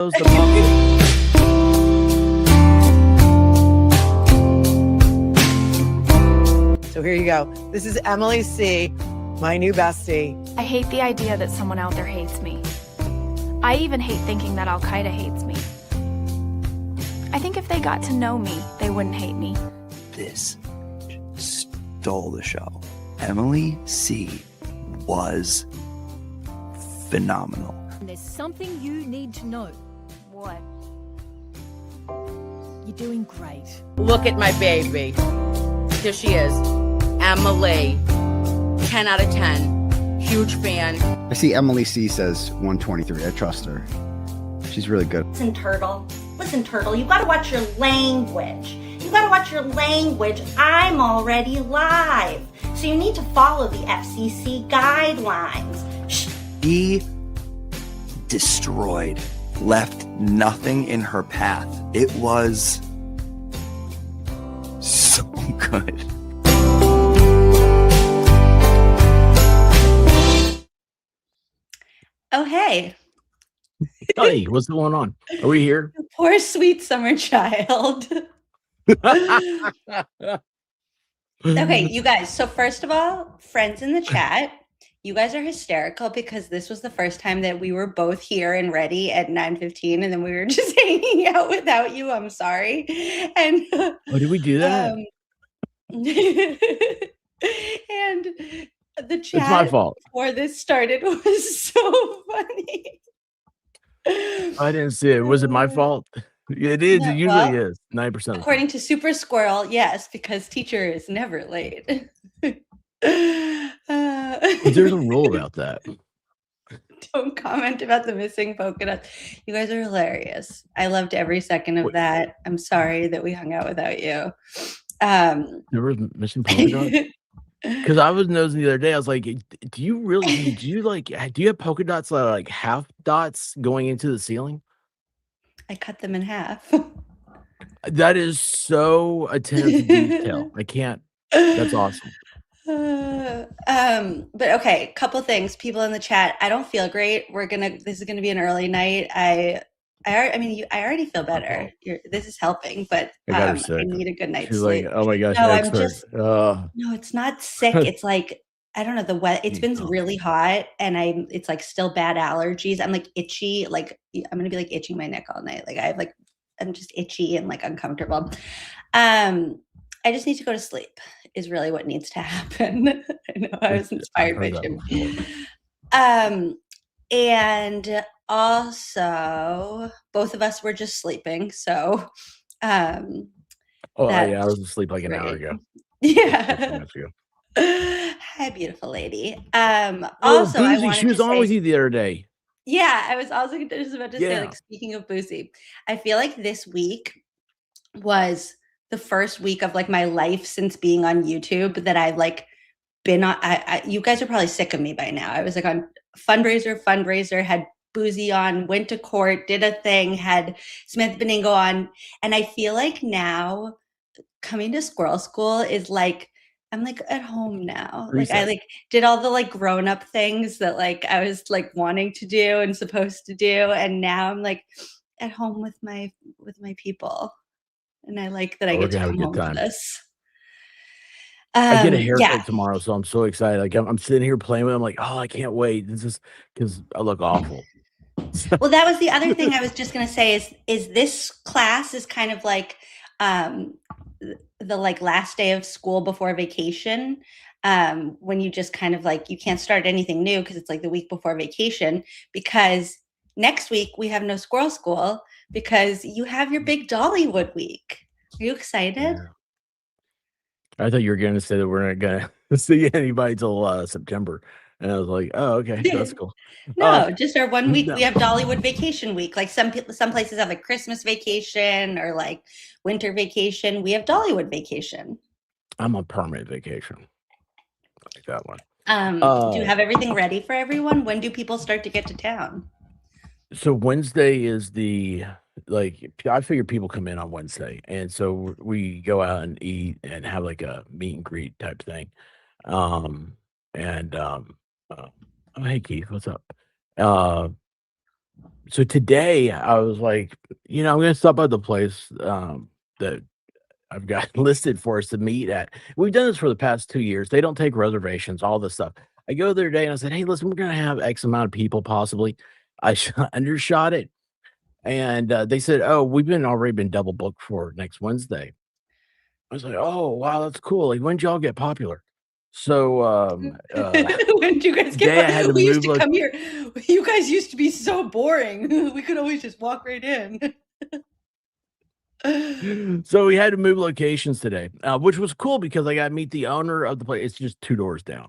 The So here you go. This is Emily C., my new bestie. I hate the idea that someone out there hates me. I even hate thinking that Al-Qaeda hates me. I think if they got to know me, they wouldn't hate me. This stole the show. Emily C. was phenomenal. There's something you need to know. What? You're doing great. Look at my baby. Here she is. Emily. 10 out of 10. Huge fan. I see Emily C says 123. I trust her. She's really good. Listen, Turtle, you gotta watch your language. I'm already live. So you need to follow the FCC guidelines. He destroyed, left nothing in her path. It was so good. Oh, hey. Hey, what's going on? Are we here? Poor sweet summer child. Okay, you guys. So first of all, friends in the chat, you guys are hysterical because this was the first time that we were both here and ready at 9:15, and then we were just hanging out without you. I'm sorry. And Oh, did we do that? and the It's my chat fault. before this started was so funny. I didn't see it. Was it my fault? It is. No, It usually well, is. 9%. According to Super Squirrel, yes, because teacher is never late. There's a rule about that. Don't comment about the missing polka dots. You guys are hilarious. I loved every second of that. I'm sorry that we hung out without you. There was missing polka dots? Because I was nosing the other day. I was like, do you have polka dots that are like half dots going into the ceiling? I cut them in half. That is so attentive to detail. I can't. That's awesome. But okay, couple things. People in the chat, I don't feel great. This is gonna be an early night. I already feel better. This is helping, but I need a good night's She's sleep. like, oh my gosh, No, expert. No, it's not sick. It's like, I don't know, the weather. It's been really hot, and it's like still bad allergies. I'm like itchy. Like I'm gonna be like itching my neck all night. Like I'm just itchy and like uncomfortable. I just need to go to sleep. Is really what needs to happen. I know I was inspired by Jim. And also, both of us were just sleeping. So, I was asleep like an hour ago. Yeah. Hi, beautiful lady. Also, Boozy, she was on with you the other day. Yeah, I was also just about to say, like, speaking of Boozy, I feel like this week was the first week of like my life since being on YouTube that I've like been on. You guys are probably sick of me by now. I was like on fundraiser, had Boozy on, went to court, did a thing, had Smith Beningo on. And I feel like now coming to Squirrel School is like, I'm like at home now. Like I like did all the like grown up things that like I was like wanting to do and supposed to do. And now I'm like at home with my people. And I like that I get to come home to this. I get a haircut tomorrow, so I'm so excited. Like I'm sitting here playing with it. I'm like, oh, I can't wait. This is because I look awful. Well, that was the other thing I was just gonna say is this class is kind of like the like last day of school before vacation. When you just kind of like you can't start anything new because it's like the week before vacation, because next week we have no Squirrel School because you have your big Dollywood week. Are you excited? Yeah. I thought you were going to say that we're not going to see anybody till September. And I was like, oh, okay, that's cool. No, just our 1 week. No. We have Dollywood vacation week. Like some places have like Christmas vacation or like winter vacation. We have Dollywood vacation. I'm on permanent vacation. I like that one. Do you have everything ready for everyone? When do people start to get to town? So Wednesday is I figure people come in on Wednesday, and so we go out and eat and have like a meet and greet type thing. Hey Keith, what's up? So today I was like, I'm gonna stop by the place that I've got listed for us to meet at. We've done this for the past 2 years. They don't take reservations, all this stuff. I go there today and I said, "Hey, listen, we're gonna have X amount of people possibly." I undershot it, and they said, "Oh, we've been already been double booked for next Wednesday." I was like, "Oh, wow, that's cool. Like, when did y'all get popular?" So When did you guys get today I had to we used move. to come here. You guys used to be so boring. We could always just walk right in. So we had to move locations today, which was cool because I got to meet the owner of the place. It's just 2 doors down.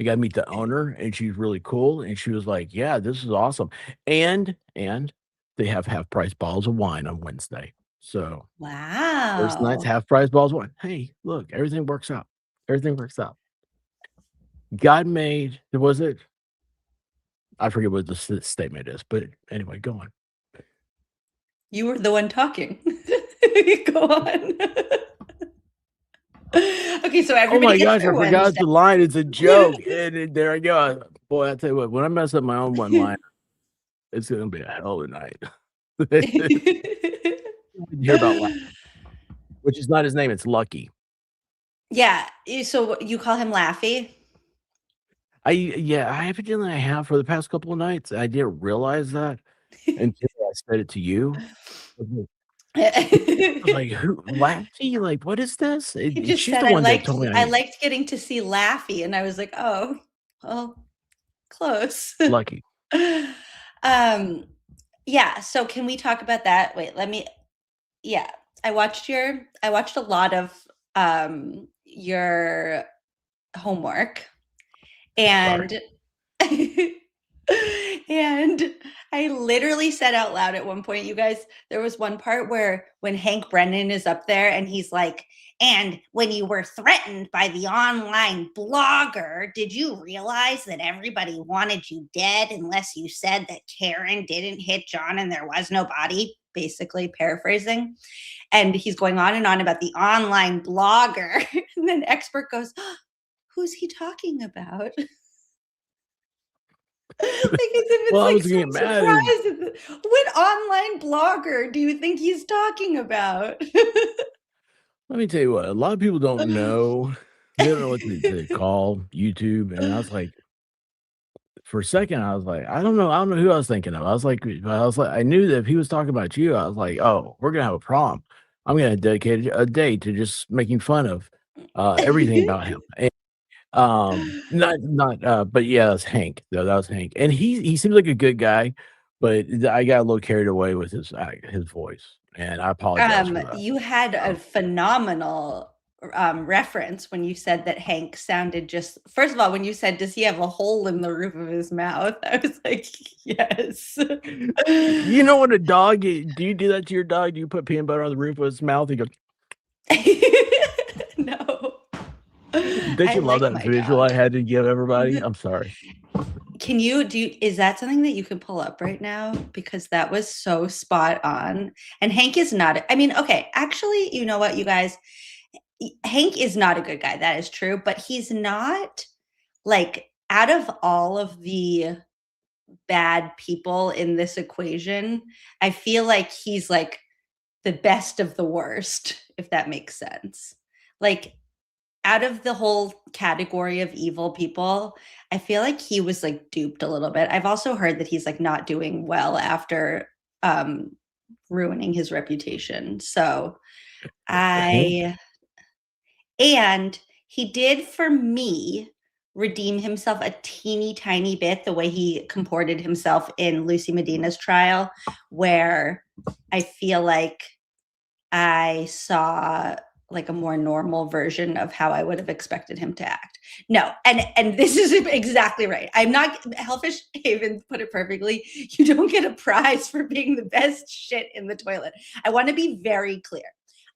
I got to meet the owner, and she's really cool. And she was like, "Yeah, this is awesome." And they have half price bottles of wine on Wednesday. So first night's Wow. half price bottles of wine. Hey, look, everything works out. Everything works out. God made. Was it? I forget what the statement is, but anyway, go on. You were the one talking. Go on. Okay, so Oh everybody my gets gosh, I their forgot Wednesday. the line. It's a joke. And there I go. Boy, I tell you what, when I mess up my own one line, it's gonna be a hell of a night. You hear about which is not his name, it's Lucky. Yeah, so you call him Laffy? I evidently I have for the past couple of nights. I didn't realize that until I said it to you. I was like, "Who Laffy? Like, what is this?" He just She's said, the one that told me I liked getting to see Laffy," and I was like, "Oh, well, close." Lucky. Um, yeah, so can we talk about that? Wait, yeah, I watched a lot of, your homework, Sorry. and and I literally said out loud at one point, you guys, there was one part where when Hank Brennan is up there and he's like, "And when you were threatened by the online blogger, did you realize that everybody wanted you dead unless you said that Karen didn't hit John and there was no body?" Basically paraphrasing. And he's going on and on about the online blogger. And then Expert goes, "Who's he talking about?" Like, as if it's Well, I like was gonna get some mad and surprise. What online blogger do you think he's talking about? let me tell you what, a lot of people don't know. They don't know what to call YouTube, and I was like for a second, I was like, I don't know who I was thinking of. I knew that if he was talking about you, I was like, "Oh, we're gonna have a problem. I'm gonna dedicate a day to just making fun of, everything about him." And, but yeah, that's Hank, though, that was Hank, and he seems like a good guy, but I got a little carried away with his voice, and I apologize for that. You had a phenomenal reference when you said that Hank sounded just, first of all, when you said, "Does he have a hole in the roof of his mouth?" I was like, yes. You know what a dog do you do that to your dog? Do you put peanut butter on the roof of his mouth? He goes, No. "Don't I you love like that my visual I dog. had to give everybody?" I'm sorry. Is that something that you can pull up right now? Because that was so spot on. And Hank is not, I mean, okay, actually, you know what, you guys? Hank is not a good guy. That is true. But he's not, like, out of all of the bad people in this equation, I feel like he's like the best of the worst, if that makes sense. Like, out of the whole category of evil people, I feel like he was like duped a little bit. I've also heard that he's like not doing well after um ruining his reputation. So Hank I and he did for me redeem himself a teeny tiny bit the way he comported himself in Lucy Medina's trial, where I feel like I saw like a more normal version of how I would have expected him to act. No, and this is exactly right. I'm not, Hellfish Haven put it perfectly. You don't get a prize for being the best shit in the toilet. I want to be very clear.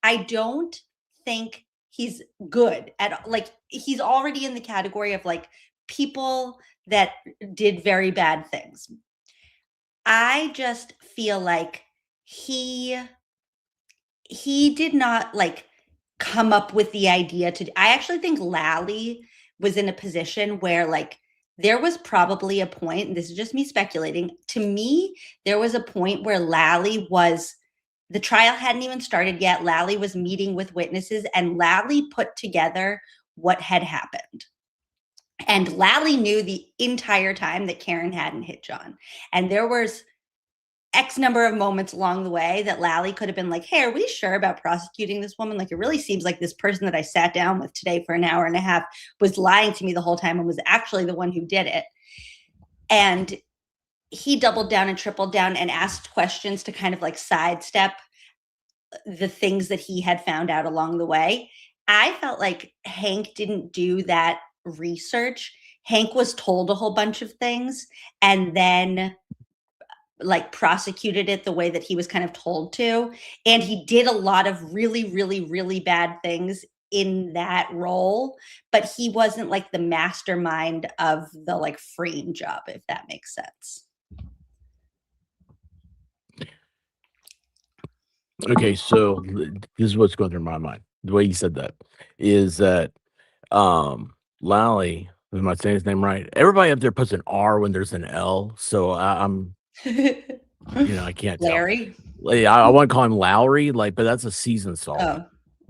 I don't think he's good at, like, he's already in the category of like people that did very bad things. I just feel like he did not like come up with the idea to, I actually think Lally was in a position where like there was probably a point, and this is just me speculating, to me, there was a point where the trial hadn't even started yet. Lally was meeting with witnesses, and Lally put together what had happened. And Lally knew the entire time that Karen hadn't hit John. And there was X number of moments along the way that Lally could have been like, hey, are we sure about prosecuting this woman? Like, it really seems like this person that I sat down with today for an hour and a half was lying to me the whole time and was actually the one who did it. And he doubled down and tripled down and asked questions to kind of like sidestep the things that he had found out along the way. I felt like Hank didn't do that research. Hank was told a whole bunch of things and then like prosecuted it the way that he was kind of told to. And he did a lot of really, really, really bad things in that role, but he wasn't like the mastermind of the like freeing job, if that makes sense. Okay, so this is what's going through my mind. The way you said that is that Lally, am I saying his name right? Everybody up there puts an R when there's an L, so I'm I can't tell. Larry? Yeah, I want to call him Lowry, but that's a seasoned salt. Oh,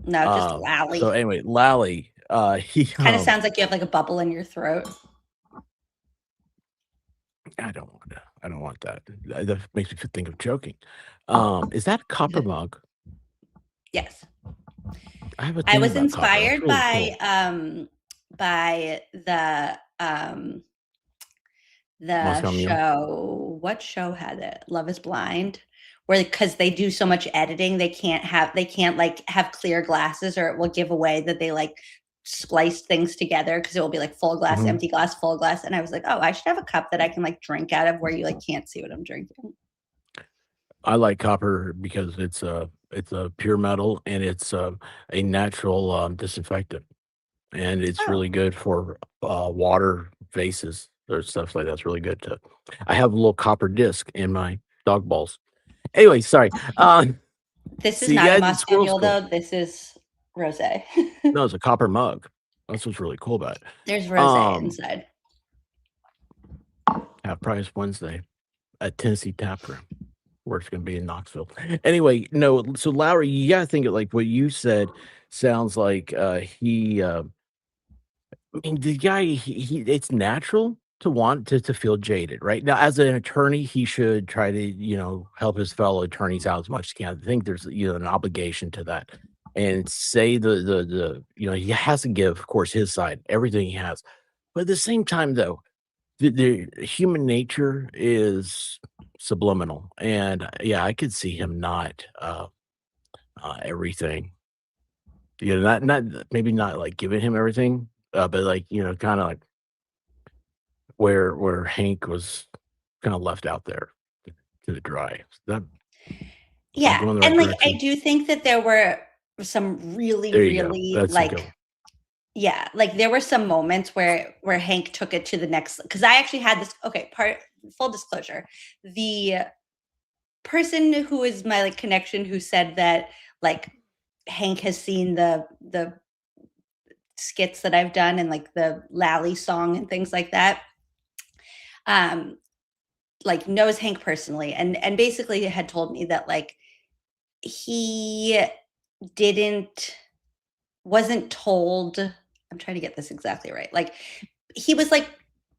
no, just Lally. So anyway, Lally, he kind of sounds like you have like a bubble in your throat. I don't want that. That makes me think of choking. Is that a copper mug? Yes. I have a I thing was about copper. That's inspired really cool. by Moscow Mule? show. What show had it? Love is Blind, where because they do so much editing, they can't like have clear glasses, or it will give away that they like spliced things together, because it will be like full glass, Mhm. empty glass, full glass. And I was like, oh, I should have a cup that I can like drink out of where you like can't see what I'm drinking. I like copper because it's a pure metal, and it's a natural disinfectant, and it's Oh. really good for water vases or stuff like that. It's really good to. I have a little copper disc in my dog balls. Anyway, sorry. This is See, not yeah, a the Moscow squirrel's Mule, cool. though. This is rosé. No, it's a copper mug. That's what's really cool about it. There's rosé inside. Half price Wednesday at Tennessee Tap Room, where it's going to be in Knoxville. Anyway, no, so Lowry, you got to think of like what you said sounds like he I mean, the guy, he it's natural to want to feel jaded, right? Now, as an attorney, he should try to, help his fellow attorneys out as much as he can. I think there's, an obligation to that. And say he has to give, of course, his side, everything he has. But at the same time, though, the human nature is subliminal. And yeah, I could see him not everything. Not maybe not like giving him everything, but like, kind of like where Hank was kind of left out there to the dry. That Yeah, going the and right like I direction? do think that there were some really, There you go. really That's the goal. yeah, like there were some moments where Hank took it to the next, because I actually had this. Okay, full disclosure, the person who is my like connection who said that like Hank has seen the skits that I've done and like the Lally song and things like that. Like knows Hank personally, and basically had told me that like he wasn't told. I'm trying to get this exactly right. Like he was like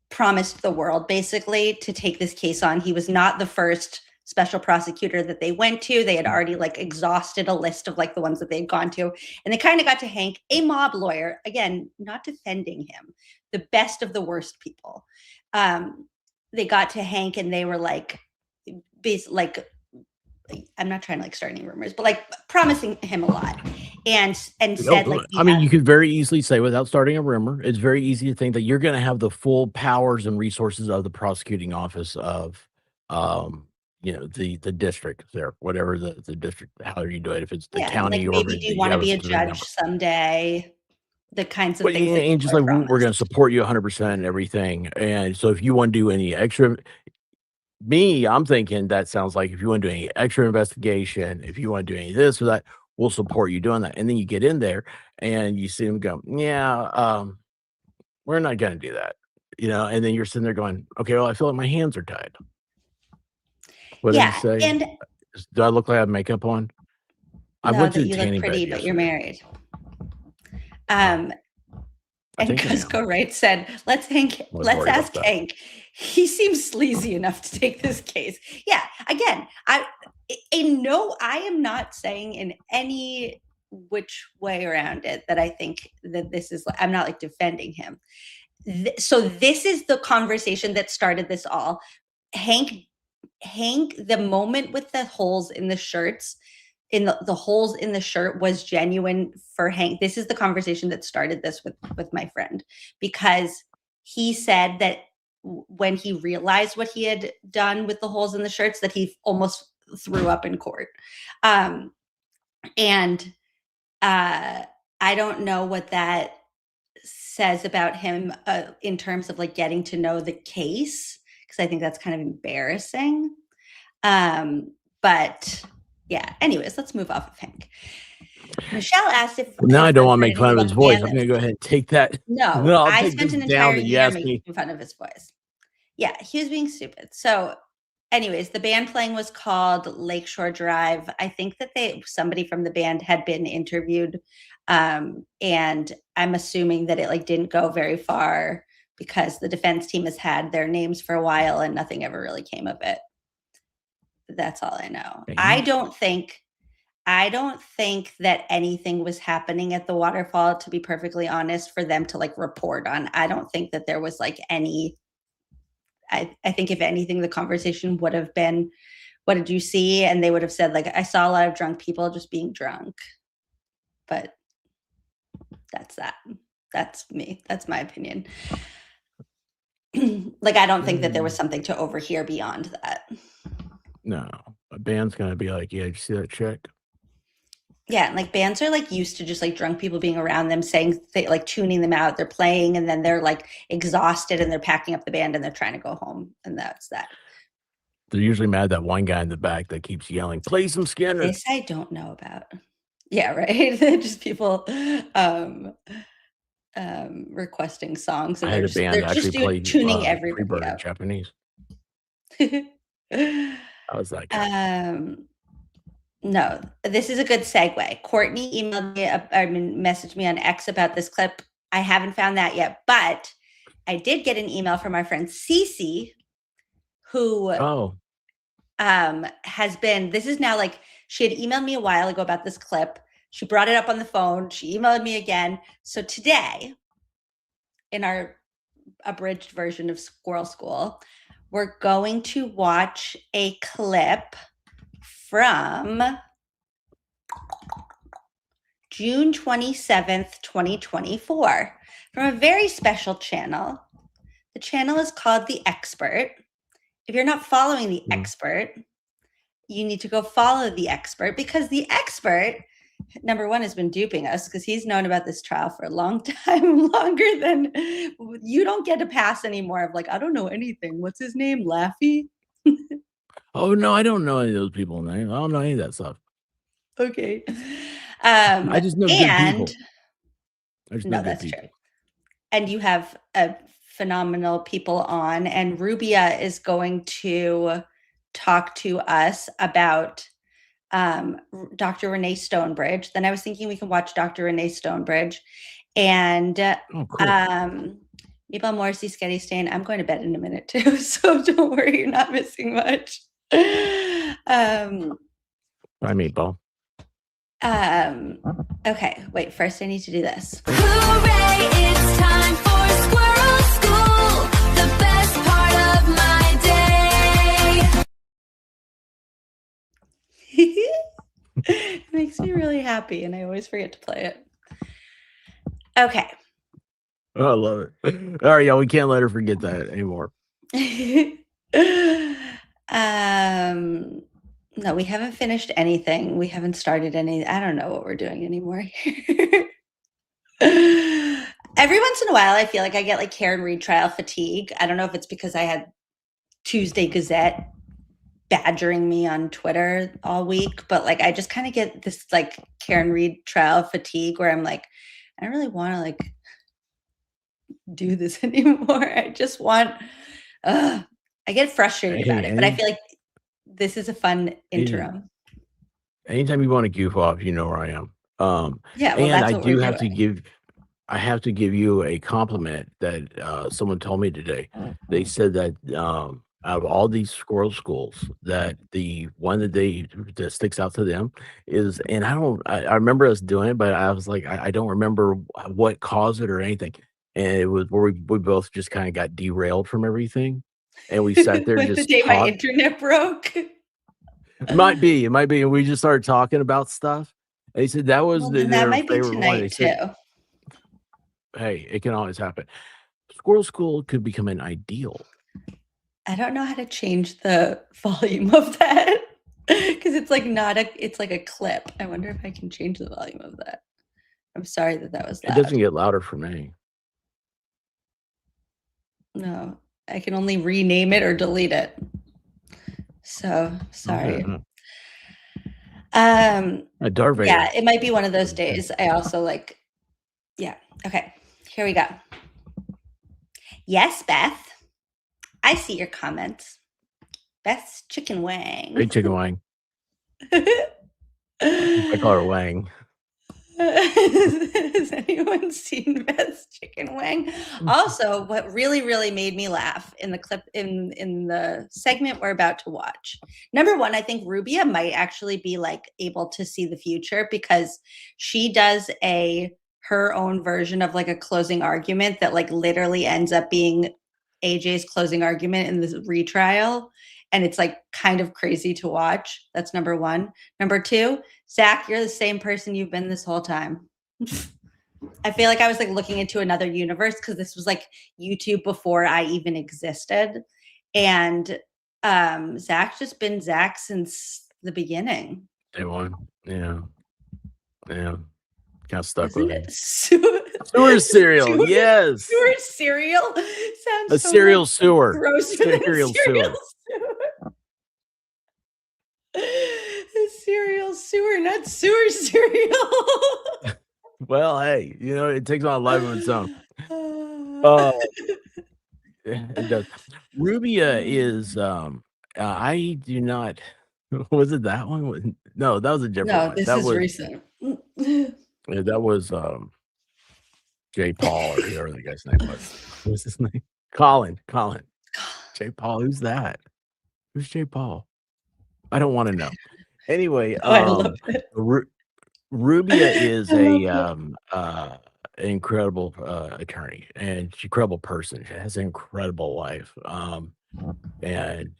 promised the world basically to take this case on. He was not the first special prosecutor that they went to. They had already like exhausted a list of like the ones that they'd gone to. And they kind of got to Hank, a mob lawyer, again, not defending him, the best of the worst people. They got to Hank and they were like, I'm not trying to like start any rumors, but like promising him a lot, and said like, I mean, you could very easily say without starting a rumor, it's very easy to think that you're going to have the full powers and resources of the prosecuting office of, the district there, whatever the district, however you do it, if it's the county like or maybe do you want to be a judge someday, the kinds of things. And just like we're going to support you 100% and everything. And so if you want to do any extra. I'm thinking that sounds like if you want to do any extra investigation, if you want to do any of this or that, we'll support you doing that. And then you get in there and you see them go, yeah, we're not going to do that. and then you're sitting there going, okay, well, I feel like my hands are tied. What did he say? And do I look like I have makeup on? I no, went to that the you look tanning pretty, bed but you're yesterday. married. I And think I am. Cusco Wright said, let's worry about ask that. Hank. He seems sleazy enough to take this case. Yeah, again, I am not saying in any which way around it that I think that this is, I'm not like defending him. So this is the conversation that started this all. Hank, the moment with the holes in the shirts, in the holes in the shirt was genuine for Hank. This is the conversation that started this with my friend, because he said that when he realized what he had done with the holes in the shirts, that he almost threw up in court. I don't know what that says about him in terms of like getting to know the case, because I think that's kind of embarrassing. But yeah, anyways, let's move off of Hank. Michelle asked if now I don't want to make anything fun of about his the voice. band I'm going to go ahead and take that. No, I'll I take spent this an down entire that you year asked me. making fun of his voice. Yeah, he was being stupid. So anyways, the band playing was called Lakeshore Drive. I think that somebody from the band had been interviewed, and I'm assuming that it like didn't go very far because the defense team has had their names for a while and nothing ever really came of it. That's all I know. I don't think that anything was happening at the waterfall, to be perfectly honest, for them to like report on. I don't think that there was like any, I think if anything, the conversation would have been, what did you see? And they would have said like, I saw a lot of drunk people just being drunk. But that's that. That's me. That's my opinion. Like, I don't think that there was something to overhear beyond that. No, a band's going to be like, yeah, did you see that chick? Yeah, and like bands are like used to just like drunk people being around them, saying like tuning them out. They're playing and then they're like exhausted and they're packing up the band and they're trying to go home, and that's that. They're usually mad at that one guy in the back that keeps yelling, "Play some Skinner." This I don't know about. Yeah, right. Just people requesting songs, and I had a band they're actually just play tuning everybody Freebird in out. Japanese. I was that guy. No, this is a good segue. Courtney emailed me, messaged me on X about this clip. I haven't found that yet, but I did get an email from our friend Cece, who has been, this is now like, she had emailed me a while ago about this clip. She brought it up on the phone. She emailed me again. So today, in our abridged version of Squirrel School, we're going to watch a clip from June 27th, 2024, from a very special channel. The channel is called The Expert. If you're not following The Expert, you need to go follow The Expert, because The Expert, number one, has been duping us because he's known about this trial for a long time, longer than you don't get a pass anymore of like, I don't know anything. What's his name? Laffy? Oh, no, I don't know any of those people's names. I don't know any of that stuff. Okay. I just know good people. No, that's true. And you have phenomenal people on, and Rubia is going to talk to us about Dr. Renee Stonebridge. Then I was thinking we can watch Dr. Renee Stonebridge and Meatball Morrissey, Sketty Stain. I'm going to bed in a minute too, so don't worry, you're not missing much. Bye, Meatball. Okay, wait, first I need to do this. Hooray, it's time for Squirrel School, the best part of my day. It makes me really happy, and I always forget to play it. Okay. Oh, I love it. All right, y'all, we can't let her forget that anymore. No, we haven't finished anything. We haven't started any. I don't know what we're doing anymore. Every once in a while, I feel like I get like Karen Reed trial fatigue. I don't know if it's because I had Tuesday Gazette badgering me on Twitter all week, but like I just kind of get this like Karen Reed trial fatigue where I'm like, I don't really want to like do this anymore. I just want. I get frustrated about Hey, it, but I feel like this is a fun interim. anytime you want to goof off, you know where I am. Yeah, well, And that's I what we're do have to doing. give I have to give you a compliment that someone told me today. They said that out of all these squirrel schools, that the one that sticks out to them is, and I remember us doing it, but I was like, I don't remember what caused it or anything. And it was where we both just kind of got derailed from everything, and we sat there and Like the just day my talked. internet broke. It might be, and we just started talking about stuff. And they said that was Well, then that their might be favorite one. They tonight said, too. "Hey, it can always happen." Squirrel School could become an ideal. I don't know how to change the volume of that because it's like not a. It's like a clip. I wonder if I can change the volume of that. I'm sorry that was It doesn't loud. get louder for me. No, I can only rename it or delete it. So sorry. Okay. Darth Vader. Yeah, it might be one of those days. I also like. Yeah. Okay. Here we go. Yes, Beth. I see your comments. Beth's chicken wang. Hey, Chicken Wang. I call her Wang. Has anyone seen Beth's chicken wang? Also, what really made me laugh in the clip in the segment we're about to watch. Number one, I think Rubia might actually be like able to see the future because she does her own version of like a closing argument that like literally ends up being AJ's closing argument in this retrial. And it's like kind of crazy to watch. That's number one. Number two, Zach, you're the same person you've been this whole time. I feel like I was like looking into another universe because this was like YouTube before I even existed. And Zach's just been Zach since the beginning. Day one. Yeah. Yeah. Kind of stuck Isn't with it? it. Sewer Cereal. Yes. Sewer cereal sounds A so cereal much sewer. grosser than Cereal cereal sewer. sewer. A cereal sewer, not sewer cereal. Well, hey, it takes on a life of its own. Uh, it does. Rubia is I do not was it that one? No, that was a different No, one. this That is was recent. that was Jay Paul or whoever the guy's name was. What's his name? Colin. Jay Paul, who's that? Who's Jay Paul? I don't want to know. Anyway, I love it. Rubia is I a love incredible attorney and she's an incredible person. She has an incredible life. And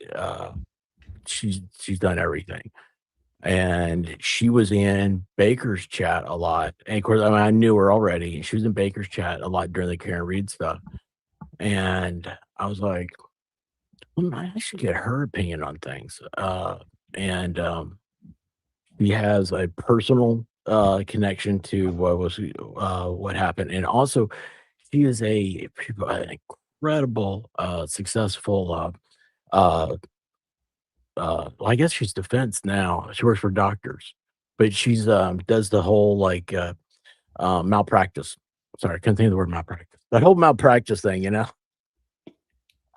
she's done everything. And she was in Baker's chat a lot. And of course, I knew her already. She was in Baker's chat a lot during the Karen Reed stuff. And I was like, well, I should get her opinion on things. And he has a personal connection to what happened. And also, she is an incredible, successful well, I guess she's defense now. She works for doctors, but she's does the whole like malpractice. Sorry, I couldn't think of the word malpractice. That whole malpractice thing.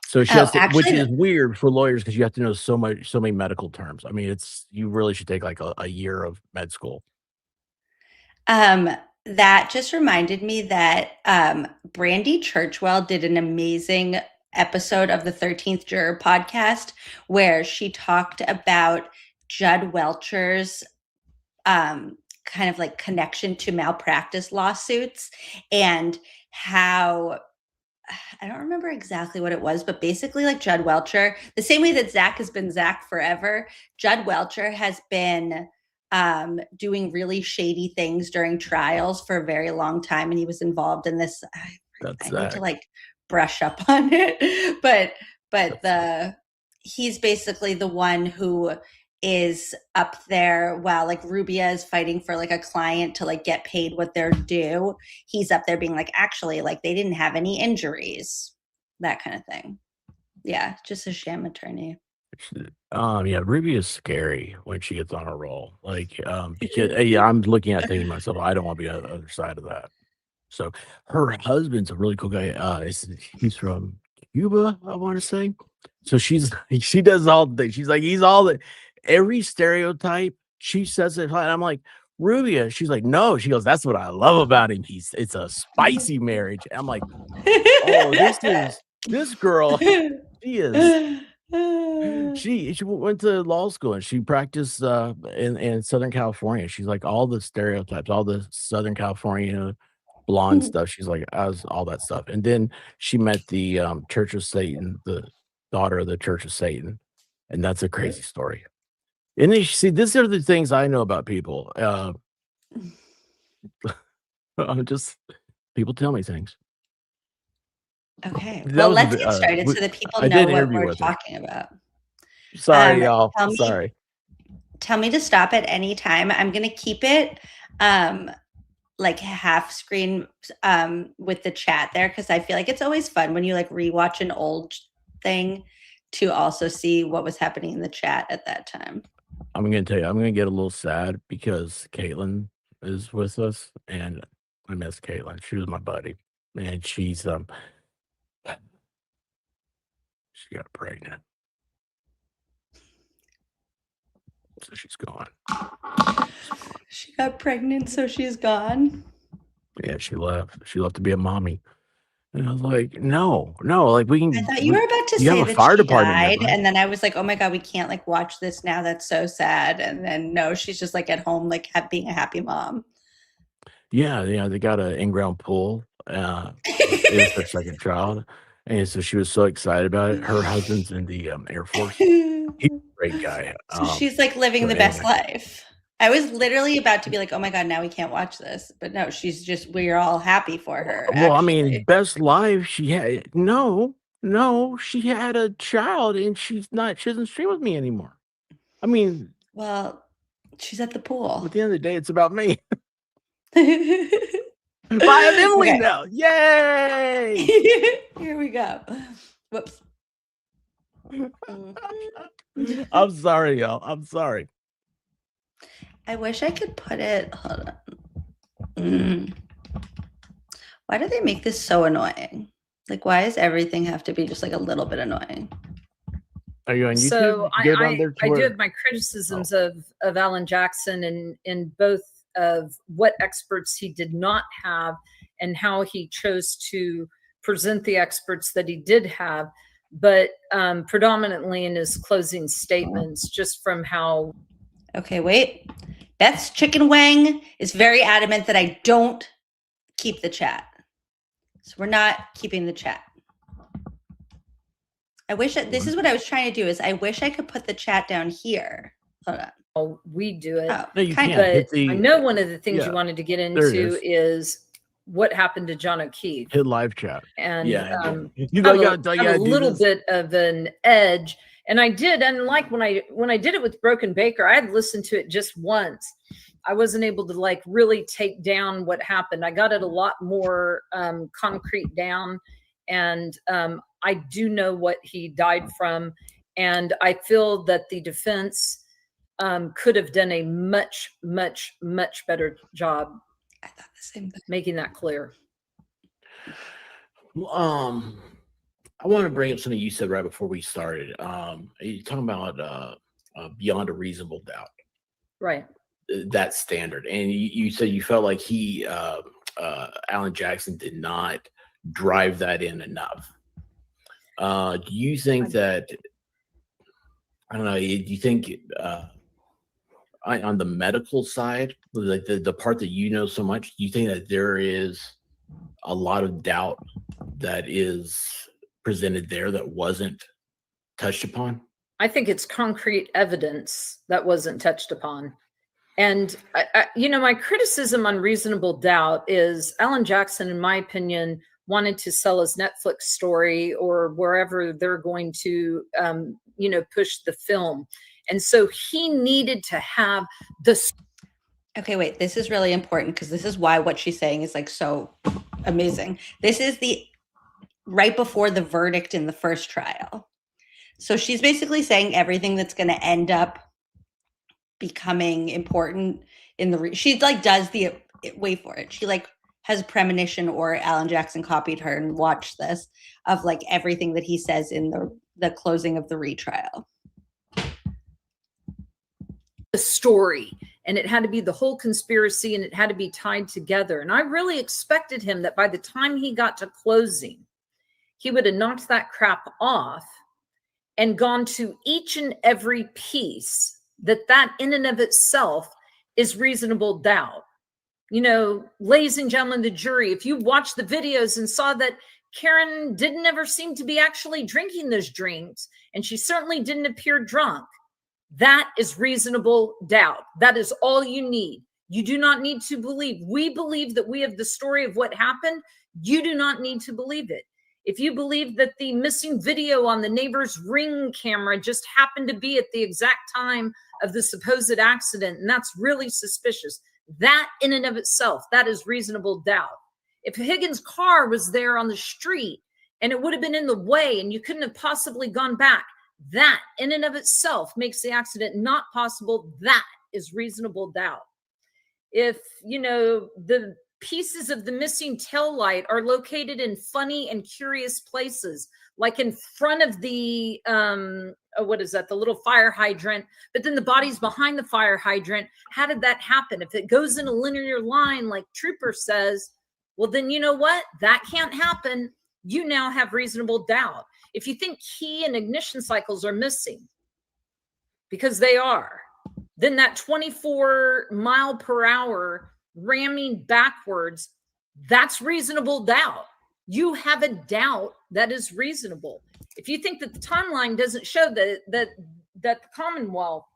So she has to, which is weird for lawyers because you have to know so many medical terms. I mean, you really should take like a year of med school. That just reminded me that Brandy Churchwell did an amazing episode of the 13th Juror podcast where she talked about Judd Welcher's kind of like connection to malpractice lawsuits and how I don't remember exactly what it was, but basically like Judd Welcher, the same way that Zach has been Zach forever, Judd Welcher has been doing really shady things during trials for a very long time. And he was involved in this. I need to like brush up on it, but he's basically the one who is up there while like Rubia is fighting for like a client to like get paid what they're due. He's up there being like, actually, like they didn't have any injuries, that kind of thing. Yeah, just a sham attorney. Yeah, Ruby is scary when she gets on a roll. Like, because I'm looking at thinking to myself, I don't want to be on the other side of that. So her husband's a really cool guy. He's from Cuba, I want to say. So she does all the things. She's like, he's all the every stereotype. She says it, and I'm like, Rubia. She's like, no. She goes, that's what I love about him. It's a spicy marriage. I'm like, oh, this girl. She is. She went to law school and she practiced in Southern California. She's like all the stereotypes, all the Southern California blonde stuff. She's like as all that stuff. And then she met the Church of Satan, the daughter of the Church of Satan, and that's a crazy story. And then see, these are the things I know about people. I'm just people tell me things. Okay. That Well, was let's get started so that people know what we're talking about. Sorry, y'all. Sorry. Tell me to stop at any time. I'm going to keep it like half screen with the chat there because I feel like it's always fun when you like rewatch an old thing to also see what was happening in the chat at that time. I'm going to tell you, I'm going to get a little sad because Caitlin is with us and I miss Caitlin. She was my buddy and she got pregnant. So she's gone. She got pregnant, so she's gone. Yeah, she left. She left to be a mommy. And I was like, no, like we can. I thought you were about to say that fire she department died, there, right? and then I was like, oh my God, we can't like watch this now. That's so sad. And then no, she's just like at home, like being a happy mom. Yeah, they got an in-ground pool. It's her second child. And so she was so excited about it. Her husband's in the Air Force. He's a great guy. So she's like living the best life. I was literally about to be like, oh my God, now we can't watch this. But no, we're all happy for her. Well, I mean, best life. She had she had a child and she doesn't stream with me anymore. I mean, well, she's at the pool. At the end of the day, it's about me. I have Emily now. Yay! Here we go. Whoops. I'm sorry, y'all. I'm sorry. I wish I could put it. Hold on. Why do they make this so annoying? Like, why does everything have to be just like a little bit annoying? Are you on YouTube? So I do have my criticisms of Alan Jackson in both of what experts he did not have and how he chose to present the experts that he did have, but predominantly in his closing statements, just from how. Okay, wait. Beth's Chicken Wang is very adamant that I don't keep the chat. So we're not keeping the chat. This is what I was trying to do is I wish I could put the chat down here. Hold on. We do it. No, you can't. But I know one of the things you wanted to get into is what happened to John O'Keefe. His live chat. And have a little bit of an edge. And I did, and like when I did it with Broken Baker, I had listened to it just once. I wasn't able to like really take down what happened. I got it a lot more concrete down, and I do know what he died from, and I feel that the defense could have done a much, much, much better job. I thought the same thing. Making that clear. I want to bring up something you said right before we started. You're talking about beyond a reasonable doubt, right? That standard, and you said you felt like Alan Jackson did not drive that in enough. Do you think that? I don't know. Do you think on the medical side, like the part that you know so much, do you think that there is a lot of doubt that is presented there that wasn't touched upon? I think it's concrete evidence that wasn't touched upon. And, my criticism on reasonable doubt is Alan Jackson, in my opinion, wanted to sell his Netflix story or wherever they're going to, push the film. And so he needed to have this. Okay, wait, this is really important because this is why what she's saying is like so amazing. This is right before the verdict in the first trial. So she's basically saying everything that's going to end up becoming important in she like does wait for it. She like has premonition or Alan Jackson copied her and watched this, of like everything that he says in the closing of the retrial. The story, and it had to be the whole conspiracy, and it had to be tied together. And I really expected him that by the time he got to closing, he would have knocked that crap off and gone to each and every piece that in and of itself is reasonable doubt. You know, ladies and gentlemen, the jury, if you watched the videos and saw that Karen didn't ever seem to be actually drinking those drinks, and she certainly didn't appear drunk, that is reasonable doubt. That is all you need. You do not need to believe. We believe that we have the story of what happened. You do not need to believe it. If you believe that the missing video on the neighbor's Ring camera just happened to be at the exact time of the supposed accident, and that's really suspicious, that in and of itself, that is reasonable doubt. If Higgins' car was there on the street and it would have been in the way and you couldn't have possibly gone back, that in and of itself makes the accident not possible. That is reasonable doubt. If, you know, the pieces of the missing taillight are located in funny and curious places, like in front of the, what is that, the little fire hydrant, but then the body's behind the fire hydrant, how did that happen? If it goes in a linear line, like Trooper says, well, then you know what? That can't happen. You now have reasonable doubt. If you think key and ignition cycles are missing, because they are, then that 24 mile per hour ramming backwards, that's reasonable doubt. You have a doubt that is reasonable. If you think that the timeline doesn't show that the Commonwealth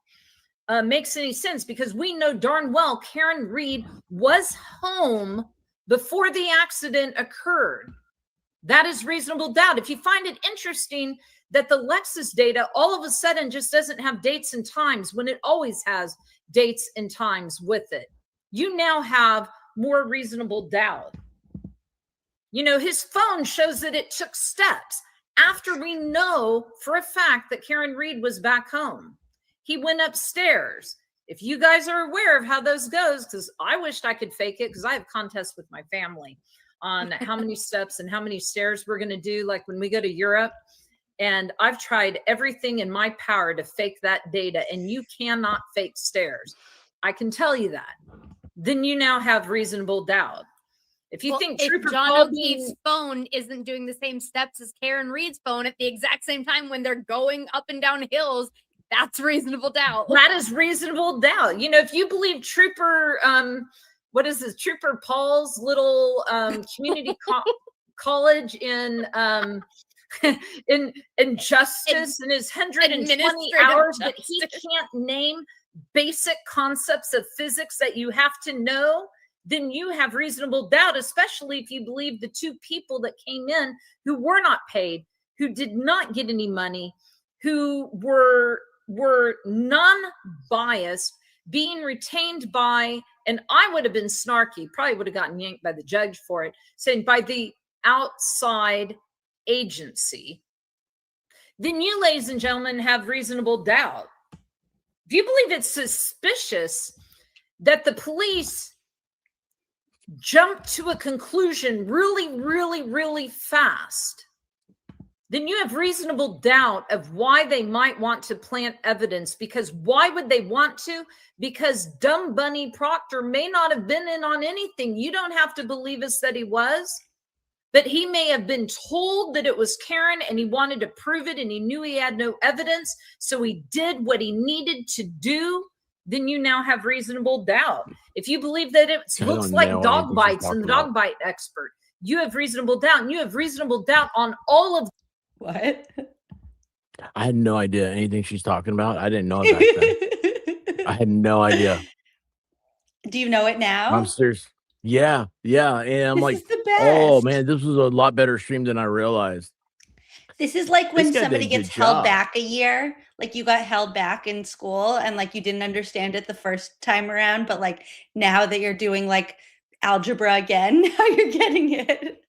makes any sense, because we know darn well Karen Reed was home before the accident occurred. That is reasonable doubt. If you find it interesting that the Lexus data all of a sudden just doesn't have dates and times when it always has dates and times with it, you now have more reasonable doubt. You know, his phone shows that it took steps after we know for a fact that Karen Reed was back home. He went upstairs. If you guys are aware of how those goes, because I wished I could fake it, because I have contests with my family on how many steps and how many stairs we're going to do, like when we go to Europe. And I've tried everything in my power to fake that data, and you cannot fake stairs. I can tell you that. Then you now have reasonable doubt. If you think if John O'Keefe's phone isn't doing the same steps as Karen Reed's phone at the exact same time when they're going up and down hills, that's reasonable doubt. That is reasonable doubt. You know, if you believe Trooper, what is this? Trooper Paul's little community college in justice and his 120 hours that he can't name basic concepts of physics that you have to know, then you have reasonable doubt, especially if you believe the two people that came in who were not paid, who did not get any money, who were non-biased, being retained by, and I would have been snarky, probably would have gotten yanked by the judge for it, saying by the outside agency, then you, ladies and gentlemen, have reasonable doubt. If you believe it's suspicious that the police jumped to a conclusion really, really, really fast, then you have reasonable doubt of why they might want to plant evidence. Because why would they want to? Because dumb Bunny Proctor may not have been in on anything. You don't have to believe us that he was, but he may have been told that it was Karen and he wanted to prove it and he knew he had no evidence. So he did what he needed to do. Then you now have reasonable doubt. If you believe that it looks like dog bites and the dog bite expert, you have reasonable doubt, and you have reasonable doubt on all of what? I had no idea anything she's talking about. I didn't know it back then. I had no idea. Do you know it now? I'm serious. Yeah. And I'm like, oh man, this was a lot better stream than I realized. This is like when somebody gets held back a year, like you got held back in school and like you didn't understand it the first time around, but like now that you're doing like algebra again, now you're getting it.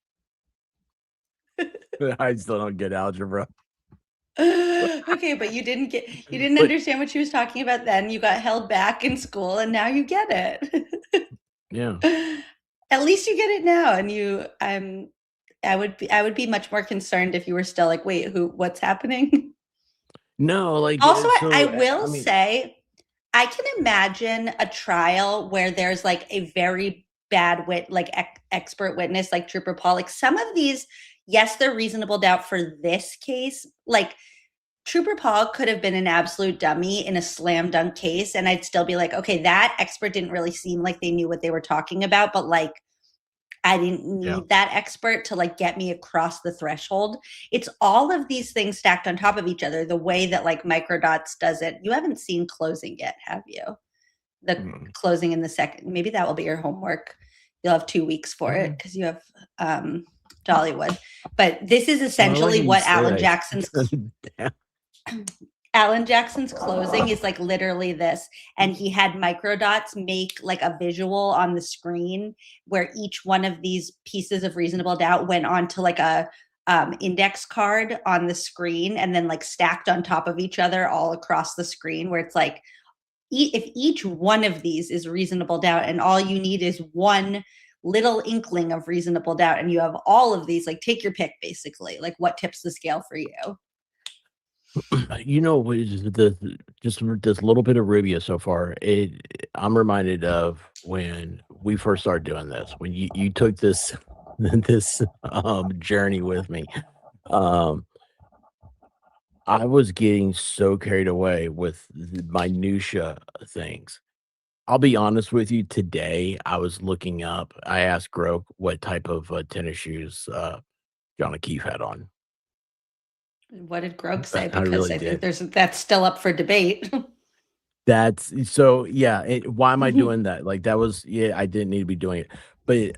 I still don't get algebra. Okay, but you didn't understand what she was talking about then. You got held back in school and now you get it. Yeah. At least you get it now, and I would be much more concerned if you were still like, wait, what's happening? No, like Also, I so. will I mean, say, I can imagine a trial where there's like a very bad expert witness like Trooper Paul. Like some of these, yes, they're reasonable doubt for this case. Like Trooper Paul could have been an absolute dummy in a slam dunk case, and I'd still be like, okay, that expert didn't really seem like they knew what they were talking about, but like I didn't need that expert to like get me across the threshold. It's all of these things stacked on top of each other, the way that like Microdots does it. You haven't seen Closing yet, have you? The Closing in the second. Maybe that will be your homework. You'll have 2 weeks for it because you have Dollywood. But this is essentially what Alan Jackson's Closing is like literally this. And he had Microdots make like a visual on the screen where each one of these pieces of reasonable doubt went onto like a index card on the screen and then like stacked on top of each other all across the screen, where it's like, if each one of these is reasonable doubt and all you need is one little inkling of reasonable doubt and you have all of these, like take your pick basically, like what tips the scale for you? You know, just this little bit of Rubio so far, I'm reminded of when we first started doing this, when you took this this journey with me. I was getting so carried away with the minutia things. I'll be honest with you, today I was looking up, I asked Groke what type of tennis shoes John O'Keefe had on. What did Groke say? I Because really I think did. that's still up for debate. That's so yeah, why am I doing that? Like that was I didn't need to be doing it. But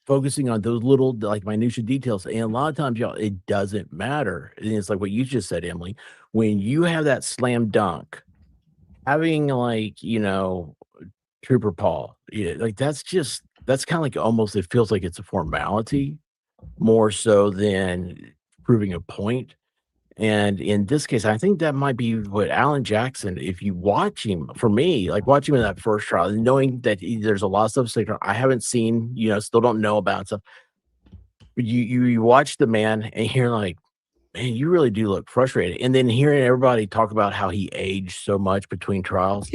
focusing on those little like minutia details, and a lot of times, y'all, it doesn't matter. And it's like what you just said, Emily. When you have that slam dunk, having like, Trooper Paul, like that's kind of like almost it feels like it's a formality more so than proving a point. And in this case, I think that might be what Alan Jackson, if you watch him, for me, like watching him in that first trial, and knowing that there's a lot of stuff I haven't seen, still don't know about stuff. You watch the man and you're like, man, you really do look frustrated. And then hearing everybody talk about how he aged so much between trials,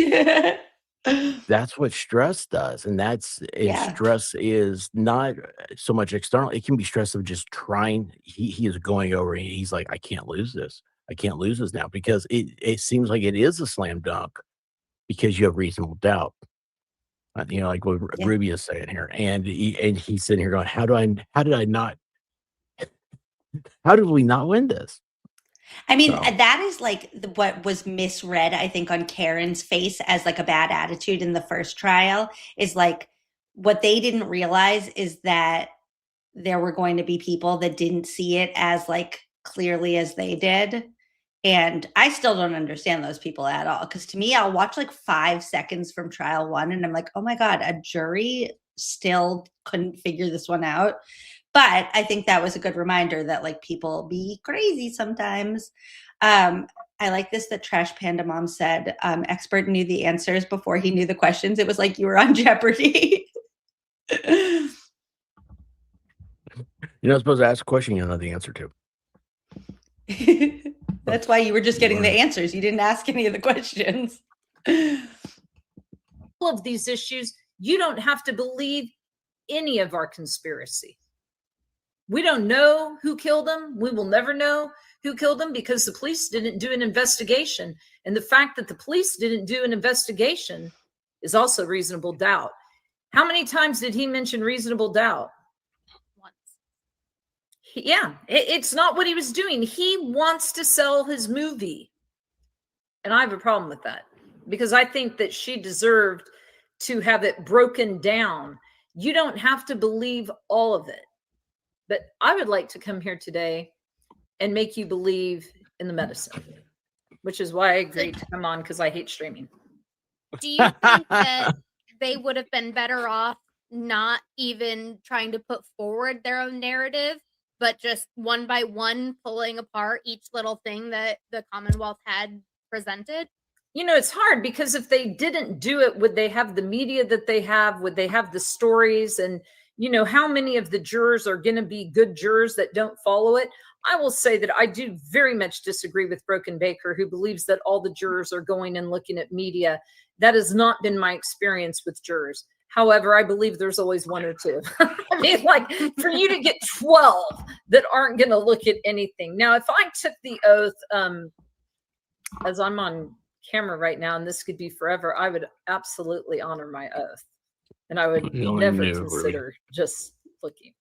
that's what stress does. And stress is not so much external. It can be stress of just trying. He is going over. And he's like, I can't lose this. I can't lose this now because it seems like it is a slam dunk because you have reasonable doubt. Like what Ruby is saying here, and he's sitting here going, how did we not win this? I mean, that is like what was misread, I think, on Karen's face as like a bad attitude in the first trial, is like what they didn't realize is that there were going to be people that didn't see it as like clearly as they did. And I still don't understand those people at all. Because to me, I'll watch like 5 seconds from trial 1 and I'm like, oh my God, a jury still couldn't figure this one out. But I think that was a good reminder that like people be crazy sometimes. I like this that Trash Panda Mom said, expert knew the answers before he knew the questions. It was like you were on Jeopardy. You're not supposed to ask a question you know the answer to. That's why you were just getting the answers. You didn't ask any of the questions. All of these issues, you don't have to believe any of our conspiracy. We don't know who killed him. We will never know who killed him because the police didn't do an investigation. And the fact that the police didn't do an investigation is also reasonable doubt. How many times did he mention reasonable doubt? Yeah, it's not what he was doing. He wants to sell his movie. And I have a problem with that because I think that she deserved to have it broken down. You don't have to believe all of it. But I would like to come here today and make you believe in the medicine, which is why I agreed to come on because I hate streaming. Do you think that they would have been better off not even trying to put forward their own narrative, but just one by one pulling apart each little thing that the Commonwealth had presented? it's hard because if they didn't do it, would they have the media that they have? Would they have the stories? And, how many of the jurors are going to be good jurors that don't follow it? I will say that I do very much disagree with Broken Baker, who believes that all the jurors are going and looking at media. That has not been my experience with jurors. However, I believe there's always one or two. I mean, like, for you to get 12 that aren't going to look at anything. Now, if I took the oath, as I'm on camera right now, and this could be forever, I would absolutely honor my oath. And I would never consider just looking.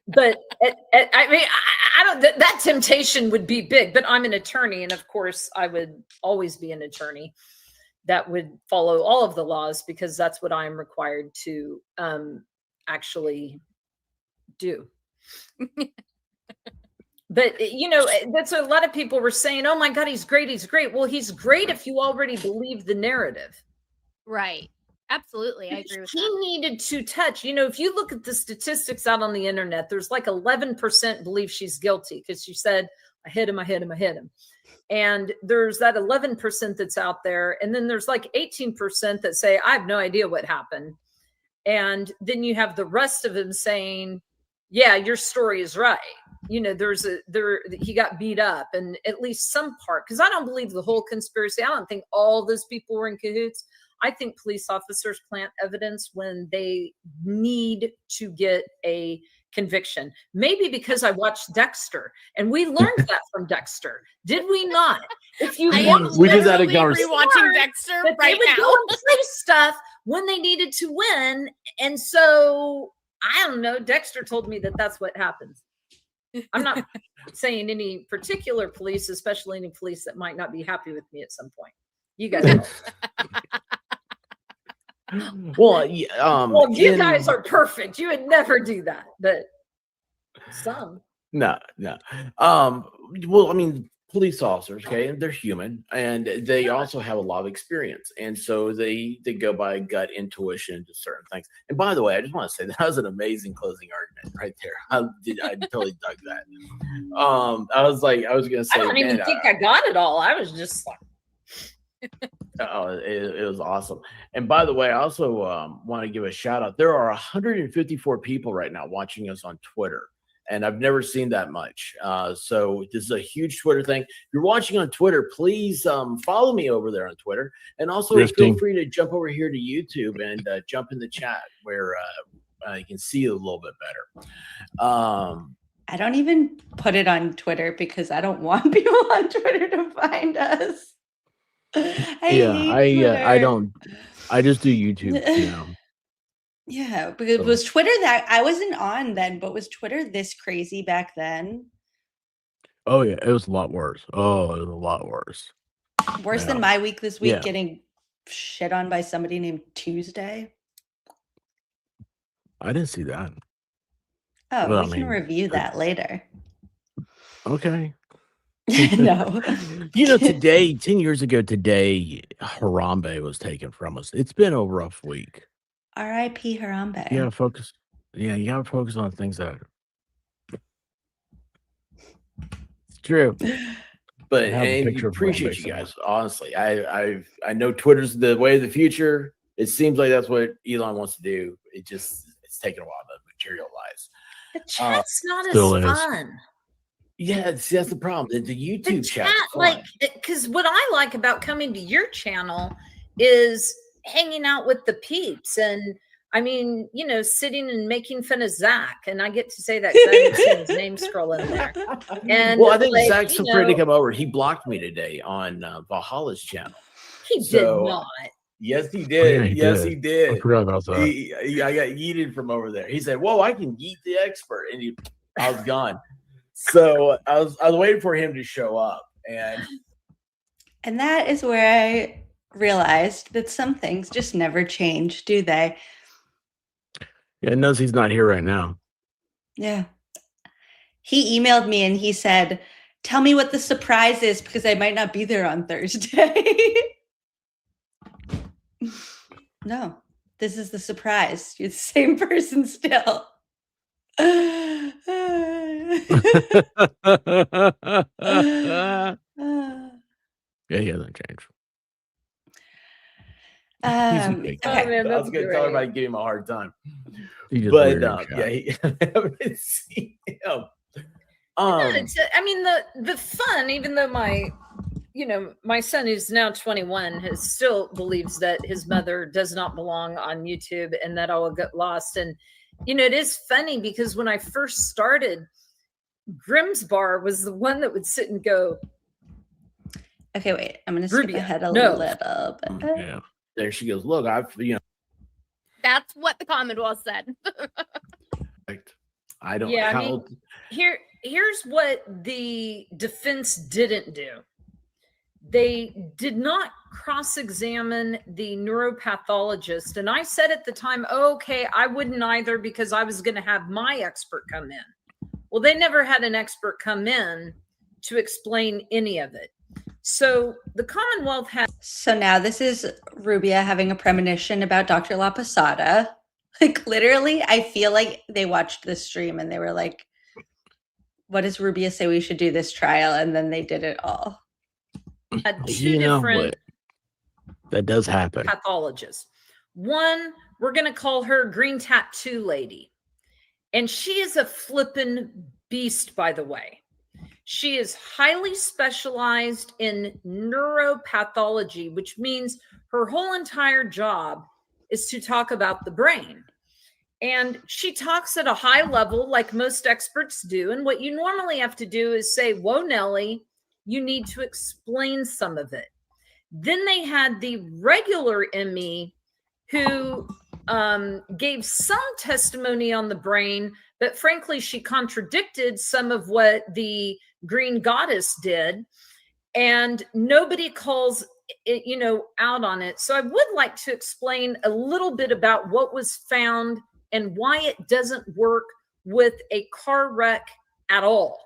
But I mean, I don't. That temptation would be big. But I'm an attorney, and of course, I would always be an attorney that would follow all of the laws because that's what I'm required to actually do. But that's what a lot of people were saying. Oh my God, he's great. He's great. Well, he's great if you already believe the narrative. Right. Absolutely. I agree with he that. needed to touch, if you look at the statistics out on the internet, there's like 11% believe she's guilty because she said, I hit him. And there's that 11% that's out there. And then there's like 18% that say, I have no idea what happened. And then you have the rest of them saying, yeah, your story is right. He got beat up, and at least some part, because I don't believe the whole conspiracy. I don't think all those people were in cahoots. I think police officers plant evidence when they need to get a conviction. Maybe because I watched Dexter, and we learned that from Dexter. Did we not? If you we just had a conversation rewatching Dexter right now. They would go and play stuff when they needed to win, and so I don't know. Dexter told me that that's what happens. I'm not saying any particular police, especially any police that might not be happy with me at some point. You guys know. Well, you guys are perfect. You would never do that, but some. No. Well, I mean, police officers, okay, and they're human, and they also have a lot of experience, and so they go by gut intuition to certain things. And by the way, I just want to say that was an amazing closing argument right there. I totally dug that. I was gonna say, I don't even think I got it all. I was just like. It was awesome. And by the way, I also want to give a shout out. There are 154 people right now watching us on Twitter, and I've never seen that much. So this is a huge Twitter thing. If you're watching on Twitter, please follow me over there on Twitter, and also feel free to jump over here to YouTube and jump in the chat where you can see it a little bit better. I don't even put it on Twitter because I don't want people on Twitter to find us. I don't. I just do YouTube. Yeah, because was Twitter that I wasn't on then, but was Twitter this crazy back then? Oh yeah, it was a lot worse. Oh, it was a lot worse. Worse than my week this week getting shit on by somebody named Tuesday. I didn't see that. Oh, well, we can review that later. Okay. No. Today, 10 years ago today, Harambe was taken from us. It's been a rough week. R.I.P. Harambe. You gotta focus. Yeah, you gotta focus on things that it's true. But I appreciate you guys. Honestly, I know Twitter's the way of the future. It seems like that's what Elon wants to do. It's taken a while to materialize. The chat's not as fun. Yeah, see, that's the problem. The YouTube chat, because what I like about coming to your channel is hanging out with the peeps, and I mean, sitting and making fun of Zach, and I get to say that because I didn't see his name scroll in there. And I think Zach's afraid to come over. He blocked me today on Valhalla's channel. He did not. Yes, he did. He did. I forgot about that. I got yeeted from over there. He said, "Whoa, I can yeet the expert," and I was gone. So I was waiting for him to show up, and that is where I realized that some things just never change, do they? Yeah, it knows he's not here right now. Yeah. He emailed me and he said, "Tell me what the surprise is because I might not be there on Thursday." No, this is the surprise. You're the same person still. Yeah, he hasn't changed. Okay. I was going to tell everybody, give him a hard time. But yeah, I haven't seen him. I mean, the fun, even though my son, who's now 21, still believes that his mother does not belong on YouTube and that I will get lost. And it is funny because when I first started, Grimsbar was the one that would sit and go, okay, wait, I'm going to skip ahead a little bit. Yeah. There she goes. Look, That's what the Commonwealth said. I don't. Yeah, I mean, here's what the defense didn't do. They did not cross-examine the neuropathologist, and I said at the time, okay, I wouldn't either because I was going to have my expert come in. Well, they never had an expert come in to explain any of it. So the Commonwealth had. So now this is Rubia having a premonition about Dr. La Posada. Like literally, I feel like they watched this stream and they were like, what does Rubia say we should do this trial? And then they did it all. Had two different that does happen. Pathologists. One, we're going to call her Green Tattoo Lady. And she is a flippin' beast, by the way. She is highly specialized in neuropathology, which means her whole entire job is to talk about the brain. And she talks at a high level like most experts do. And what you normally have to do is say, whoa, Nellie, you need to explain some of it. Then they had the regular ME who gave some testimony on the brain, but frankly, she contradicted some of what the Green Goddess did, and nobody calls it, out on it. So I would like to explain a little bit about what was found and why it doesn't work with a car wreck at all.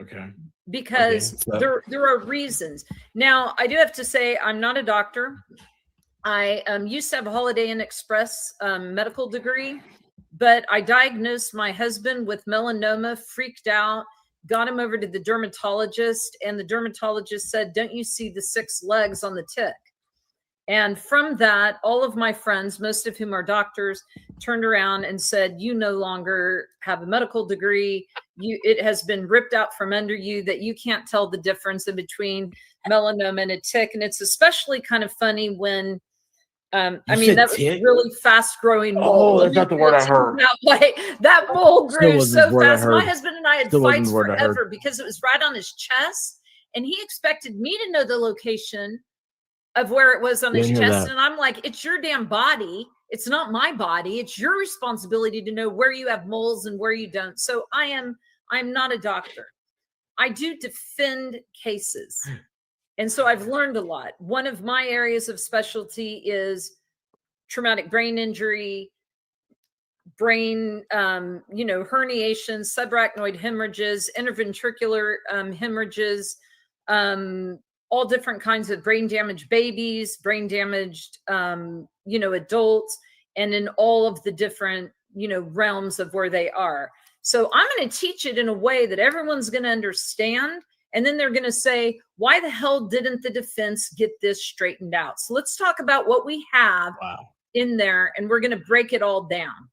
Okay. Because there are reasons. Now, I do have to say I'm not a doctor. I used to have a Holiday Inn Express medical degree, but I diagnosed my husband with melanoma, freaked out, got him over to the dermatologist, and the dermatologist said, don't you see the 6 legs on the tick? And from that, all of my friends, most of whom are doctors, turned around and said, you no longer have a medical degree. It has been ripped out from under you that you can't tell the difference in between melanoma and a tick. And it's especially kind of funny when, that was really fast growing mold. Oh, that's not the word I heard. That mold grew so fast. My heard. husband and I had fights forever because it was right on his chest. And he expected me to know the location of where it was on his chest. And I'm like, it's your damn body. It's not my body. It's your responsibility to know where you have moles and where you don't. So I'm not a doctor. I do defend cases. And so I've learned a lot. One of my areas of specialty is traumatic brain injury, brain, herniations, subarachnoid hemorrhages, interventricular hemorrhages, all different kinds of brain damaged babies, brain damaged, adults, and in all of the different, realms of where they are. So I'm going to teach it in a way that everyone's going to understand. And then they're going to say, why the hell didn't the defense get this straightened out? So let's talk about what we have in there, and we're going to break it all down.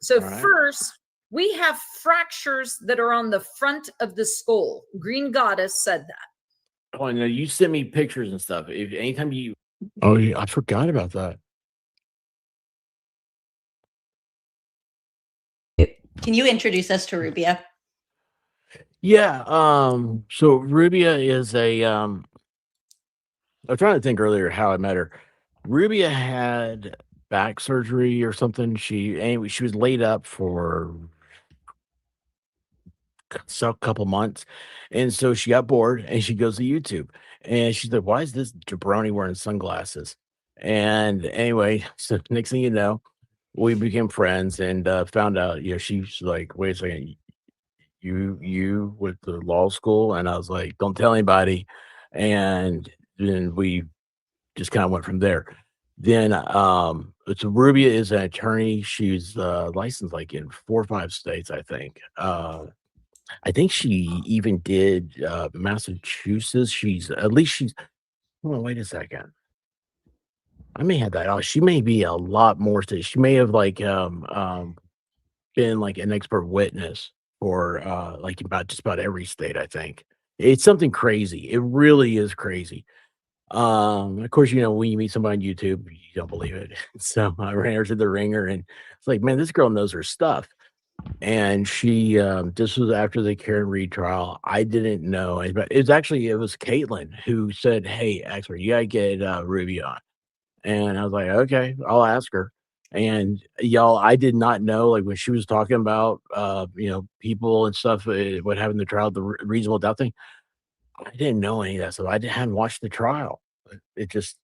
So first, we have fractures that are on the front of the skull. Green Goddess said that. Oh, no, you sent me pictures and stuff. Anytime you. Oh, yeah, I forgot about that. Can you introduce us to Rubia? Yeah. So Rubia is I'm trying to think earlier how I met her. Rubia had back surgery or something. She was laid up for a couple months, and so she got bored and she goes to YouTube and she's like, why is this jabroni wearing sunglasses? And anyway, so next thing you know, we became friends and found out, she's like, wait a second, you with the law school? And I was like, don't tell anybody. And then we just kind of went from there. Then so Rubia is an attorney. She's licensed like in 4 or 5 states, I think. I think she even did Massachusetts. She's at least she's. Oh, wait a second. I may have that. Oh, she may be a lot more. She may have been like an expert witness for like about just about every state. I think it's something crazy. It really is crazy. Of course, when you meet somebody on YouTube, you don't believe it. So I ran her to the ringer, and it's like, man, this girl knows her stuff. And she, this was after the Karen Reed trial. I didn't know, but it was Caitlin who said, "Hey, expert, you gotta get Ruby on." And I was like, "Okay, I'll ask her." And y'all, I did not know, like when she was talking about, people and stuff, what happened in the trial, the reasonable doubt thing. I didn't know any of that stuff. Hadn't watched the trial. It just,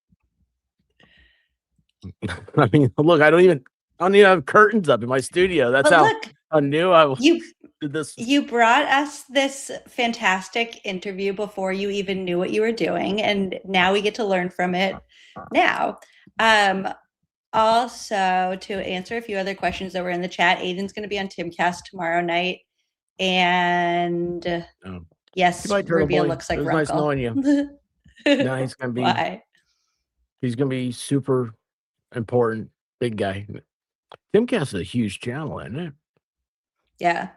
I mean, look, I don't even have curtains up in my studio. That's how new I was. You brought us this fantastic interview before you even knew what you were doing, and now we get to learn from it now. Also, to answer a few other questions that were in the chat, Aiden's going to be on Timcast tomorrow night, and yes, Rubia looks like Runkle. Nice knowing you. No, he's gonna be. Why? He's gonna be super important, big guy. Timcast is a huge channel, isn't it? Yeah.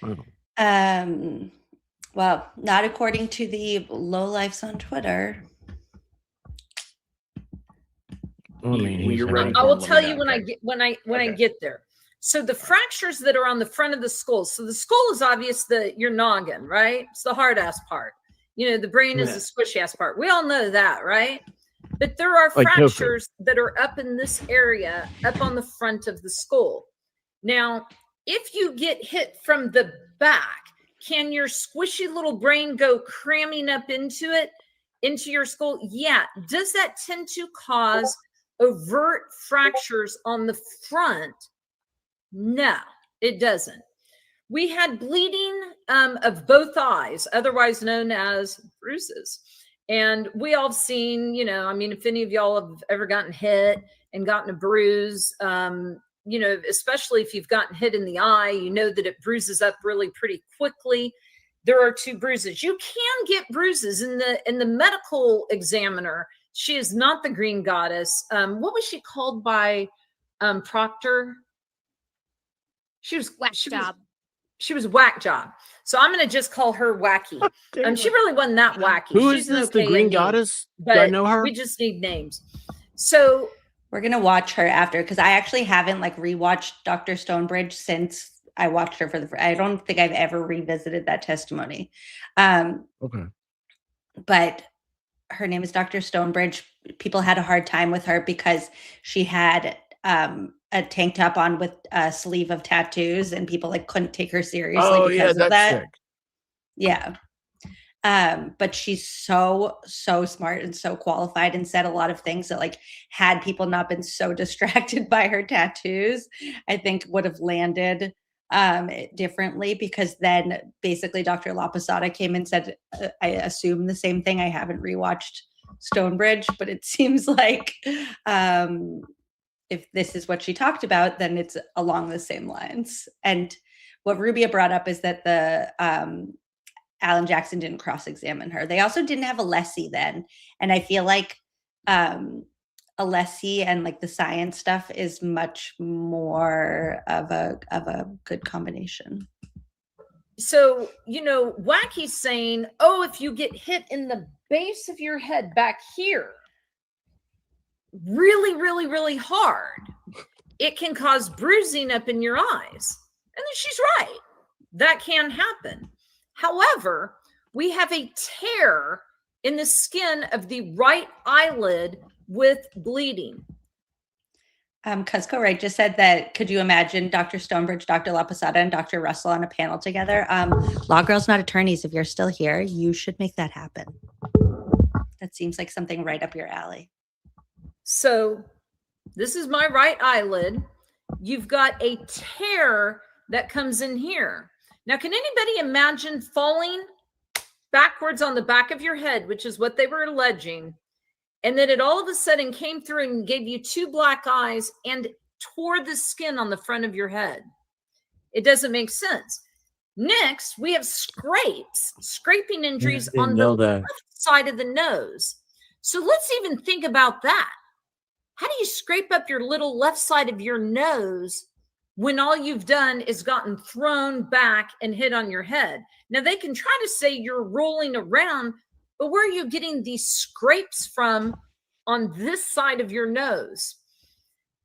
Oh. Well, not according to the lowlifes on Twitter. I mean, you're ready. I will tell you when I get there. So the fractures that are on the front of the skull. So the skull is obvious, your noggin, right? It's the hard ass part. The brain is the squishy ass part. We all know that, right? But there are fractures that are up in this area, up on the front of the skull. Now, if you get hit from the back, can your squishy little brain go cramming up into your skull? Yeah. Does that tend to cause overt fractures on the front? No, it doesn't. We had bleeding of both eyes, otherwise known as bruises. And we all have seen, if any of y'all have ever gotten hit and gotten a bruise, especially if you've gotten hit in the eye, you know that it bruises up really pretty quickly. There are 2 bruises. You can get bruises in the medical examiner. She is not the green goddess. What was she called by Proctor? She was Whack Job. She was Whack Job. So I'm going to just call her Wacky. She really wasn't that wacky. She's this? The green goddess? But do I know her? We just need names. So we're going to watch her after, because I actually haven't rewatched Dr. Stonebridge since I watched her I don't think I've ever revisited that testimony. Okay. But her name is Dr. Stonebridge. People had a hard time with her because she had a tank top on with a sleeve of tattoos, and people couldn't take her seriously because of that. Sick. Yeah. But she's so smart and so qualified, and said a lot of things that had people not been so distracted by her tattoos, I think would have landed differently, because then basically Dr. La Posada came and said, I assume the same thing. I haven't rewatched Stonebridge, but it seems like if this is what she talked about, then it's along the same lines. And what Rubia brought up is that the Alan Jackson didn't cross-examine her. They also didn't have Alessi then. And I feel like Alessi and the science stuff is much more of a good combination. So, Wacky's saying, if you get hit in the base of your head back here, really, really, really hard, it can cause bruising up in your eyes. And then she's right. That can happen. However, we have a tear in the skin of the right eyelid with bleeding. Cusco Wright just said that, could you imagine Dr. Stonebridge, Dr. La Posada, and Dr. Russell on a panel together? Law Girls Not Attorneys, if you're still here, you should make that happen. That seems like something right up your alley. So this is my right eyelid. You've got a tear that comes in here. Now, can anybody imagine falling backwards on the back of your head, which is what they were alleging, and then it all of a sudden came through and gave you 2 black eyes and tore the skin on the front of your head? It doesn't make sense. Next, we have scraping injuries on know the that. left side of the nose. So let's even think about that. How do you scrape up your little left side of your nose when all you've done is gotten thrown back and hit on your head? Now, they can try to say you're rolling around, but where are you getting these scrapes from on this side of your nose?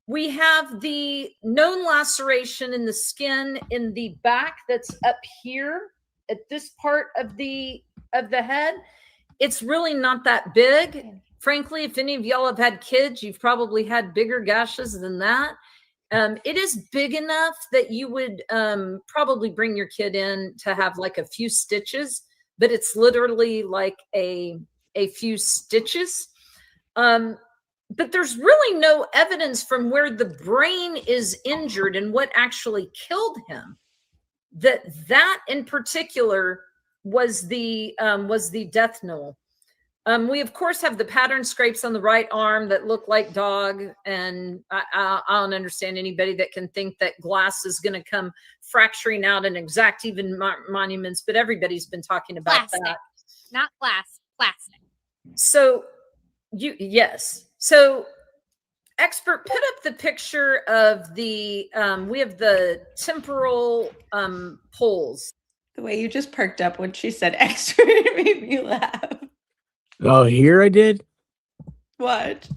We have the known laceration in the skin in the back that's up here at this part of the head. It's really not that big. Frankly, if any of y'all have had kids, you've probably had bigger gashes than that. It is big enough that you would probably bring your kid in to have like a few stitches, but it's literally like a few stitches. But there's really no evidence from where the brain is injured and what actually killed him that in particular was the death knell. We of course have the pattern scrapes on the right arm that look like dog, and I don't understand anybody that can think that glass is going to come fracturing out in exact even monuments, but everybody's been talking about Plastic. that. Not glass, plastic. So So expert, put up the picture of the we have the temporal poles. The way you just perked up when she said expert made me laugh. Oh, here I did. What?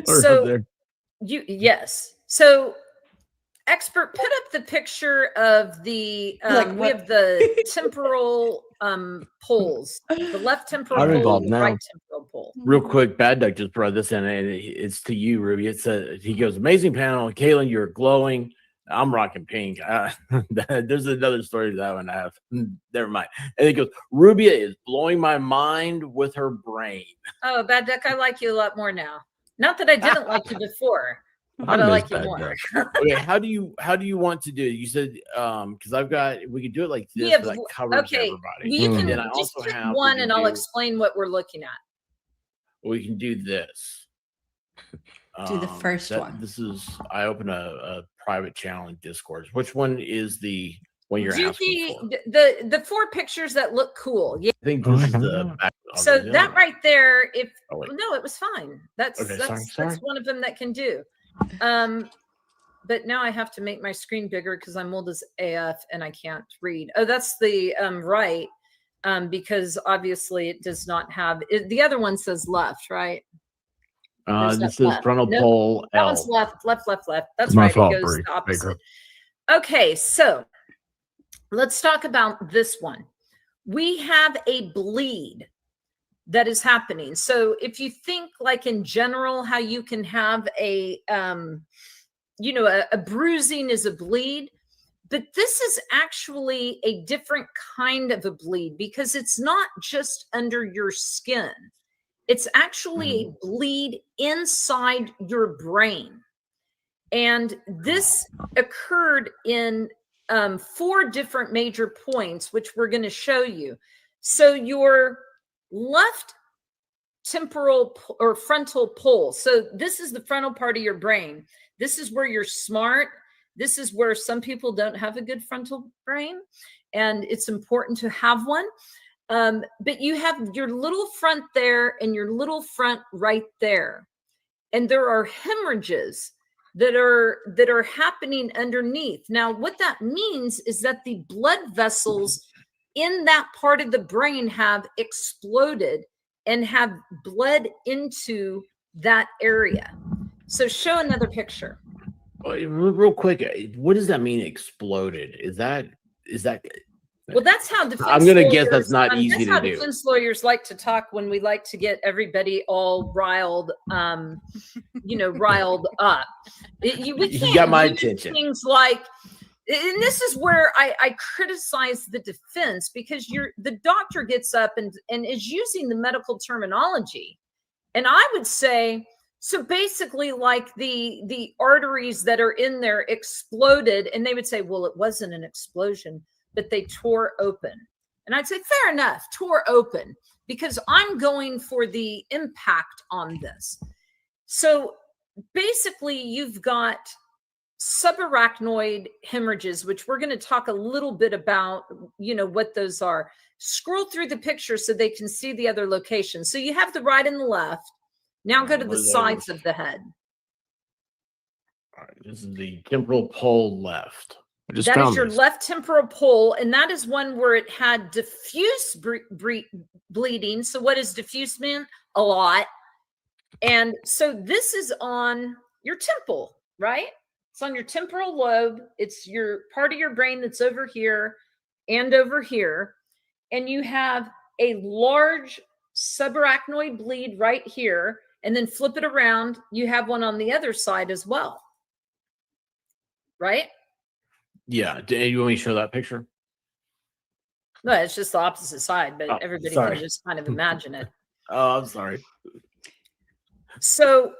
So So expert, put up the picture of the we have the temporal poles, the left temporal I'm pole involved and the now. right temporal pole. Real quick, Bad Duck just brought this in, and it's to you, Ruby. He goes, amazing panel, Kaylin, you're glowing. I'm rocking pink. There's another story to that one I have. Never mind. And he goes, Rubia is blowing my mind with her brain. Oh, Bad Duck, I like you a lot more now. Not that I didn't like you before, but I like you more. Okay, how do you want to do it? You said because we could do it like this, that covers everybody. You can then I just also pick have one, and I'll explain what we're looking at. We can do this. Do the first one. This is I open a private channel in Discord. Which one is the one you're asking for? The four pictures that look cool. Yeah. I think this is the back. So that right there, Oh, no, it was fine. That's Okay, that's sorry. one of them that can do. But now I have to make my screen bigger because I'm old as AF and I can't read. Oh, that's the right. Because obviously it does not have the other one says left, right? This is frontal pole That L. one's left. That's My right. fault, It goes Brie. the opposite. Baker. Okay, so let's talk about this one. We have a bleed that is happening. So if you think like in general, how you can have a bruising is a bleed, but this is actually a different kind of a bleed because it's not just under your skin. It's actually a bleed inside your brain. And this occurred in 4 different major points, which we're going to show you. So your left temporal or frontal pole. So this is the frontal part of your brain. This is where you're smart. This is where some people don't have a good frontal brain, and it's important to have one. But you have your little front there and your little front right there. And there are hemorrhages that are happening underneath. Now, what that means is that the blood vessels in that part of the brain have exploded and have bled into that area. So show another picture. Real quick, what does that mean exploded? Is that well, that's how defense I'm gonna lawyers, guess that's not easy that's how to do. Defense lawyers like to talk when we like to get everybody all riled, riled up. We You can't got my use attention. Things like, and this is where I criticize the defense, because the doctor gets up and is using the medical terminology, and I would say, so basically, like the arteries that are in there exploded, and they would say, well, it wasn't an explosion, but they tore open. And I'd say, fair enough, tore open, because I'm going for the impact on this. So basically, you've got subarachnoid hemorrhages, which we're going to talk a little bit about, what those are. Scroll through the picture so they can see the other locations. So you have the right and the left. Now go to the sides of the head. All right, this is the temporal pole left. That is your left temporal pole, and that is one where it had diffuse bleeding. So what does diffuse mean? A lot. And so this is on your temple, right? It's on your temporal lobe. It's your part of your brain that's over here and over here. And you have a large subarachnoid bleed right here. And then flip it around. You have one on the other side as well. Right? Yeah. Do you want me to show that picture? No, it's just the opposite side, but everybody can just kind of imagine it. Oh, I'm sorry. So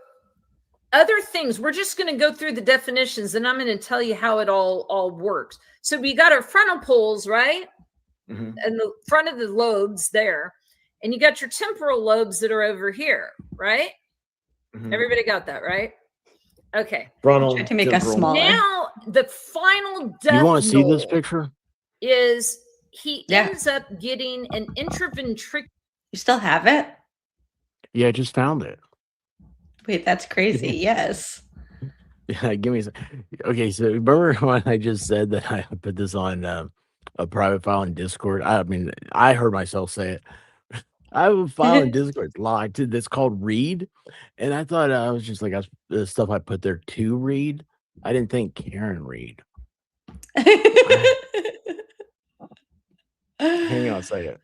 other things, we're just going to go through the definitions and I'm going to tell you how it all works. So we got our frontal poles, right? And the front of the lobes there. And you got your temporal lobes that are over here, right? Everybody got that, right? Okay. Frontal, try to make us smaller. Now, the final death You want to see this picture? Is he ends up getting an intraventricular. You still have it? Yeah, I just found it. Wait, that's crazy. Yes. Yeah, give me some. Okay, so remember when I just said that I put this on a private file in Discord? I mean, I heard myself say it. I have a file in Discord locked that's called read, and I thought I was just like the stuff I put there to read. I didn't think Karen read. Hang on a second.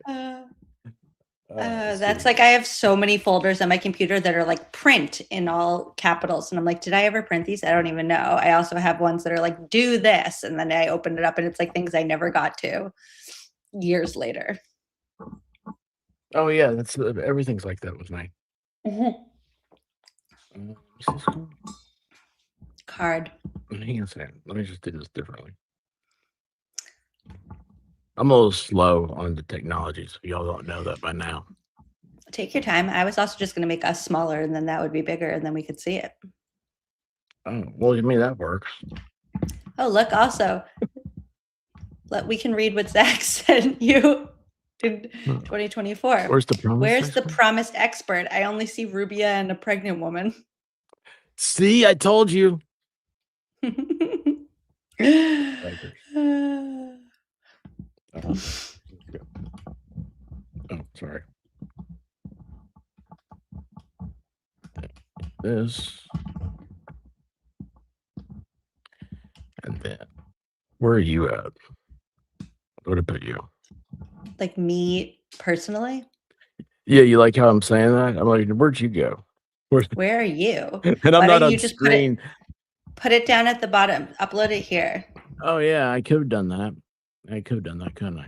That's like I have so many folders on my computer that are like print in all capitals. And I'm like, did I ever print these? I don't even know. I also have ones that are like, do this. And then I opened it up and it's like things I never got to years later. Oh, yeah. That's everything's like that with me. Card. Hang on a second. Let me just do this differently. I'm a little slow on the technology, so y'all don't know that by now. Take your time. I was also just going to make us smaller, and then that would be bigger, and then we could see it. Oh, well, I mean, that works. Oh, look, also, we can read what Zach sent you in 2024. Where's the promised Where's expert? the promised expert? I only see Rubia and a pregnant woman. See, I told you. Oh, sorry. This. And then, where are you at? Where to put you? Like me personally? Yeah, you like how I'm saying that? I'm like, where'd you go? Where are you? And I'm not on screen. Put it down at the bottom. Upload it here. Oh, yeah, I could have done that. I could have done that, couldn't I?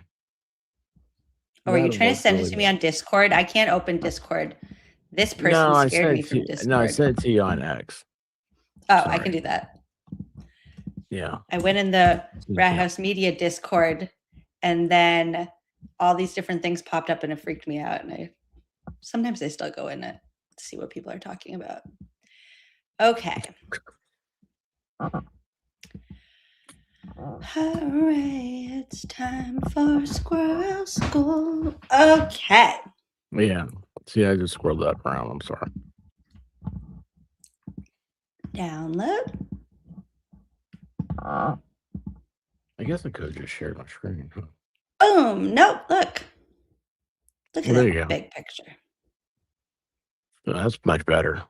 Or were you trying to send it to me on Discord? I can't open Discord. This person scared me from Discord. No, I sent it to you on X. Oh, sorry. I can do that. Yeah. I went in the Rat House Media Discord, and then all these different things popped up, and it freaked me out. And sometimes I still go in it to see what people are talking about. Okay. All right, it's time for Squirrel School. Okay. Yeah. See, I just squirreled that around. I'm sorry. Download. I guess I could have just shared my screen. Huh? Boom. Nope. Look. Look at that big picture. Oh, that's much better.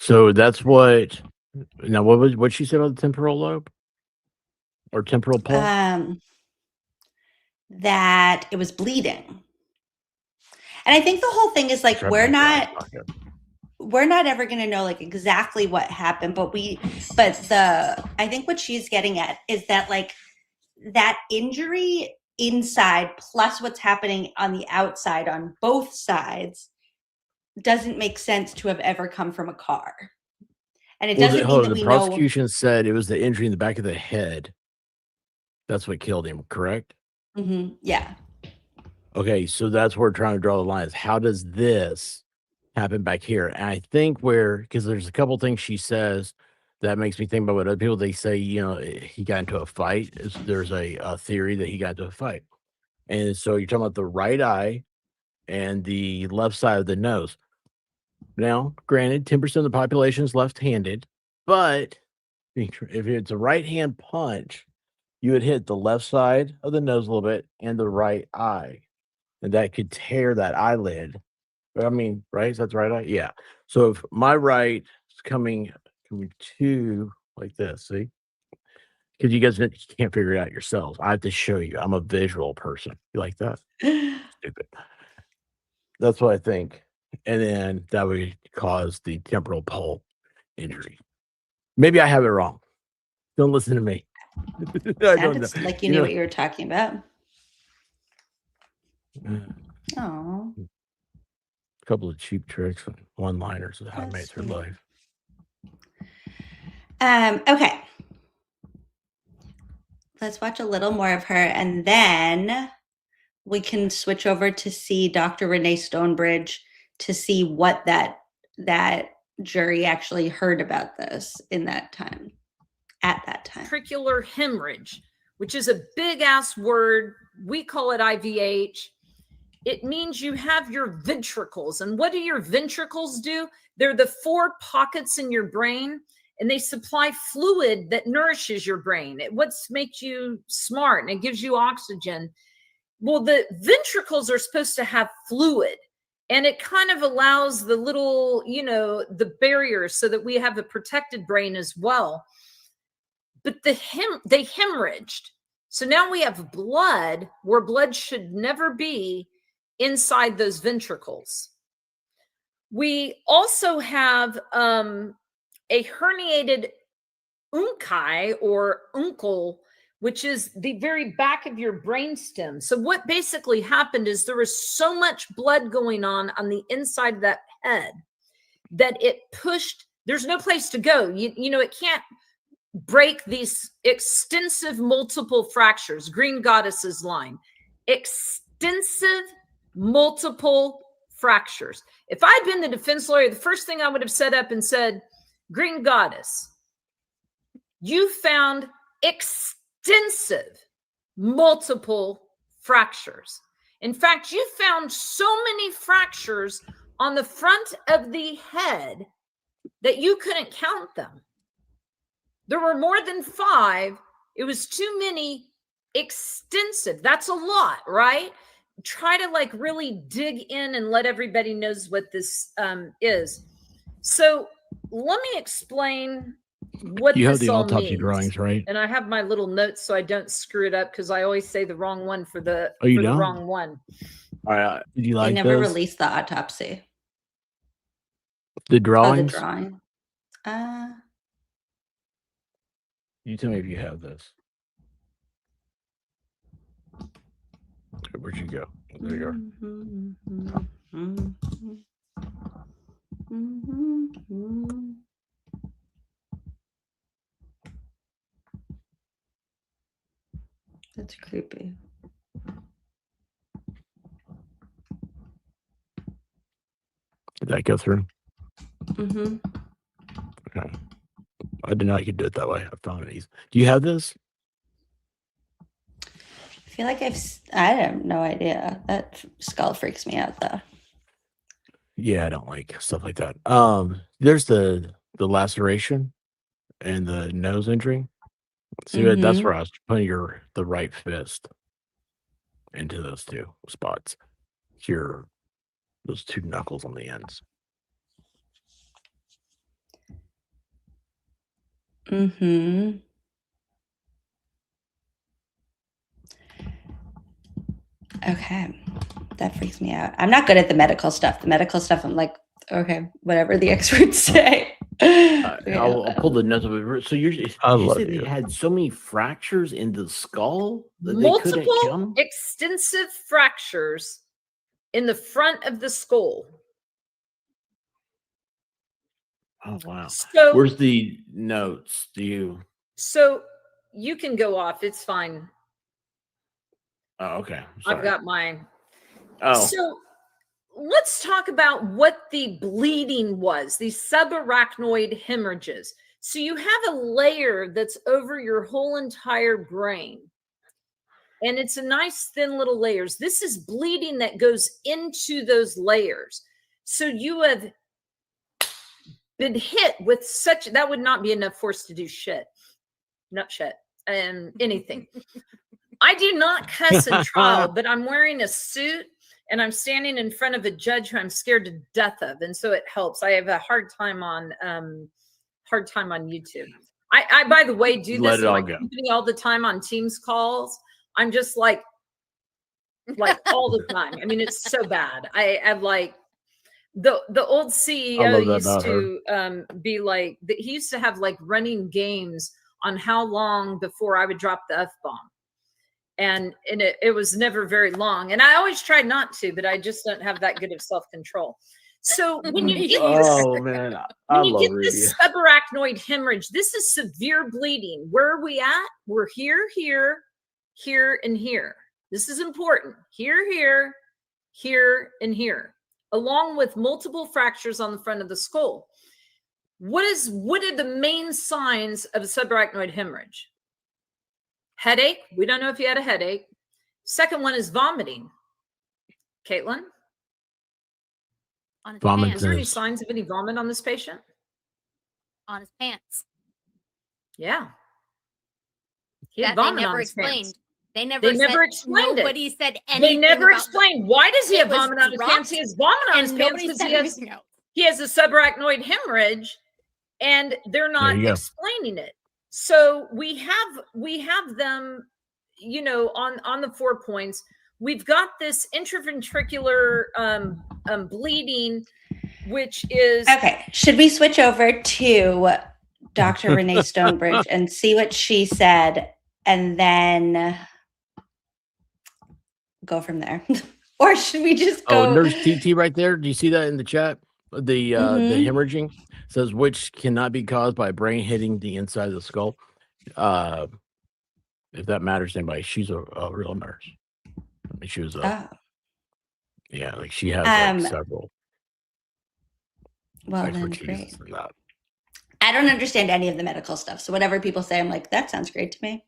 So that's what. Now, what she said about the temporal lobe or temporal pole? That it was bleeding, and I think the whole thing is like we're not ever going to know like exactly what happened, but I think what she's getting at is that like that injury inside plus what's happening on the outside on both sides doesn't make sense to have ever come from a car. And it doesn't mean that we know. The prosecution said it was the injury in the back of the head. That's what killed him, correct? Mm-hmm. Yeah. Okay, so that's where we're trying to draw the line. Is how does this happened back here. And I think because there's a couple things she says that makes me think about what other people, they say, he got into a fight. There's a theory that he got into a fight. And so you're talking about the right eye and the left side of the nose. Now, granted, 10% of the population is left-handed, but if it's a right-hand punch, you would hit the left side of the nose a little bit and the right eye, and that could tear that eyelid. I mean, right? Is that the right eye? Yeah. So if my right is coming to like this, see? Because you guys can't figure it out yourselves. I have to show you. I'm a visual person. You like that? Stupid. That's what I think. And then that would cause the temporal pole injury. Maybe I have it wrong. Don't listen to me. I don't know. Sounded like you knew what you were talking about. Oh. A couple of cheap tricks and one-liners of how to make it through life. Okay. Let's watch a little more of her, and then we can switch over to see Dr. Renee Stonebridge to see what that jury actually heard about this at that time. Ventricular hemorrhage, which is a big ass word. We call it IVH. It means you have your ventricles. And what do your ventricles do? They're the 4 pockets in your brain, and they supply fluid that nourishes your brain. What makes you smart, and it gives you oxygen. Well, the ventricles are supposed to have fluid, and it kind of allows the little, the barriers so that we have a protected brain as well. But they hemorrhaged. So now we have blood where blood should never be inside those ventricles. We also have a herniated unci or uncle, which is the very back of your brainstem. So what basically happened is there was so much blood going on the inside of that head that it pushed, there's no place to go. It can't break these extensive multiple fractures. Green Goddess's line, extensive multiple fractures. If I'd been the defense lawyer, the first thing I would have set up and said, Green Goddess, you found extensive multiple fractures. In fact, you found so many fractures on the front of the head that you couldn't count them. There were more than 5. It was too many extensive. That's a lot, right? Try to really dig in and let everybody knows what this is. So let me explain what you this have the all autopsy means. Drawings, right? And I have my little notes so I don't screw it up, because I always say the wrong one for the wrong one. All right. Did you like They never this? released the autopsy. The drawings? Oh, the drawing. You tell me if you have this. Where'd you go? There you are. That's creepy. Did that go through? Mm-hmm. Okay. I didn't know you could do it that way. I found it easy. Do you have this? I feel like I have no idea. That skull freaks me out, though. Yeah, I don't like stuff like that. There's the laceration and the nose injury. See, that's where I was putting the right fist into those 2 spots. Those 2 knuckles on the ends. Mm-hmm. Okay. That freaks me out. I'm not good at the medical stuff. The medical stuff, I'm like, okay, whatever the experts say. I'll pull the notes of it. So you said they had so many fractures in the skull that multiple extensive fractures in the front of the skull. Oh wow! So where's the notes? So you can go off. It's fine. Oh, okay. I've got mine. Oh. So let's talk about what the bleeding was, these subarachnoid hemorrhages. So you have a layer that's over your whole entire brain. And it's a nice thin little layers. This is bleeding that goes into those layers. So you have been hit with such, that would not be enough force to do shit. Not shit. Anything. I do not cuss in trial, but I'm wearing a suit and I'm standing in front of a judge who I'm scared to death of. And so it helps. I have a hard time on YouTube. I by the way, do this in my company all the time on Teams calls. I'm just like all the time. I mean, it's so bad. I'm like the old CEO used to be like, he used to have like running games on how long before I would drop the F-bomb. And it was never very long. And I always tried not to, but I just don't have that good of self-control. So when you get this subarachnoid hemorrhage, this is severe bleeding. Where are we at? We're here, and here. This is important. Here, and here, along with multiple fractures on the front of the skull. What are the main signs of a subarachnoid hemorrhage? Headache. We don't know if you had a headache. Second one is vomiting. Caitlin? Is there any signs of any vomit on this patient? On his pants. Yeah. He had vomit they never on his explained. pants. They never explained nobody it. Said anything. They never about explained. Why does he have vomit on his pants? He has vomit on his pants because he has a subarachnoid hemorrhage, and they're not explaining it. So we have them, you know, on the 4 points. We've got this intraventricular bleeding, which is okay. Should we switch over to Dr. Renee Stonebridge and see what she said, and then go from there? Or should we just go? Oh, Nurse TT right there. Do you see that in the chat? The hemorrhaging says, which cannot be caused by a brain hitting the inside of the skull. If that matters to anybody, she's a real nurse. I mean, she was yeah, like she has like several. Well, then great. I don't understand any of the medical stuff, so whatever people say, I'm like, that sounds great to me.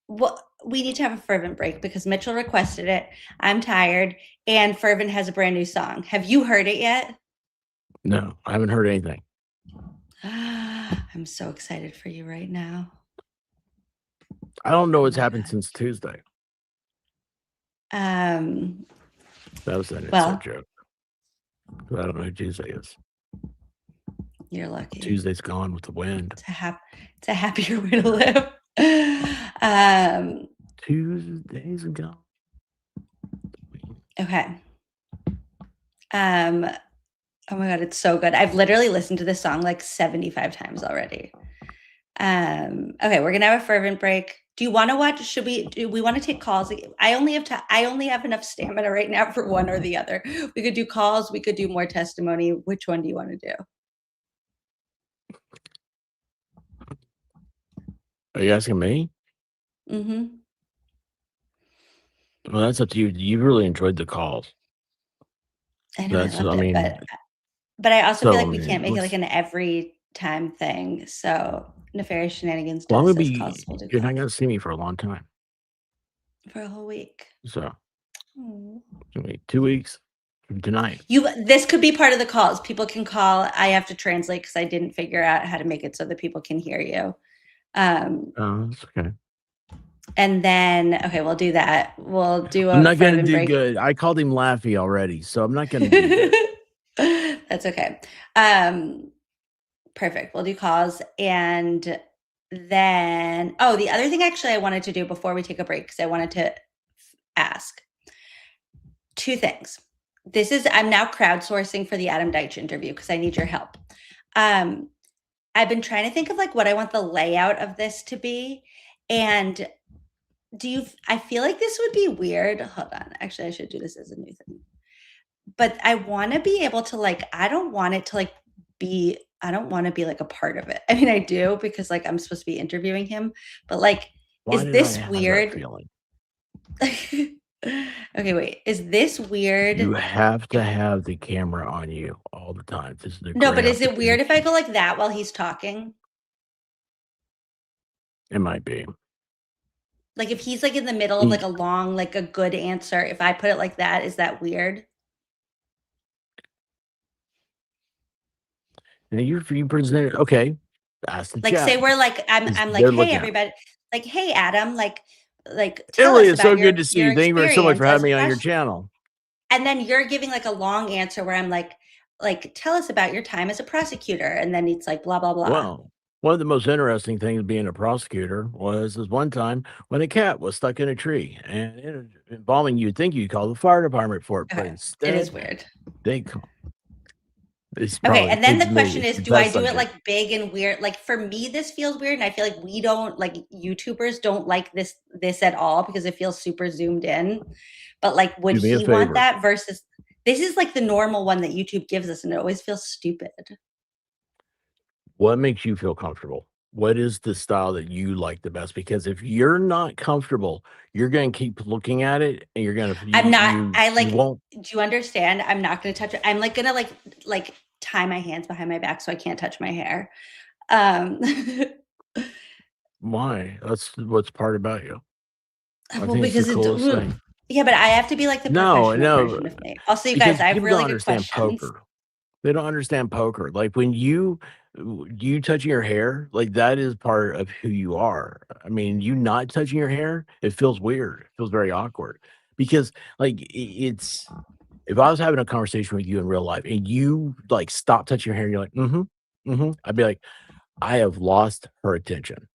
Well, we need to have a fervent break because Mitchell requested it. I'm tired, and Fervent has a brand new song. Have you heard it yet? No, I haven't heard anything. I'm so excited for you right now. I don't know what's happened since Tuesday. That was an inside joke. I don't know who Tuesday is. You're lucky. Tuesday's gone with the wind. It's a happier way to live. Tuesdays gone. Okay. Oh my God, it's so good. I've literally listened to this song like 75 times already. Okay, we're gonna have a fervent break. Do you want to watch? Do we want to take calls? I only have enough stamina right now for one or the other. We could do calls, we could do more testimony. Which one do you want to do? Are you asking me? Mm-hmm. Well, that's up to you. You really enjoyed the calls. I know, but I also feel like we can't make it like an every time thing. So nefarious shenanigans. Well, you're not going to see me for a long time. For a whole week. So, 2 weeks from tonight. This could be part of the calls. People can call. I have to translate because I didn't figure out how to make it so that people can hear you. That's okay. And then, okay, we'll do that. We'll do a I'm not going to do good. I called him Laffy already, so I'm not going to do good. That's okay. Perfect. We'll do calls. And then, the other thing actually I wanted to do before we take a break, because I wanted to ask 2 things. I'm now crowdsourcing for the Adam Deitch interview because I need your help. I've been trying to think of like what I want the layout of this to be. And I feel like this would be weird. Hold on. Actually, I should do this as a new thing. But I want to be able to I don't want to be like a part of it. I mean, I do because like I'm supposed to be interviewing him, but like, is this weird? Okay, wait. Is this weird? You have to have the camera on you all the time. This is a No, great but is it weird if I opportunity. go like that while he's talking? It might be. Like if he's like in the middle of like a long, like a good answer, if I put it like that, is that weird? And you present it, okay. Ask the Like say chat. we're like, I'm like, They're hey looking at it. everybody, like, hey Adam, like tell Emily, us it's so about good to see your you. Thank you so much experience for as having a me on your question. channel. And then you're giving like a long answer where I'm like, tell us about your time as a prosecutor. And then it's like, blah, blah, blah. Well, one of the most interesting things being a prosecutor was this one time when a cat was stuck in a tree and involving you'd think you'd call the fire department for it, but Okay. instead It is weird. they come. It's Okay, probably, and then the to me, question it's is, the do I best do it subject. like big and weird? Like for me, this feels weird, and I feel like we don't like YouTubers don't like this at all because it feels super zoomed in. But like, would Do me a he want favor. that versus this is like the normal one that YouTube gives us, and it always feels stupid. What makes you feel comfortable? What is the style that you like the best? Because if you're not comfortable, you're going to keep looking at it, and you're going to. I'm not. You won't. Do you understand? I'm not going to touch it. I'm like gonna like tie my hands behind my back so I can't touch my hair. Why? That's what's part about you. I Well, think it's because the coolest thing. yeah, but I have to be like the No, professional no, version of me. Also, you because guys, I have people really don't good understand questions. poker. They don't understand poker. Like when you touching your hair, like that is part of who you are. I mean, you not touching your hair, it feels weird. It feels very awkward because like it's if I was having a conversation with you in real life and you like stop touching your hair and you're like, I'd be like, I have lost her attention.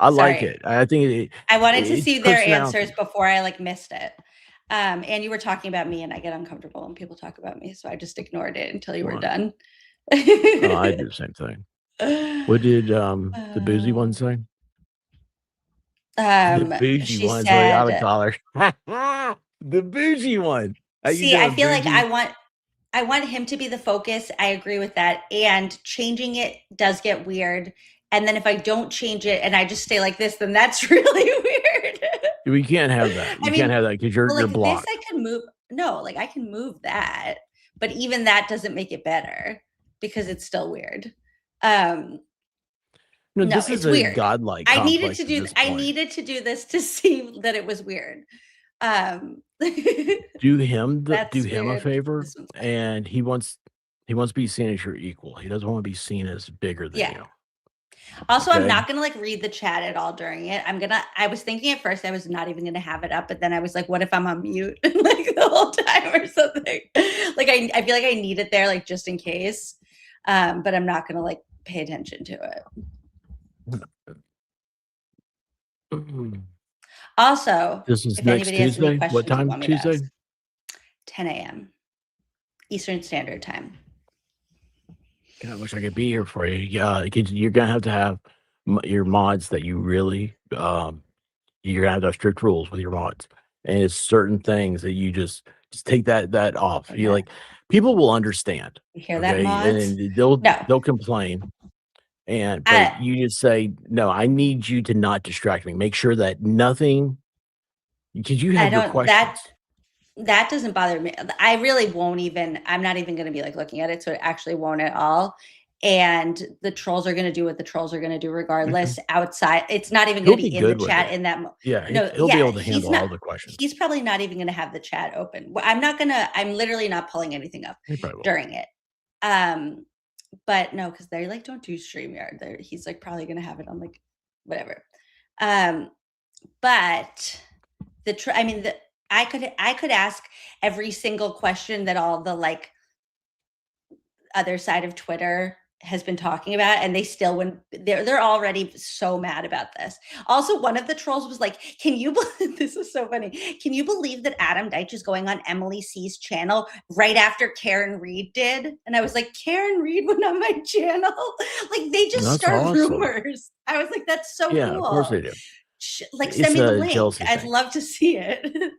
I like Sorry. it. I think I wanted to it's see their personality. answers before I like missed it. And you were talking about me, and I get uncomfortable when people talk about me, so I just ignored it until you were What? done. Oh, I do the same thing. What did the boozy one say? The bougie She one's what I would said, call her. The bougie one. How you see, I doing, feel like bougie? I want him to be the focus. I agree with that. And changing it does get weird. And then if I don't change it and I just stay like this, then that's really weird. We can't have that. You can't have that because you're like blocked. this, I can move. No, like I can move that, but even that doesn't make it better because it's still weird. No, No, this is it's a weird. godlike I needed complex to at do. this I point. needed to do this to see that it was weird. Do him a weird. favor, and he wants to be seen as your equal. He doesn't want to be seen as bigger than you. Also, Okay? I'm not gonna like read the chat at all during it. I was thinking at first I was not even gonna have it up, but then I was like, what if I'm on mute like the whole time or something? Like I feel like I need it there like just in case. But I'm not gonna like pay attention to it. Also, this is if next anybody has any Tuesday. questions What you time? want me to Tuesday? ask, 10 a.m. Eastern Standard Time. God, I wish I could be here for you. Yeah, you're gonna have your mods that you really you're gonna have strict rules with your mods, and it's certain things that you just take that off. You like people will understand. You hear that, Okay, mods? and No. they'll complain, but you just say no. I need you to not distract me. Make sure that nothing because you have your questions. That doesn't bother me. I really won't even. I'm not even going to be like looking at it, so it actually won't at all. And the trolls are going to do what the trolls are going to do regardless. Outside, it's not even going to be in the chat in that. Yeah, he'll be able to handle all the questions. He's probably not even going to have the chat open. I'm literally not pulling anything up during it. But no, because they like don't do StreamYard. He's like probably going to have it on like whatever. But I could ask every single question that all the like other side of Twitter has been talking about, and they still wouldn't. They're already so mad about this. Also, one of the trolls was like, "Can you believe this is so funny? Can you believe that Adam Deitch is going on Emily C's channel right after Karen Reed did?" And I was like, "Karen Reed went on my channel." Like they just start rumors. I was like, "That's so cool." Of course they do. Like send me the link. I'd love to see it.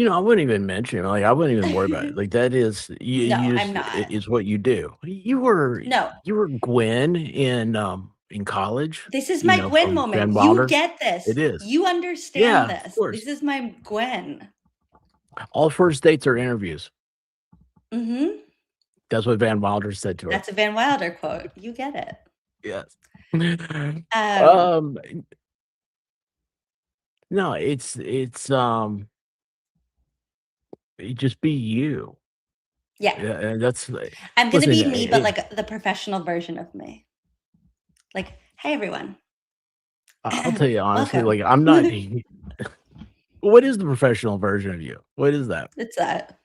I wouldn't even mention it. Like I wouldn't even worry about it. Like that is I'm not. It's what you do. You were Gwen in in college. This is my Gwen moment. You get this. It is. You understand this. This is my Gwen. All first dates are interviews. Mm-hmm. That's what Van Wilder said to her. That's a Van Wilder quote. You get it. Yes. No, it's just be you. Yeah. And that's I'm gonna be me, but like the professional version of me. Like, hey everyone. I'll tell you honestly, like I'm not. What is the professional version of you? What is that? It's that.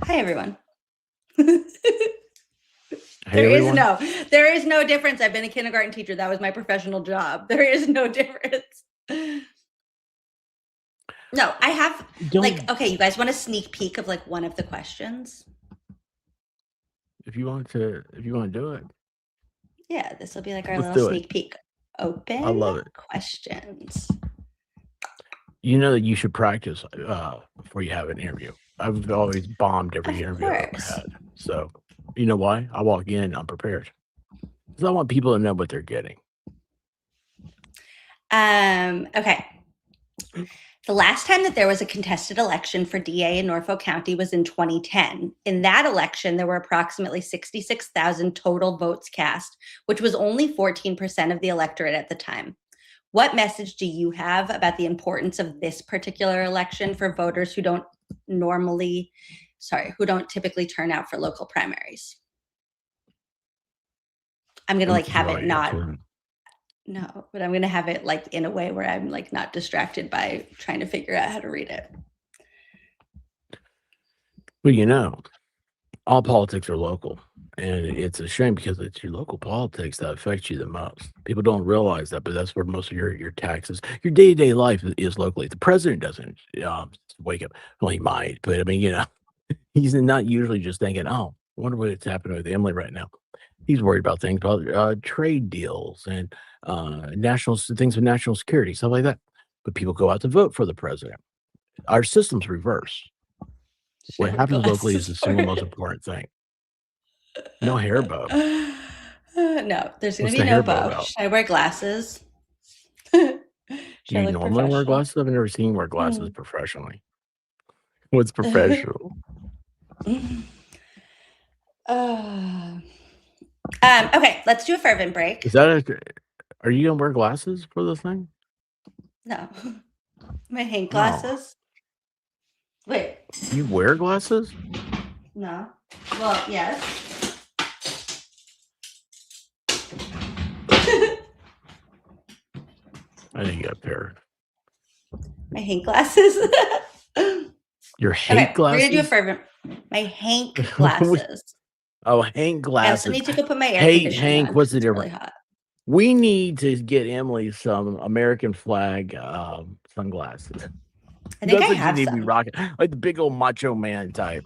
Hi everyone. Hey, there is no difference. I've been a kindergarten teacher. That was my professional job. There is no difference. No, I have okay, you guys want a sneak peek of like one of the questions? If you want to do it. Yeah, this will be like our little sneak peek. Open I love it. Questions. You know that you should practice before you have an interview. I've always bombed every interview I've ever had. So, you know why? I walk in unprepared. Because I want people to know what they're getting. Okay. The last time that there was a contested election for DA in Norfolk County was in 2010. In that election, there were approximately 66,000 total votes cast, which was only 14% of the electorate at the time. What message do you have about the importance of this particular election for voters who don't typically turn out for local primaries? I'm going to like have it not. No, but I'm going to have it like in a way where I'm like not distracted by trying to figure out how to read it. Well, you know, all politics are local. And it's a shame because it's your local politics that affects you the most. People don't realize that, but that's where most of your taxes, your day-to-day life is locally. The president doesn't wake up. Well, he might, but I mean, you know, he's not usually just thinking, oh, I wonder what's happening with Emily right now. He's worried about things about trade deals and things with national security, stuff like that. But people go out to vote for the president. Our system's reverse. What happens locally is the single most important thing. No hair bow. No, there's going to be no bow. Should I wear glasses? Do you normally wear glasses? I've never seen you wear glasses professionally. What's professional? Okay, let's do a fervent break. Are you gonna wear glasses for this thing? No. My Hank glasses. No. Wait. You wear glasses? No. Well, yes. I think you got a pair. My Hank glasses. Your Hank glasses? We're gonna do a fervent. My Hank glasses. Oh, Hank glasses. I also need to go put my air conditioner Hank, on. what's the difference? Really hot. We need to get Emily some American flag sunglasses. I think I have need some. to be rocking like the big old macho man type.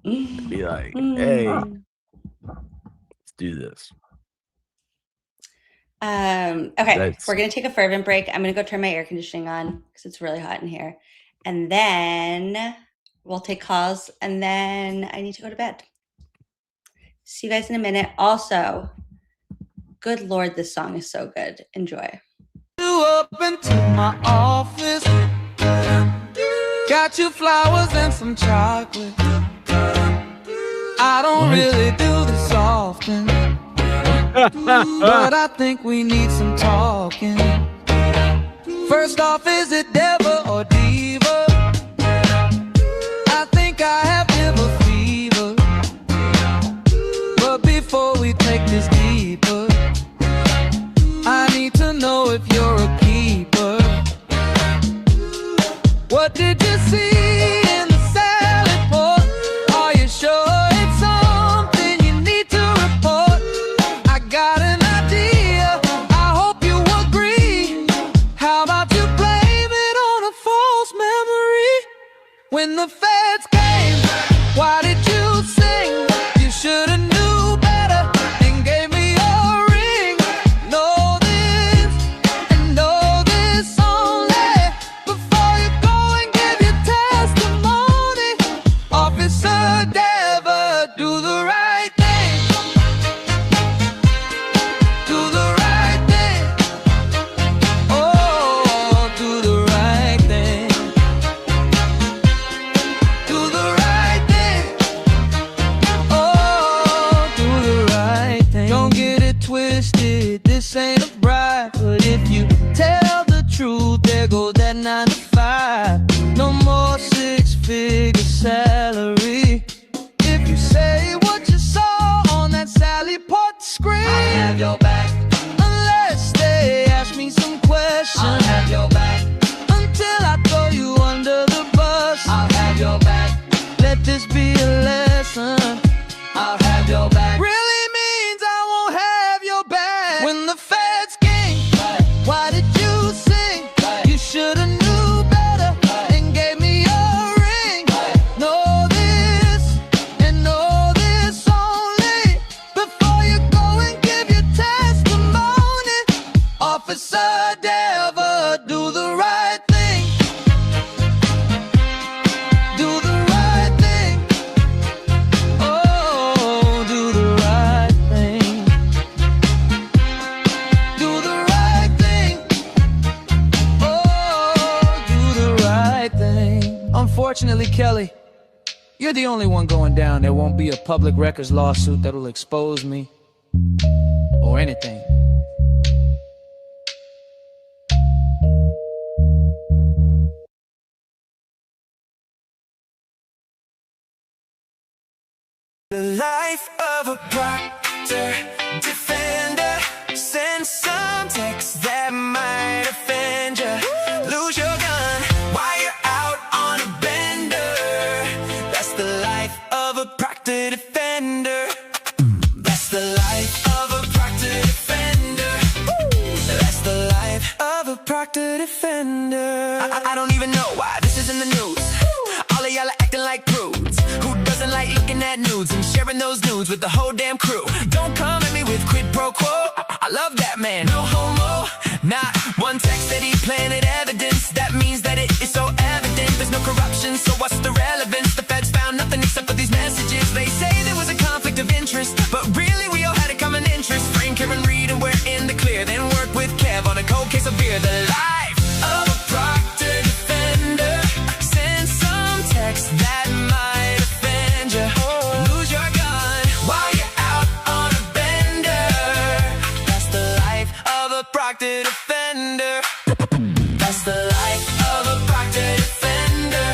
Be like, hey, let's do this. Okay, we're gonna take a fervent break. I'm gonna go turn my air conditioning on because it's really hot in here, and then we'll take calls, and then I need to go to bed. See you guys in a minute. Also, good Lord, this song is so good. Enjoy. Up into my office, got you flowers and some chocolate. I don't really do this often, but I think we need some talking. First off, is it Deva or Diva? I think I have liver fever, but before we take this deeper, I need to know if you're a keeper. What did you see in the salad pot? Are you sure it's something you need to report? I got an idea, I hope you agree. How about you blame it on a false memory? When the feds came, why did you sing? You should have knew better and gave me your ring. Know this and know this only before you go and give your testimony. Officer Deva, do the right thing. Do the right this be a lesson. I'll have your back. Really means I won't have your back. When the feds came, why did you sing? You should've knew better and gave me a ring. Know this and know this only before you go and give your testimony. Officer Dever, do the right thing. Do the right thing. Oh, do the right thing. Do the right thing. Oh, do the right thing. Unfortunately, Kelly, you're the only one going down. There won't be a public records lawsuit that'll expose me or anything. The life of a proctor defender. Send some text that might offend you. Lose your gun while you're out on a bender. That's the life of a proctor defender. That's the life of a proctor defender. That's the life of a proctor defender. I don't even know why this is in the news. All of y'all are acting like prudes. Who doesn't like looking at nudes and sharing those nudes with the whole damn crew? Don't come at me with quid pro quo. I love that man, no homo. Not one text that he planted evidence. That means that it is so evident there's no corruption, so what's the relevance? The feds found nothing except for these messages. They say there was a conflict of interest, but really we all had a common interest. Frame Kevin Reed and we're in the clear. Then work with Kev on a cold case of beer. The life of a proctor defender. Send some text that might offend you. Lose your gun while you're out on a bender. That's the life of a proctor defender. That's the life of a proctor defender.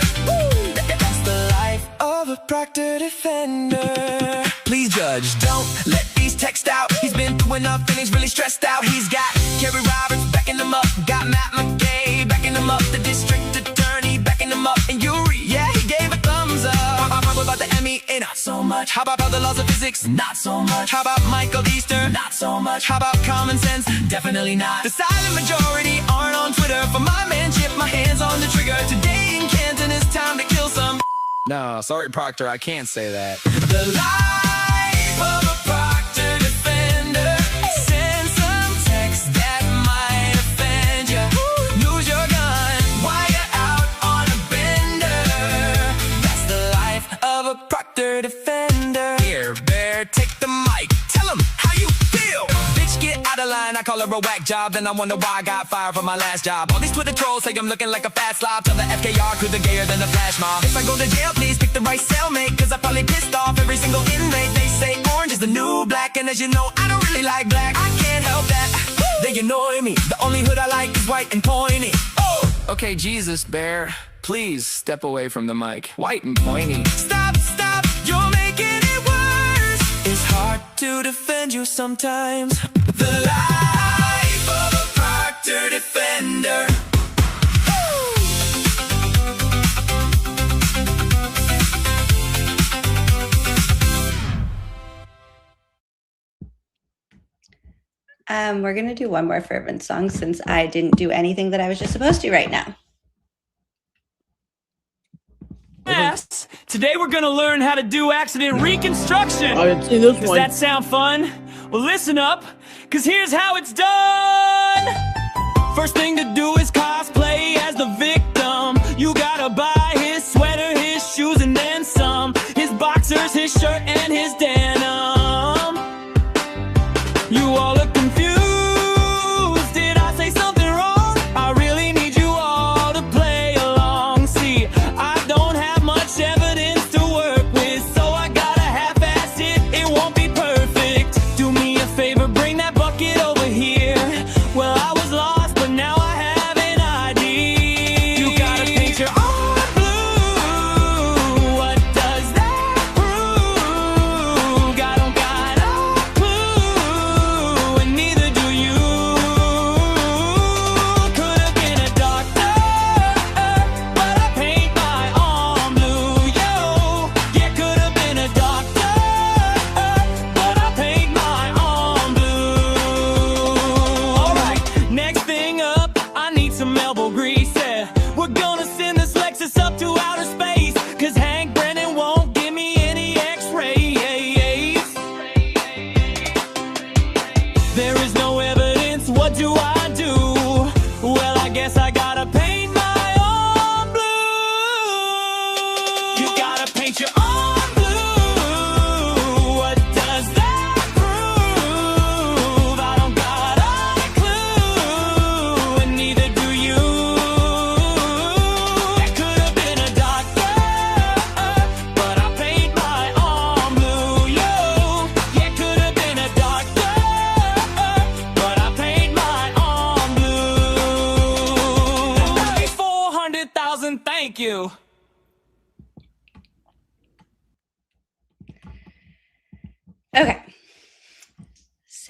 That's the life of a proctor defender. Please judge, don't let these texts out. He's been through enough and he's really stressed out. He's got Kerry Roberts backing him up, got Matt McKay backing him up, the district attorney backing him up, and Yuri, yeah, he gave a thumbs up. How about the Emmy? Not so much. How about all the laws of physics? Not so much. How about Michael Easter? Not so much. How about common sense? Definitely not. The silent majority aren't on Twitter. For my man Chip, my hands on the trigger. Today in Canton, it's time to kill some. No, sorry, Proctor, I can't say that. The life of a proctor defender. Send some text that might offend you. Lose your gun while you're out on a bender. That's the life of a proctor defender. Here, Bear, take the mic. Tell him how you feel. Bitch, get out of line. I call her a whack job. Then I wonder why I got fired from my last job. All these Twitter trolls say I'm looking like a fat slob. Tell the FKR crew they're gayer than the flash mob. If I go to jail, please pick the right cellmate, cause I probably pissed off every single inmate. They say orange is the new black, and as you know, I don't really like black. I can't help that. They annoy me. The only hood I like is white and pointy. Oh! Okay, Jesus, Bear, please step away from the mic. White and pointy. Stop, stop, you're making it worse. It's hard to defend you sometimes. The life of a proctor defender. We're gonna do one more fervent song since I didn't do anything that I was just supposed to right now. Yes. Today we're gonna learn how to do accident reconstruction. I didn't see this Does one. that sound fun? Well, listen up, cause here's how it's done. First thing to do is cosplay as the victim. You gotta buy his sweater, his shoes, and then some. His boxers, his shirt, and his denim. You all look confused. Did I say something wrong? I really need you all to play along. See, I don't have much evidence to work with, so I gotta half-ass it. It won't be perfect. Do me a favor, bring that bucket over here. Well, I was lost, but now I have an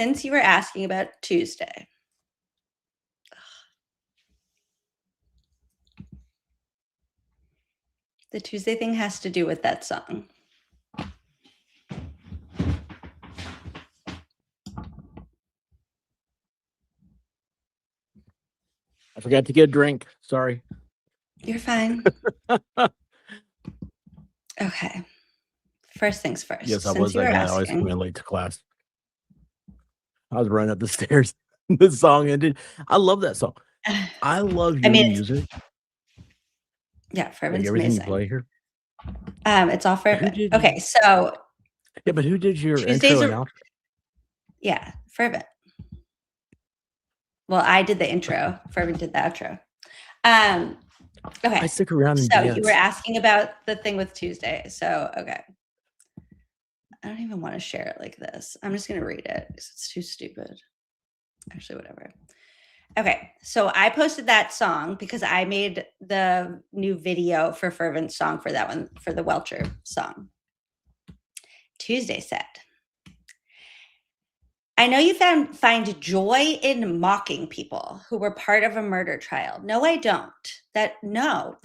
since you were asking about Tuesday, the Tuesday thing has to do with that song. I forgot to get a drink. Sorry. You're fine. Okay. First things first. Yes, I since was you that were guy. I always asking, come in late to class. I was running up the stairs. The song ended. I love that song. I love your music. Yeah, Like Fervent's everything you amazing. play here. It's all Fervent. Okay, so Yeah, but who did your Tuesdays intro and are outro? yeah, Fervent. Well, I did the intro. Fervent did the outro. Okay. I stick around and So dance. you were asking about the thing with Tuesday. So okay. I don't even want to share it like this. I'm just gonna read it because it's too stupid. Actually, whatever. Okay, so I posted that song because I made the new video for Fervent song for that one, for the Welcher song. Tuesday said, I know you find joy in mocking people who were part of a murder trial. No, I don't. No.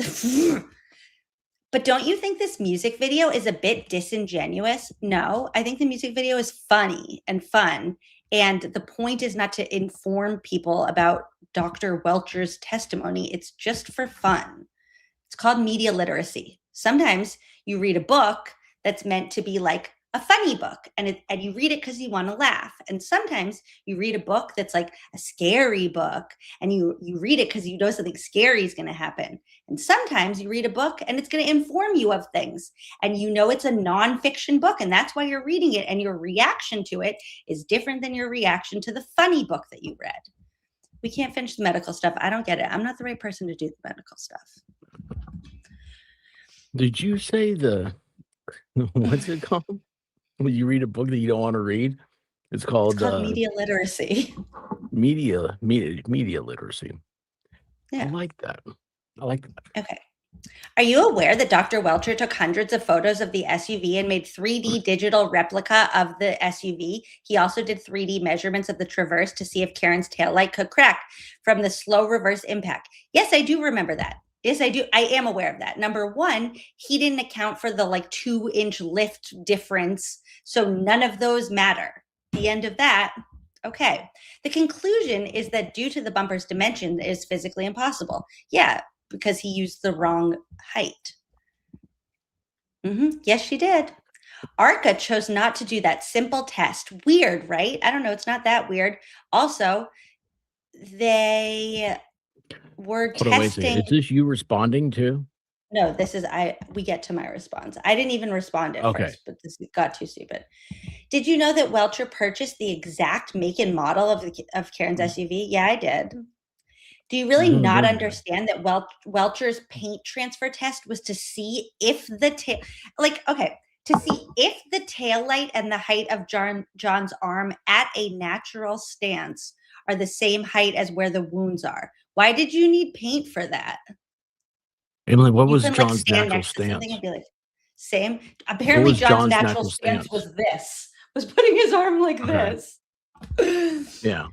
But don't you think this music video is a bit disingenuous? No, I think the music video is funny and fun. And the point is not to inform people about Dr. Welcher's testimony. It's just for fun. It's called media literacy. Sometimes you read a book that's meant to be like a funny book, and you read it because you want to laugh. And sometimes you read a book that's like a scary book, and you read it because you know something scary is going to happen. And sometimes you read a book and it's going to inform you of things, and you know it's a nonfiction book, and that's why you're reading it, and your reaction to it is different than your reaction to the funny book that you read. We can't finish the medical stuff. I don't get it. I'm not the right person to do the medical stuff. Did you say what's it called? When you read a book that you don't want to read, it's called media literacy. Media literacy. Yeah. I like that. Okay. Are you aware that Dr. Welcher took hundreds of photos of the SUV and made 3D digital replica of the SUV? He also did 3D measurements of the Traverse to see if Karen's taillight could crack from the slow reverse impact. Yes, I do remember that. Yes, I do. I am aware of that. Number one, he didn't account for the 2-inch lift difference. So none of those matter. The end of that. Okay. The conclusion is that due to the bumper's dimension, it is physically impossible. Yeah, because he used the wrong height. Yes, she did. ARCA chose not to do that simple test. Weird, right? I don't know. It's not that weird. Also, they were testing. Is this you responding to? No, this is we get to my response. I didn't even respond at first, but this got too stupid. Did you know that Welcher purchased the exact make and model of Karen's SUV? Yeah, I did. Do you really not understand that Welcher's paint transfer test was to see if the taillight and the height of John's arm at a natural stance are the same height as where the wounds are? Why did you need paint for that? Emily, what was John's natural stance? And be like, same. Apparently, John's natural stance was this. Was putting his arm like this. Yeah.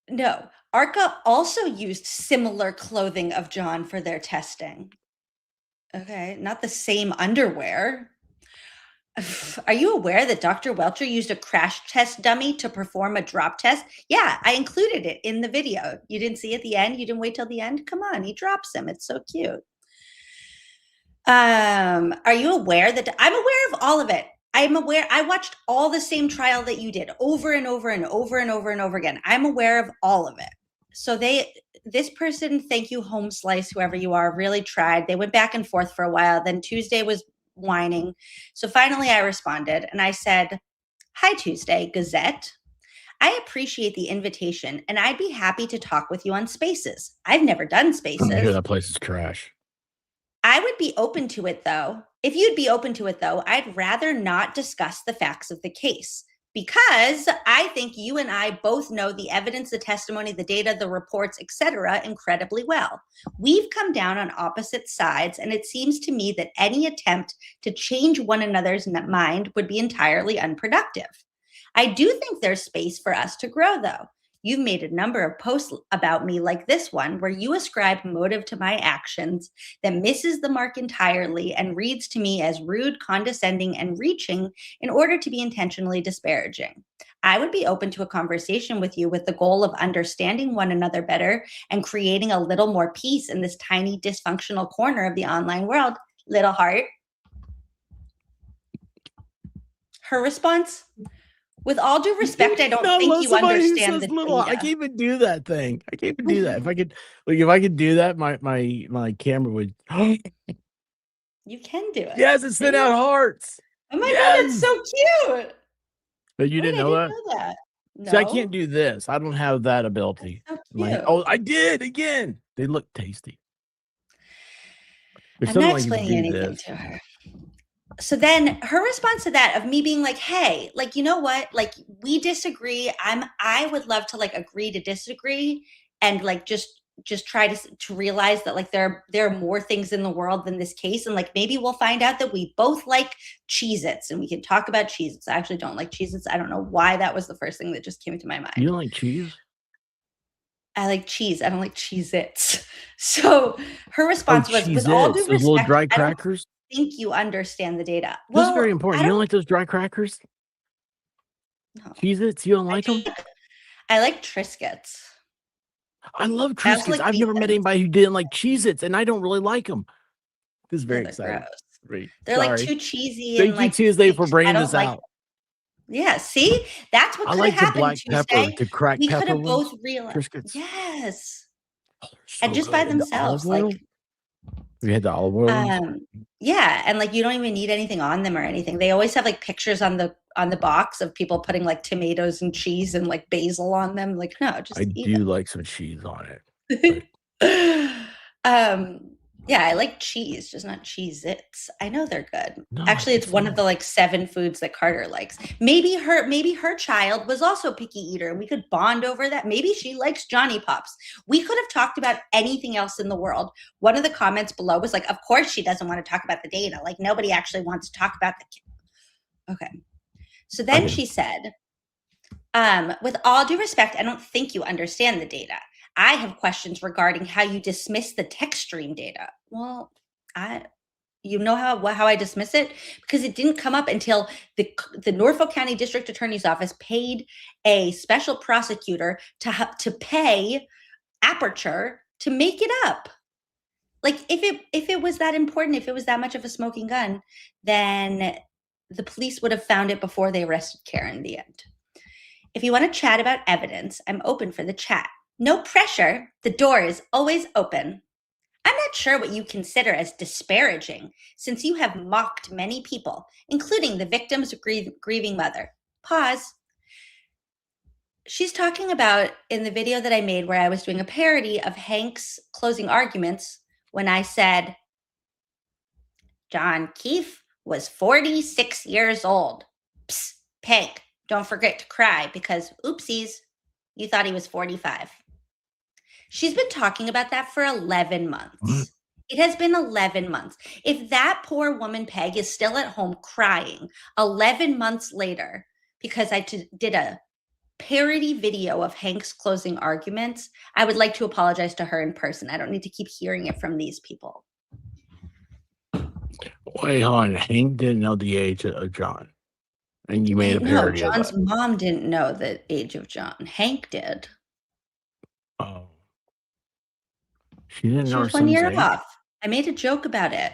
No. ARCA also used similar clothing of John for their testing. Okay, not the same underwear. Are you aware that Dr. Welcher used a crash test dummy to perform a drop test? Yeah, I included it in the video. You didn't see at the end? You didn't wait till the end? Come on, he drops him. It's so cute. Are you aware that I'm aware of all of it? I'm aware. I watched all the same trial that you did over and over and over and over and over again. I'm aware of all of it. So this person, thank you, Home Slice, whoever you are, really tried. They went back and forth for a while. Then Tuesday was whining. So finally I responded and I said, hi, Tuesday, Gazette. I appreciate the invitation and I'd be happy to talk with you on Spaces. I've never done Spaces. I hear that place is trash. I would be open to it though. If you'd be open to it though, I'd rather not discuss the facts of the case. because I think you and I both know the evidence, the testimony, the data, the reports, etc., incredibly well. We've come down on opposite sides, and it seems to me that any attempt to change one another's mind would be entirely unproductive. I do think there's space for us to grow, though. You've made a number of posts about me like this one, where you ascribe motive to my actions that misses the mark entirely and reads to me as rude, condescending, and reaching in order to be intentionally disparaging. I would be open to a conversation with you with the goal of understanding one another better and creating a little more peace in this tiny dysfunctional corner of the online world. Little heart. Her response? With all due respect, I don't think you understand the little. I can't even do that thing. I can't even do that. If I could do that, my camera would. You can do it. Yes, it sent out hearts. Oh my God, that's so cute. But you didn't know that? No. See, I can't do this. I don't have that ability. So I did again. They look tasty. I'm not explaining anything to her. So then her response to that, of me being like, hey, like, you know what? Like, we disagree. I would love to like agree to disagree and like just try to realize that like there are more things in the world than this case. And like maybe we'll find out that we both like Cheez-Its and we can talk about Cheez-Its. I actually don't like Cheez-Its. I don't know why that was the first thing that just came to my mind. You don't like cheese? I like cheese. I don't like Cheez-Its. So her response was, with all due respect, little dry crackers. I don't think you understand the data. This is very important. You don't like those dry crackers? No. Cheez-Its? You don't like them? I like Triscuits. I love Triscuits. I've never met anybody who didn't like Cheez-Its, and I don't really like them. This is very exciting. Gross. They're like too cheesy. Thank and, like, you, Tuesday, for bringing this out. Yeah, see? That's what I could like have happened black Tuesday. pepper to crack we pepper. could have both realized. Triscuits. Yes. So and just good. by And the themselves. olive oil? Like, we had the olive oil. yeah, and like you don't even need anything on them or anything. They always have like pictures on the box of people putting like tomatoes and cheese and like basil on them. Like, no, just I eat do them. like some cheese on it. Yeah, I like cheese, just not Cheez-Its. I know they're good. No, Actually, it's one of the like 7 foods that Carter likes. Maybe her child was also a picky eater and we could bond over that. Maybe she likes Johnny Pops. We could have talked about anything else in the world. One of the comments below was like, of course she doesn't want to talk about the data. Like nobody actually wants to talk about the kid. Okay. So then she said, with all due respect, I don't think you understand the data. I have questions regarding how you dismiss the text stream data. Well, you know how I dismiss it? Because it didn't come up until the Norfolk County District Attorney's Office paid a special prosecutor to pay Aperture to make it up. Like if it was that important, if it was that much of a smoking gun, then the police would have found it before they arrested Karen in the end. If you want to chat about evidence, I'm open for the chat. No pressure. The door is always open. I'm not sure what you consider as disparaging, since you have mocked many people, including the victim's grieving mother. Pause. She's talking about in the video that I made where I was doing a parody of Hank's closing arguments when I said, John Keefe was 46 years old. Psst, Hank, don't forget to cry because oopsies, you thought he was 45. She's been talking about that for 11 months. It has been 11 months. If that poor woman, Peg, is still at home crying 11 months later because I did a parody video of Hank's closing arguments, I would like to apologize to her in person. I don't need to keep hearing it from these people. Wait, hold on. Hank didn't know the age of John. And you made a parody of John's that. mom didn't know the age of John. Hank did. Oh. She didn't She know was her 1 son's year age? off. I made a joke about it.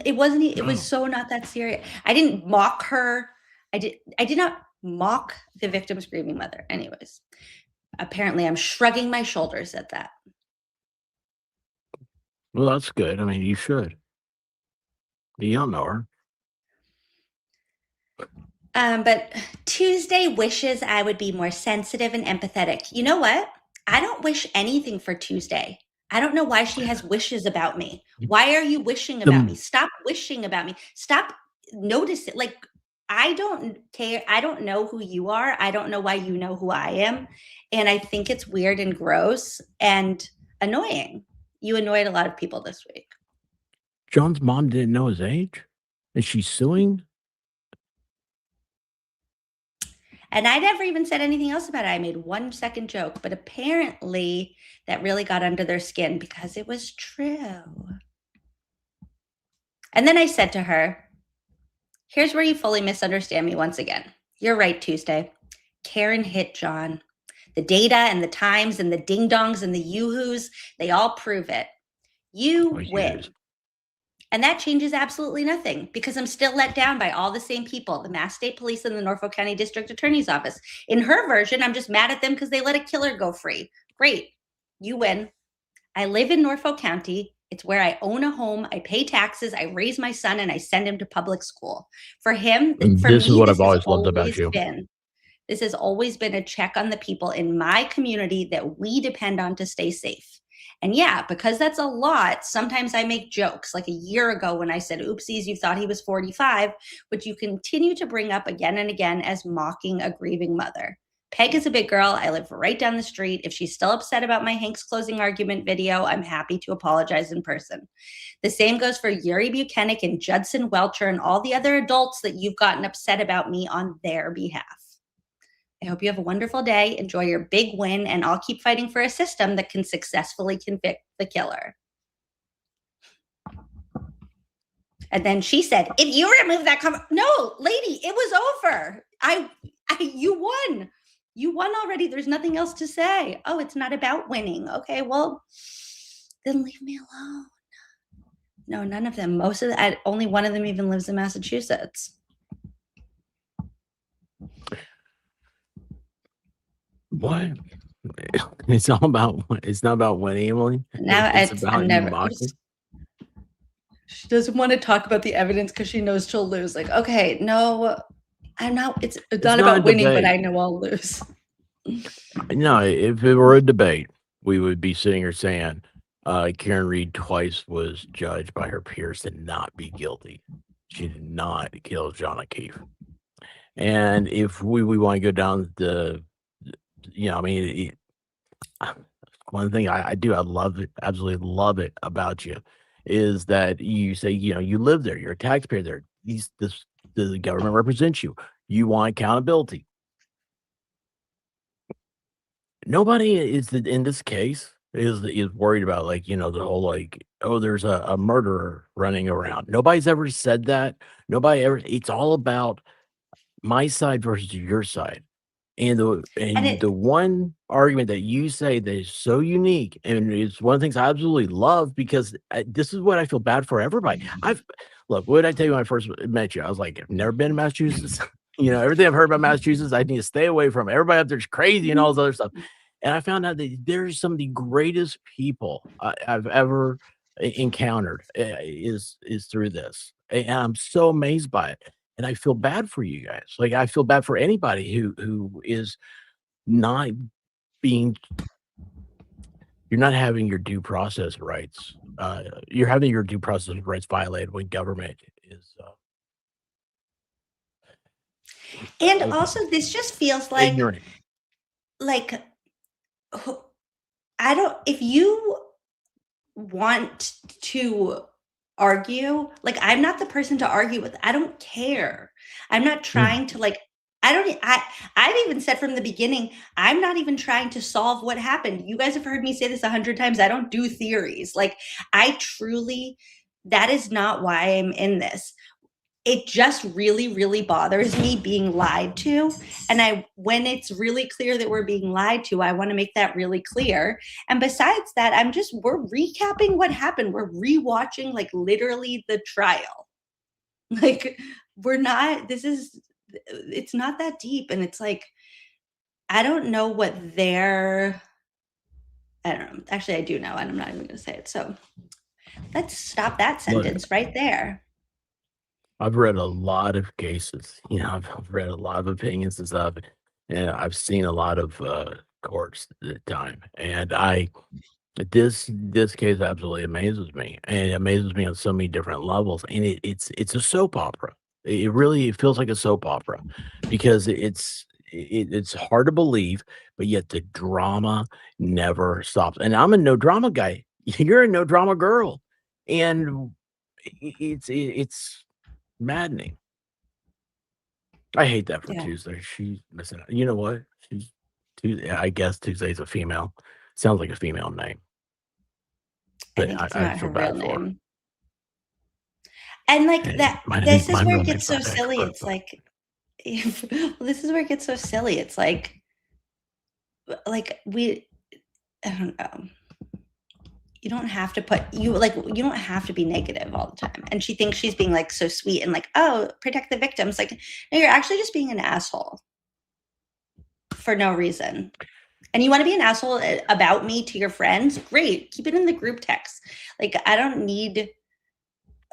It wasn't. It was so not that serious. I didn't mock her. I did not mock the victim's grieving mother. Anyways, apparently I'm shrugging my shoulders at that. Well, that's good. I mean, you should. You don't know her. But Tuesday wishes I would be more sensitive and empathetic. You know what? I don't wish anything for Tuesday. I don't know why she has wishes about me. Why are you wishing about me? Stop wishing about me. Stop noticing. Like, I don't care. I don't know who you are. I don't know why you know who I am. And I think it's weird and gross and annoying. You annoyed a lot of people this week. John's mom didn't know his age, and she's suing. And I never even said anything else about it. I made 1 second joke, but apparently that really got under their skin because it was true. And then I said to her, here's where you fully misunderstand me once again. You're right, Tuesday. Karen hit John. The data and the times and the ding dongs and the yoo-hoos, they all prove it. You win. And that changes absolutely nothing because I'm still let down by all the same people, the Mass State Police and the Norfolk County District Attorney's Office. In her version, I'm just mad at them because they let a killer go free. Great. You win. I live in Norfolk County. It's where I own a home. I pay taxes. I raise my son and I send him to public school. For him, for This is me, what this I've always has loved about you. this has always been a check on the people in my community that we depend on to stay safe. And yeah, because that's a lot, sometimes I make jokes. Like a year ago when I said, oopsies, you thought he was 45, which you continue to bring up again and again as mocking a grieving mother. Peg is a big girl. I live right down the street. If she's still upset about my Hank's closing argument video, I'm happy to apologize in person. The same goes for Yuri Buchanan and Judson Welcher and all the other adults that you've gotten upset about me on their behalf. I hope you have a wonderful day. Enjoy your big win, and I'll keep fighting for a system that can successfully convict the killer. And then she said, if you remove that comment, no, lady, it was over. You won. You won already. There's nothing else to say. Oh, it's not about winning. Okay, well, then leave me alone. No, none of them. Only one of them even lives in Massachusetts. What? It's not about winning, Emily. Now It's about you mocking. She doesn't want to talk about the evidence because she knows she'll lose. Like, okay, no, I'm not. It's not about winning, but I know I'll lose. No, if it were a debate, we would be sitting here saying Karen Reed twice was judged by her peers to not be guilty. She did not kill John O'Keefe. And if we want to go down the, I mean, one thing I love it, absolutely love it about you is that you say, you live there, you're a taxpayer there. The government represents you. You want accountability. Nobody in this case is worried about the whole oh, there's a murderer running around. Nobody's ever said that. It's all about my side versus your side. And the one argument that you say that is so unique, and it's one of the things I absolutely love because this is what I feel bad for everybody. Look, what did I tell you when I first met you? I was like, I've never been to Massachusetts. Everything I've heard about Massachusetts, I need to stay away from. Everybody up there's crazy and all this other stuff. And I found out that there's some of the greatest people I've ever encountered is through this. And I'm so amazed by it. And I feel bad for you guys. Like I feel bad for anybody who is not being, you're not having your due process rights. You're having your due process rights violated when government is. And also, this just feels like ignorant. If you want to argue, I'm not the person to argue with. I don't care. I'm not trying to I've even said from the beginning, I'm not even trying to solve what happened. You guys have heard me say this 100 times. I don't do theories. That is not why I'm in this. It just really, really bothers me being lied to. And when it's really clear that we're being lied to, I want to make that really clear. And besides that, we're recapping what happened. We're rewatching literally the trial. It's not that deep. And it's I don't know what I don't know. Actually, I do know, and I'm not even going to say it. So let's stop that sentence right there. I've read a lot of cases. I've read a lot of opinions and stuff, and I've seen a lot of courts at the time. And this case absolutely amazes me, and it amazes me on so many different levels. And it's a soap opera. It really feels like a soap opera because it's hard to believe, but yet the drama never stops. And I'm a no drama guy. You're a no drama girl, and it's maddening. I hate that for Yeah. Tuesday. She's missing out. You know what? She's Tuesday. I guess Tuesday's a female. Sounds like a female name, I but think it's I not feel her real bad for her. name. And like And that, my this is where real it name's gets so not that silly. close. It's like, well, this is where it gets so silly. It's like we, I don't know. You don't have to you don't have to be negative all the time. And she thinks she's being like so sweet and like, oh, protect the victims. Like, no, you're actually just being an asshole for no reason. And you want to be an asshole about me to your friends? Great. Keep it in the group text. Like, I don't need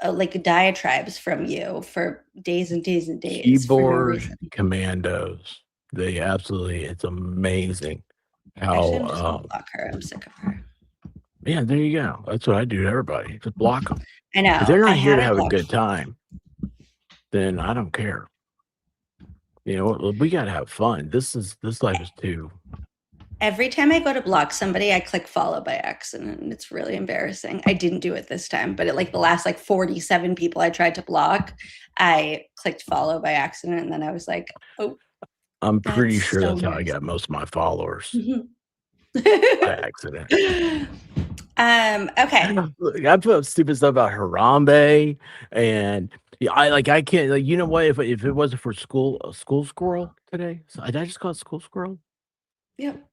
like diatribes from you for days and days and days for no Keyboard reason. commandos. They absolutely, it's amazing Actually, I'm just how, gonna block her. I'm sick of her. yeah, there you go. That's what I do to everybody. Just block them. I know. If they're I not here had to her have a blocked. good time, then I don't care. You know, we got to have fun. This life is too. Every time I go to block somebody, I click follow by accident. And it's really embarrassing. I didn't do it this time, but like the last like 47 people I tried to block, I clicked follow by accident. And then I was like, oh, I'm pretty that's sure so that's how I embarrassing. got most of my followers by accident. Okay. Look, I put up stupid stuff about Harambe, and yeah, I can't, like, you know what? If it wasn't for school squirrel today, so did I just call it school squirrel? Yep.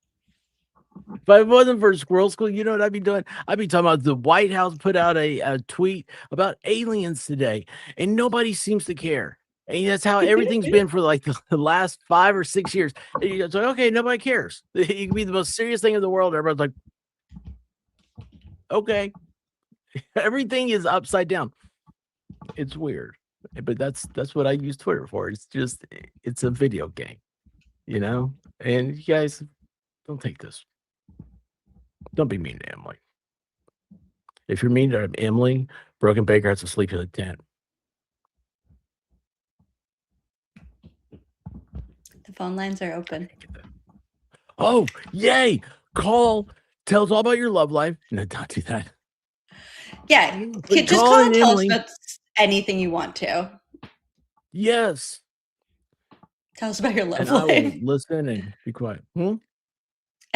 If it wasn't for squirrel school, you know what I'd be doing? I'd be talking about the White House put out a tweet about aliens today, and nobody seems to care. And that's how everything's been for like the last 5 or 6 years. And it's like, okay, nobody cares. It can be the most serious thing in the world. Everybody's like, okay. Everything is upside down. It's weird. But that's what I use Twitter for. It's a video game, you know? And you guys, don't take this. Don't be mean to Emily. If you're mean to Emily, Broken Baker has to sleep in a tent. The phone lines are open. Oh, yay! Call. Tell us all about your love life. No, don't do that. Yeah. Just call call and tell us Emily. about anything you want to. Yes. Tell us about your love And I will life. listen and be quiet. And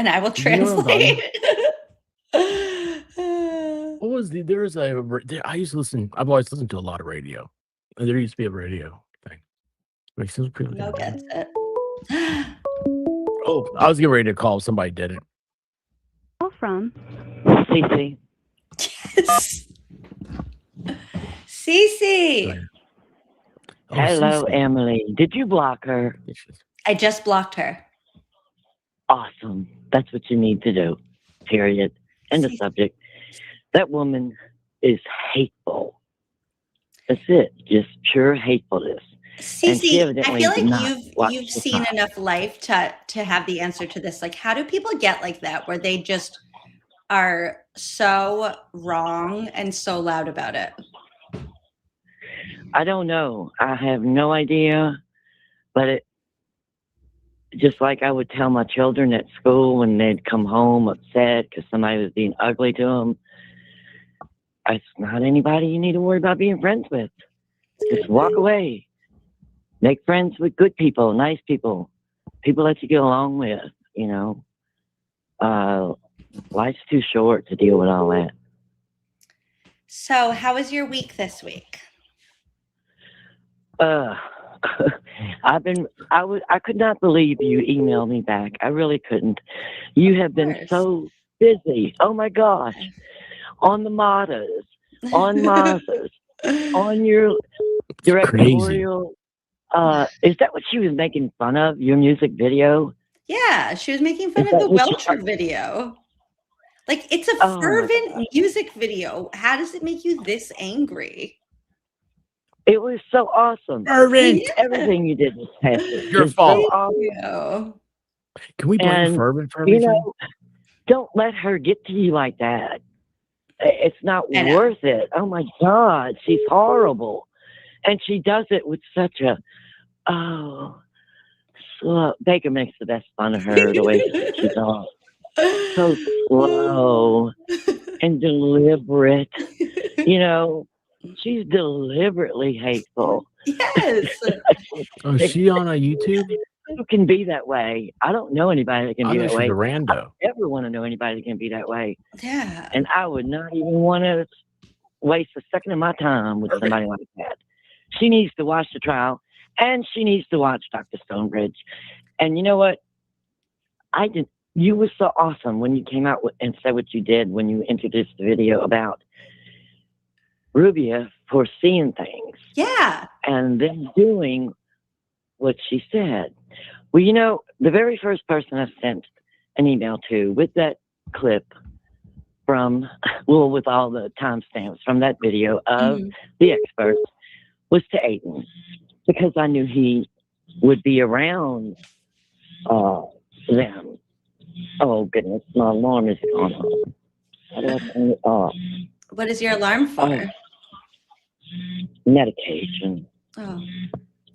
I will You know what I'm talking translate. What was I used to listen, I've always listened to a lot of radio. And there used to be a radio thing. Makes sense. No gets it. Oh, I was getting ready to call. Somebody did it. Call from Cece. Cece. Hello, Emily. Did you block her? I just blocked her. Awesome. That's what you need to do. Period. End of subject. That woman is hateful. That's it. Just pure hatefulness. Cece, I feel like you've seen enough life to have the answer to this. Like, how do people get like that where they just are so wrong and so loud about it? I don't know. I have no idea. But it just like I would tell my children at school when they'd come home upset because somebody was being ugly to them. It's not anybody you need to worry about being friends with. Just walk away. Make friends with good people, nice people, people that you get along with, you know. Life's too short to deal with all that. So how was your week this week? I could not believe you emailed me back. I really couldn't. You have been so busy. Oh my gosh. On the Matas, on Mazas, on your directorial. Is that what she was making fun of? Your music video? Yeah, she was making fun of the Welcher video. Like, it's a fervent music video. How does it make you this angry? It was so awesome. Fervent. Yeah. Everything you did was fantastic. Your fault. So awesome. Can we blame fervent for everything? You know, don't let her get to you like that. It's not worth it. Oh my God, she's horrible. And she does it with such a, slow. Baker makes the best fun of her, the way she's all so slow and deliberate. You know, she's deliberately hateful. Yes. Oh, is she on a YouTube? Who can be that way? I don't know anybody that can I be know that she's way. a rando. I don't ever want to know anybody that can be that way. Yeah. And I would not even want to waste a second of my time with somebody like that. She needs to watch the trial, and she needs to watch Dr. Stonebridge. And you know what? You were so awesome when you came out and said what you did when you introduced the video about Rubia foreseeing things. Yeah. And then doing what she said. Well, you know, the very first person I sent an email to with that clip from, with all the timestamps from that video of the experts was to Aiden, because I knew he would be around them. Oh, goodness, my alarm is gone off. How do I turn it off? What is your alarm for? Medication. Oh.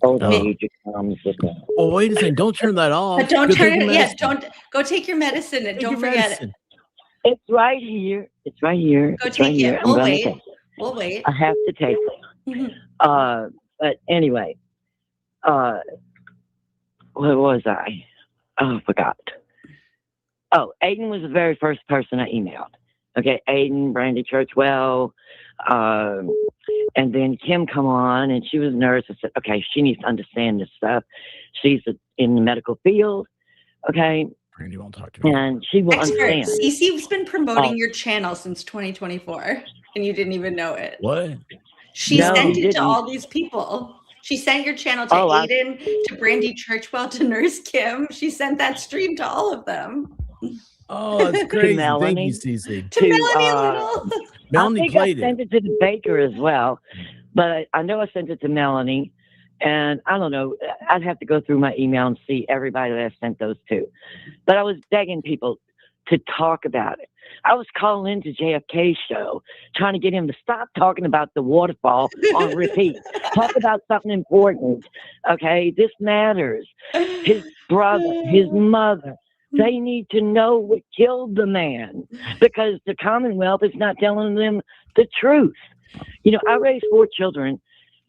Old age comes with that. Oh, wait a second. Don't turn that off. But don't Go turn take your it. Yeah, medicine. don't go take your medicine and don't forget it. It's right here. It's right here. Go It's right take here. it. I'm We'll gonna wait. take it. We'll wait. I have to take it. But anyway, where was I? Oh, I forgot. Oh, Aiden was the very first person I emailed. Okay, Aiden, Brandy Churchwell, and then Kim come on, and she was a nurse. I said, okay, she needs to understand this stuff. She's in the medical field, okay? Brandy won't talk to me. And she will understand. Cece's been promoting your channel since 2024, and you didn't even know it. What? She No, sent he it to didn't. all these people. She sent your channel to Oh, Aiden, to Brandy Churchwell, to Nurse Kim. She sent that stream to all of them. Oh, that's crazy. Thank Melanie. you, Cece. To Melanie Little. Melanie I think played I sent it to the baker as well, but I know I sent it to Melanie, and I don't know. I'd have to go through my email and see everybody that I sent those to. But I was begging people to talk about it. I was calling into JFK's show, trying to get him to stop talking about the waterfall on repeat. Talk about something important, okay? This matters. His brother, his mother. They need to know what killed the man, because the Commonwealth is not telling them the truth. You know, I raised 4 children,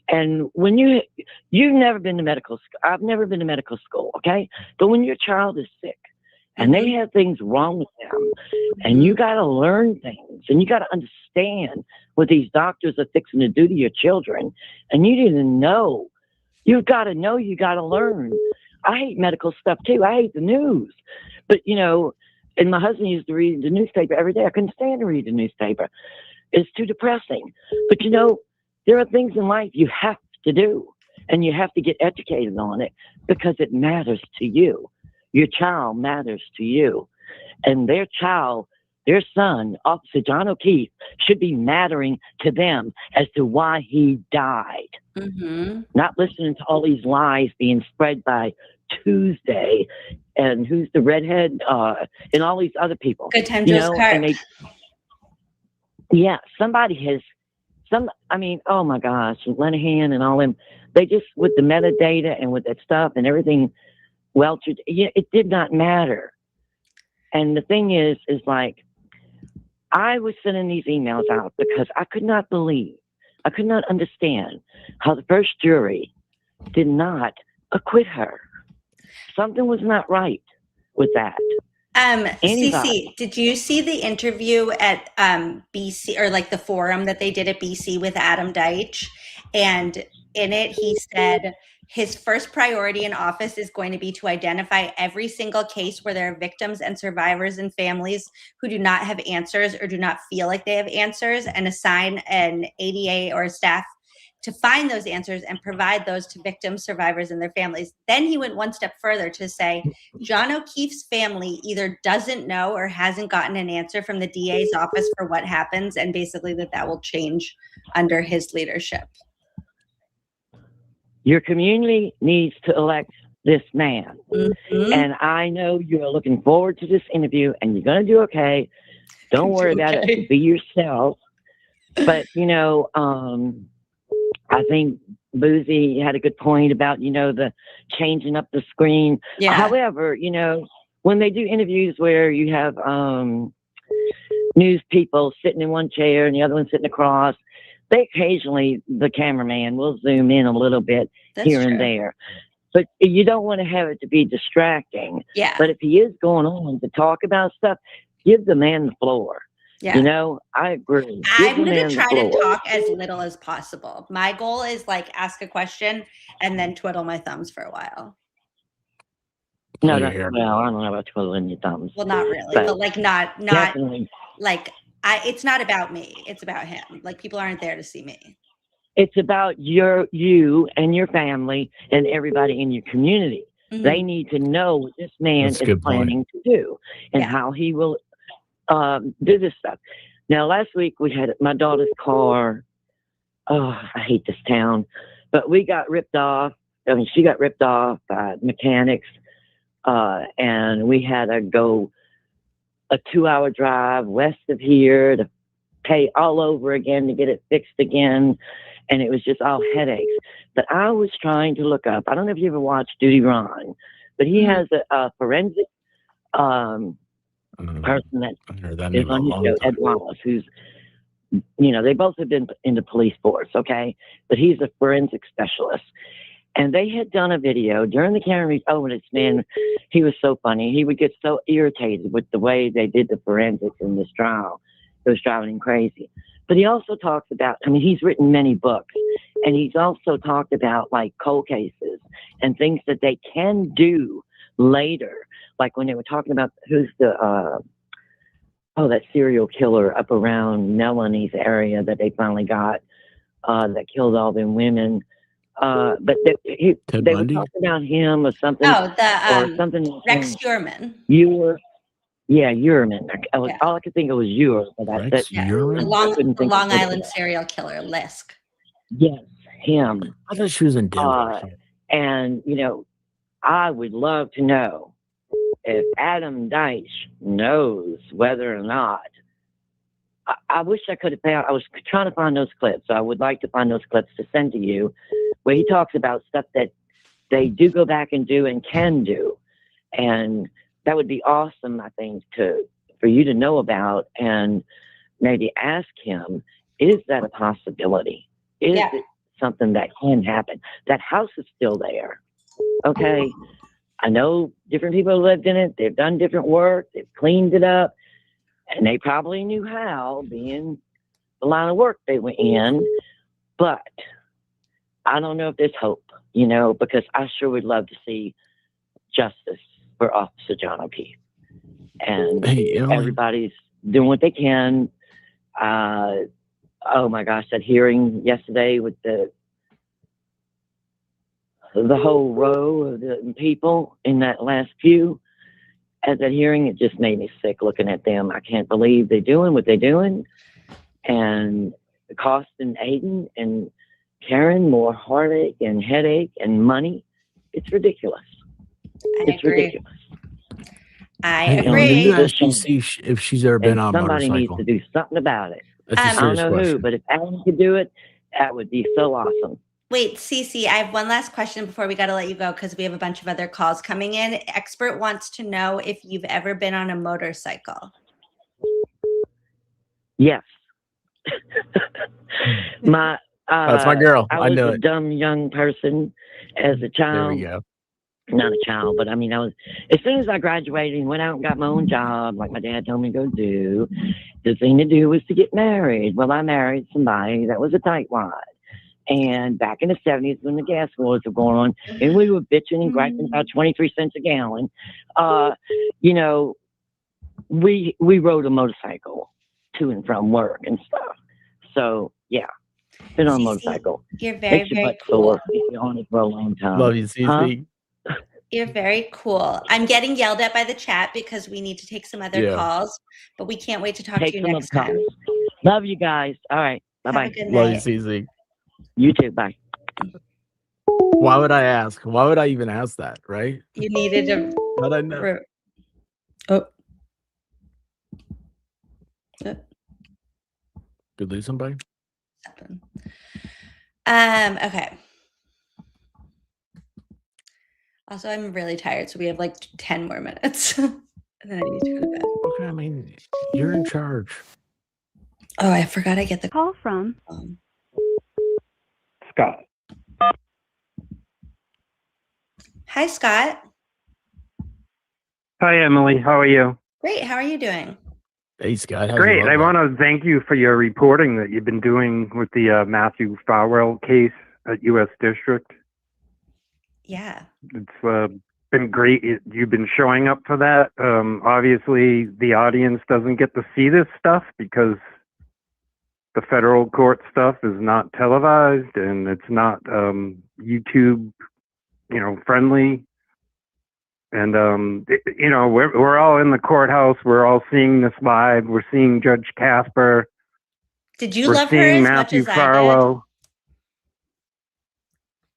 and when you've never been to medical school, I've never been to medical school, okay? But when your child is sick and they have things wrong with them, and you got to learn things, and you got to understand what these doctors are fixing to do to your children, and you didn't know. You've got to know, you got to learn. I hate medical stuff too. I hate the news. But, you know, and my husband used to read the newspaper every day. I couldn't stand to read the newspaper. It's too depressing. But, you know, there are things in life you have to do, and you have to get educated on it because it matters to you. Your child matters to you. And their child, their son, Officer John O'Keefe, should be mattering to them as to why he died. Not listening to all these lies being spread by Tuesday and who's the redhead and all these other people. Good time, Joe Scott. Somebody has oh my gosh, Lenahan and all them, they just, with the metadata and with that stuff and everything, it did not matter. And the thing is like, I was sending these emails out because I could not understand how the first jury did not acquit her. Something was not right with that. Cece, did you see the interview at BC, or like the forum that they did at BC with Adam Deitch? And in it, he said his first priority in office is going to be to identify every single case where there are victims and survivors and families who do not have answers or do not feel like they have answers, and assign an ADA or a staff to find those answers and provide those to victims, survivors, and their families. Then he went one step further to say John O'Keefe's family either doesn't know or hasn't gotten an answer from the DA's office for what happens, and basically that will change under his leadership. Your community needs to elect this man. And I know you're looking forward to this interview, and you're going to do okay. Don't worry about it. Be yourself. But, you know, I think Boozy had a good point about, the changing up the screen. Yeah. However, when they do interviews where you have news people sitting in one chair and the other one sitting across, the cameraman will zoom in a little bit here and there. But you don't want to have it to be distracting. Yeah. But if he is going on to talk about stuff, give the man the floor. Yeah. I agree. I'm going to try to talk as little as possible. My goal is ask a question and then twiddle my thumbs for a while. No, I don't know about twiddling your thumbs. Well, not really, but not definitely. It's not about me. It's about him. People aren't there to see me. It's about you and your family and everybody in your community. Mm-hmm. They need to know what this man is planning to do and how he will do this stuff. Now, last week we had my daughter's car. Oh, I hate this town, but we got ripped off. She got ripped off by mechanics, and we had to go a 2-hour drive west of here to pay all over again to get it fixed again. And it was just all headaches. But I was trying to look up. I don't know if you ever watched Duty Ron, but he has a forensic person that is on his show, Ed Wallace, who's, they both have been in the police force, okay? But he's a forensic specialist. And they had done a video during the camera. Oh, this man, he was so funny. He would get so irritated with the way they did the forensics in this trial. It was driving him crazy. But he also talks about, he's written many books, and he's also talked about cold cases and things that they can do later. Like when they were talking about who's that serial killer up around Melanie's area that they finally got, that killed all them women. But they were talking about him or something. Oh, something. Rex Uriman. Uriman. All I could think of was Ure. Rex Uriman? The Long Island serial killer, Lisk. Yes, him. I thought she was in Denver. And, I would love to know if Adam Deitch knows whether or not. I wish I could have found. I was trying to find those clips. So I would like to find those clips to send to you, where he talks about stuff that they do go back and do and can do, and that would be awesome. I think for you to know about and maybe ask him: is that a possibility? Is it something that can happen? That house is still there. Okay, I know different people lived in it. They've done different work. They've cleaned it up. And they probably knew how, being the line of work they were in. But I don't know if there's hope, because I sure would love to see justice for Officer John O'Keefe. And everybody's doing what they can. Oh my gosh, that hearing yesterday with the whole row of the people in that last pew. At that hearing, it just made me sick looking at them. I can't believe they're doing what they're doing, and costing Aiden and Karen more heartache and headache and money. It's ridiculous. It's ridiculous. I agree. You actually see if she's ever been on a somebody motorcycle. Needs to do something about it. That's a I don't serious know question. who, but if Adam could do it, that would be so awesome. Wait, Cece, I have one last question before we got to let you go because we have a bunch of other calls coming in. Expert wants to know if you've ever been on a motorcycle. Yes. That's my girl. I know was a it. dumb young person as a child. There we go. Not a child, but I was, as soon as I graduated and went out and got my own job, like my dad told me to go do, the thing to do was to get married. Well, I married somebody that was a tightwad. And back in the 70s when the gas wars were going on, and we were bitching and griping about 23 cents a gallon, we rode a motorcycle to and from work and stuff. So, yeah, been on a motorcycle. You're very, Makes your very butt cool. sore if you're on it for a long time. Love you, CC. You're very cool. I'm getting yelled at by the chat because we need to take some other calls, but we can't wait to talk to you next time. Love you guys. All right. Bye-bye. Love you, CC. You too. Bye. Why would I ask? Why would I even ask that, right? You needed to. How'd I know? Oh. Did lose somebody? Okay. Also, I'm really tired, so we have like 10 more minutes. And then I need to go to bed. Okay, I mean, you're in charge. Oh, I forgot I get the call from Scott. Hi, Scott. Hi, Emily. How are you? Great. How are you doing? Hey, Scott. Great. I want to thank you for your reporting that you've been doing with the Matthew Farwell case at U.S. District. Yeah. It's been great. You've been showing up for that. Obviously, the audience doesn't get to see this stuff because the federal court stuff is not televised and it's not YouTube, friendly. And we're all in the courthouse. We're all seeing this live. We're seeing Judge Casper. Did you love her as Matthew much as Farwell.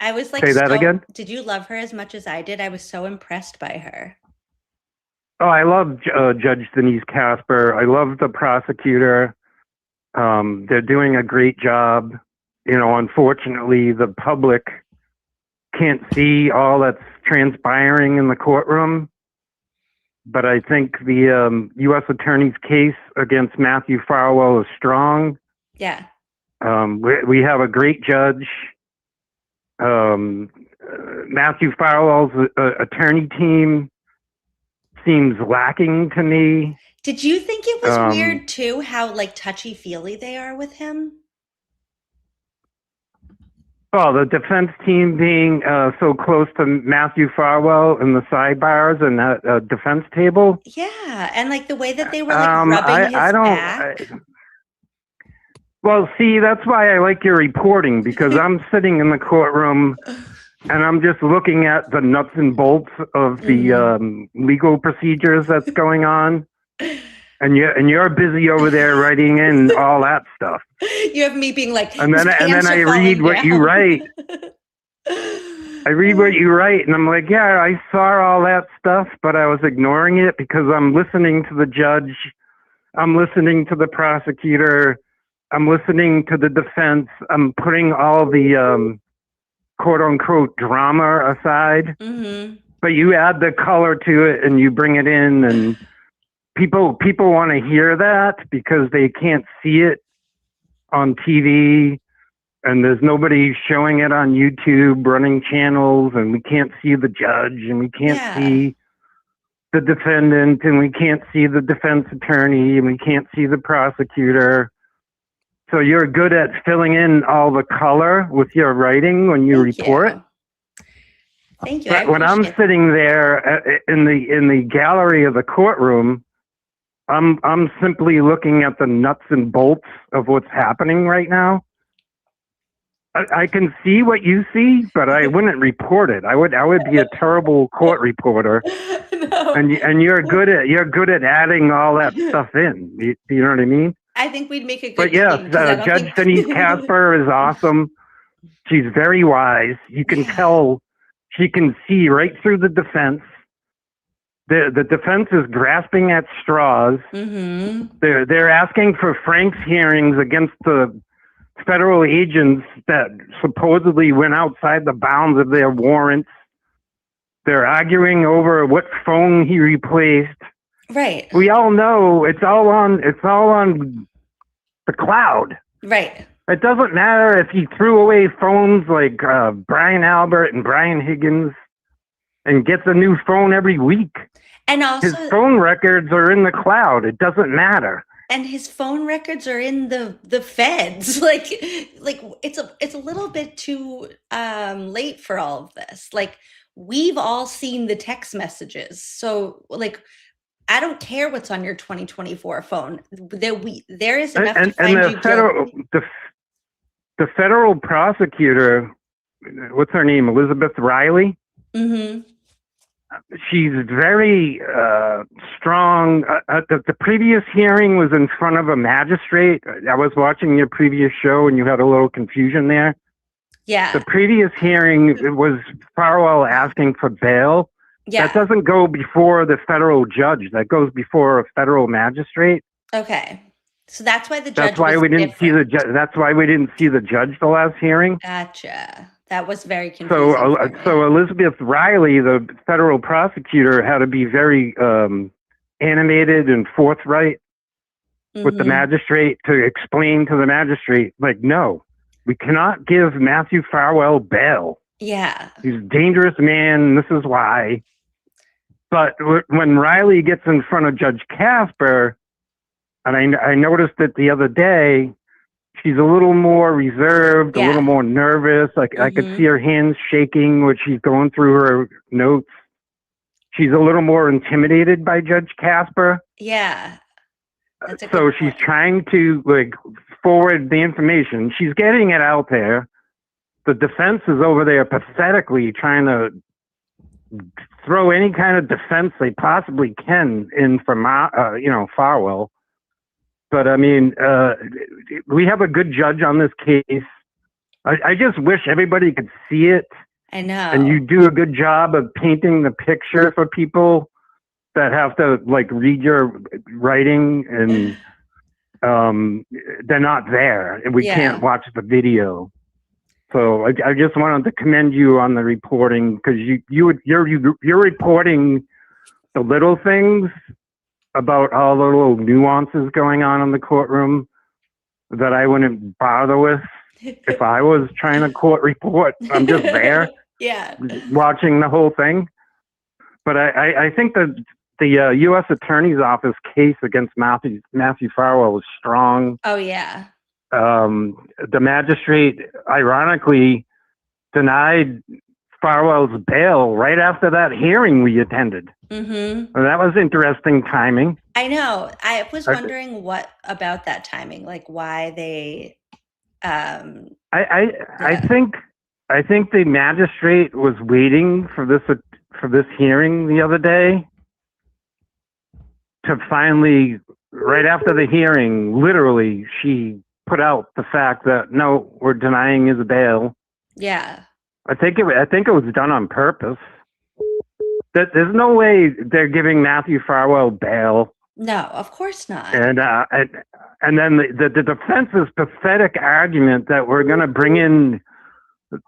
I was like, Say that again? Did you love her as much as I did? I was so impressed by her. Oh, I love Judge Denise Casper. I love the prosecutor. They're doing a great job. Unfortunately, the public can't see all that's transpiring in the courtroom. But I think the U.S. Attorney's case against Matthew Farwell is strong. Yeah. We have a great judge. Matthew Farwell's attorney team seems lacking to me. Did you think it was weird too how like touchy-feely they are with him? Well, the defense team being so close to Matthew Farwell in the sidebars and that defense table. Yeah, and like the way that they were like rubbing his back. Well, see, that's why I like your reporting, because I'm sitting in the courtroom and I'm just looking at the nuts and bolts of the legal procedures that's going on. And you're busy over there writing in all that stuff. You have me being like, and then I read what you write. I read what you write, and I'm like, yeah, I saw all that stuff, but I was ignoring it because I'm listening to the judge, I'm listening to the prosecutor, I'm listening to the defense. I'm putting all the quote unquote drama aside. Mm-hmm. But you add the color to it, and you bring it in, and people want to hear that because they can't see it on TV, and there's nobody showing it on YouTube, running channels, and we can't see the judge, and we can't see the defendant, and we can't see the defense attorney, and we can't see the prosecutor. So you're good at filling in all the color with your writing when you report. Thank you. But when I'm sitting there in the gallery of the courtroom, I'm simply looking at the nuts and bolts of what's happening right now. I can see what you see, but I wouldn't report it. I would be a terrible court reporter. No. And you're good at adding all that stuff in. You know what I mean? I think we'd make a good But yes, team, 'cause I don't Judge think- Denise Casper is awesome. She's very wise. You can tell she can see right through the defense. The defense is grasping at straws. Mm-hmm. They're asking for Frank's hearings against the federal agents that supposedly went outside the bounds of their warrants. They're arguing over what phone he replaced. Right. We all know it's all on the cloud. Right. It doesn't matter if he threw away phones like Brian Albert and Brian Higgins and gets a new phone every week. And also his phone records are in the cloud. It doesn't matter. And his phone records are in the feds. Like it's a little bit too late for all of this. Like we've all seen the text messages. So like I don't care what's on your 2024 phone. There is enough to find you guilty. The federal prosecutor, what's her name? Elizabeth Riley. Mm-hmm. She's very strong. The previous hearing was in front of a magistrate. I was watching your previous show and you had a little confusion there. Yeah. The previous hearing, it was Farwell asking for bail. Yeah. That doesn't go before the federal judge. That goes before a federal magistrate. Okay. So that's why the judge. That's why we didn't see the judge. That's why we didn't see the judge the last hearing. Gotcha. That was very confusing. So Elizabeth Riley, the federal prosecutor, had to be very animated and forthright with the magistrate to explain to the magistrate, like, no, we cannot give Matthew Farwell bail. Yeah. He's a dangerous man. This is why. But when Riley gets in front of Judge Casper, and I noticed it the other day, she's a little more reserved, a little more nervous. Like I could see her hands shaking when she's going through her notes. She's a little more intimidated by Judge Casper. Yeah. So she's trying to like forward the information. She's getting it out there. The defense is over there pathetically trying to throw any kind of defense they possibly can in for Farwell. But I mean, we have a good judge on this case. I just wish everybody could see it. I know. And you do a good job of painting the picture for people that have to like read your writing and they're not there and we can't watch the video. So I just wanted to commend you on the reporting because you're reporting the little things about all the little nuances going on in the courtroom that I wouldn't bother with if I was trying to court report. I'm just there, watching the whole thing. But I think that the U.S. Attorney's Office case against Matthew Farwell was strong. Oh yeah. The magistrate, ironically, denied Farwell's bail right after that hearing we attended. And that was interesting timing. I know. I was wondering what about that timing, like why they. I think the magistrate was waiting for this hearing the other day to finally, right after the hearing, literally, she put out the fact that no, we're denying his bail. Yeah. I think it was done on purpose. There's no way they're giving Matthew Farwell bail. No, of course not. And then the defense's pathetic argument that we're going to bring in